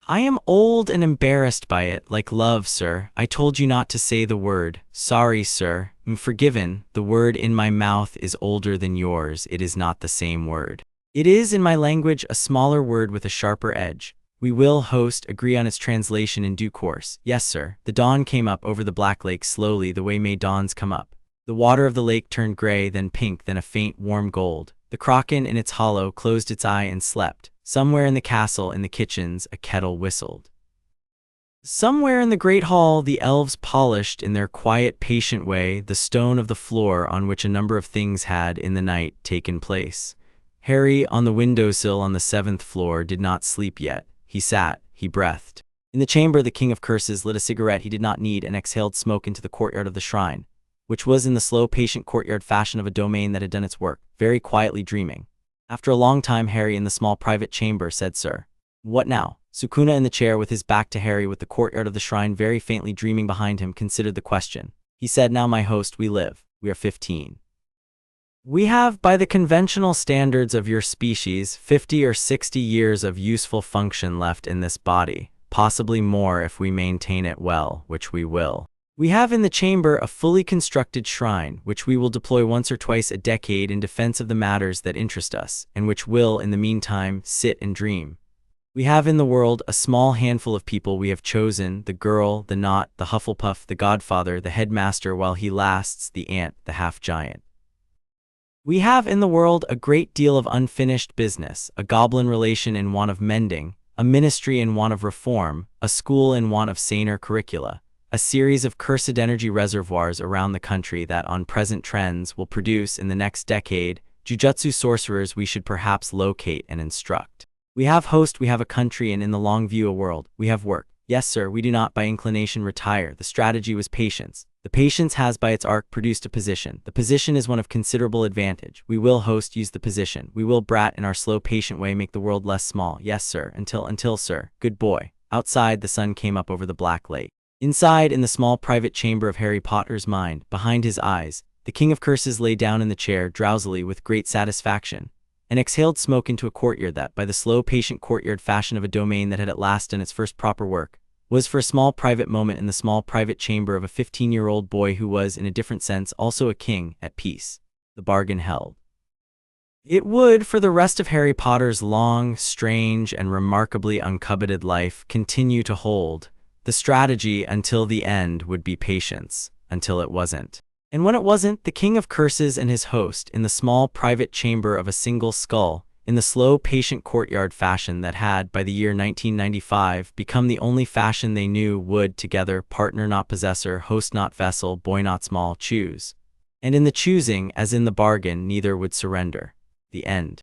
I am old and embarrassed by it, like love, sir. I told you not to say the word. Sorry, sir. I'm forgiven. The word in my mouth is older than yours. It is not the same word. It is, in my language, a smaller word with a sharper edge. We will, host, agree on its translation in due course. Yes, sir. The dawn came up over the black lake slowly, the way may dawns come up. The water of the lake turned gray, then pink, then a faint, warm gold. The kraken in its hollow closed its eye and slept. Somewhere in the castle, in the kitchens, a kettle whistled. Somewhere in the great hall, the elves polished in their quiet, patient way the stone of the floor on which a number of things had, in the night, taken place. Harry, on the windowsill on the 7th floor, did not sleep yet. He sat, he breathed. In the chamber, the king of curses lit a cigarette he did not need and exhaled smoke into the courtyard of the shrine, which was in the slow, patient courtyard fashion of a domain that had done its work, very quietly dreaming. After a long time, Harry, in the small private chamber, said, "Sir." "What now?" Sukuna, in the chair with his back to Harry with the courtyard of the shrine very faintly dreaming behind him, considered the question. He said, "Now, my host, we live. We are 15. We have, by the conventional standards of your species, 50 or 60 years of useful function left in this body, possibly more if we maintain it well, which we will. We have in the chamber a fully constructed shrine, which we will deploy once or twice a decade in defense of the matters that interest us, and which will, in the meantime, sit and dream. We have in the world a small handful of people we have chosen, the girl, the knot, the Hufflepuff, the godfather, the headmaster while he lasts, the ant, the half-giant. We have in the world a great deal of unfinished business, a goblin relation in want of mending, a ministry in want of reform, a school in want of saner curricula, a series of cursed energy reservoirs around the country that, on present trends, will produce in the next decade jujutsu sorcerers we should perhaps locate and instruct. We have host, we have a country, and in the long view a world. We have work. Yes, sir, we do not by inclination retire. The strategy was patience. The patience has by its arc produced a position. The position is one of considerable advantage. We will, host, use the position. We will, brat, in our slow, patient way, make the world less small. Yes, sir, until, sir. Good boy. Outside, the sun came up over the black lake. Inside, in the small private chamber of Harry Potter's mind, behind his eyes, the king of curses lay down in the chair drowsily with great satisfaction, and exhaled smoke into a courtyard that, by the slow, patient courtyard fashion of a domain that had at last done its first proper work, was for a small private moment in the small private chamber of a 15-year-old boy who was, in a different sense, also a king, at peace. The bargain held. It would, for the rest of Harry Potter's long, strange, and remarkably uncoveted life, continue to hold. The strategy until the end would be patience, until it wasn't. And when it wasn't, the king of curses and his host, in the small private chamber of a single skull, in the slow, patient courtyard fashion that had, by the year 1995, become the only fashion they knew, would, together, partner not possessor, host not vessel, boy not small, choose. And in the choosing, as in the bargain, neither would surrender. The end.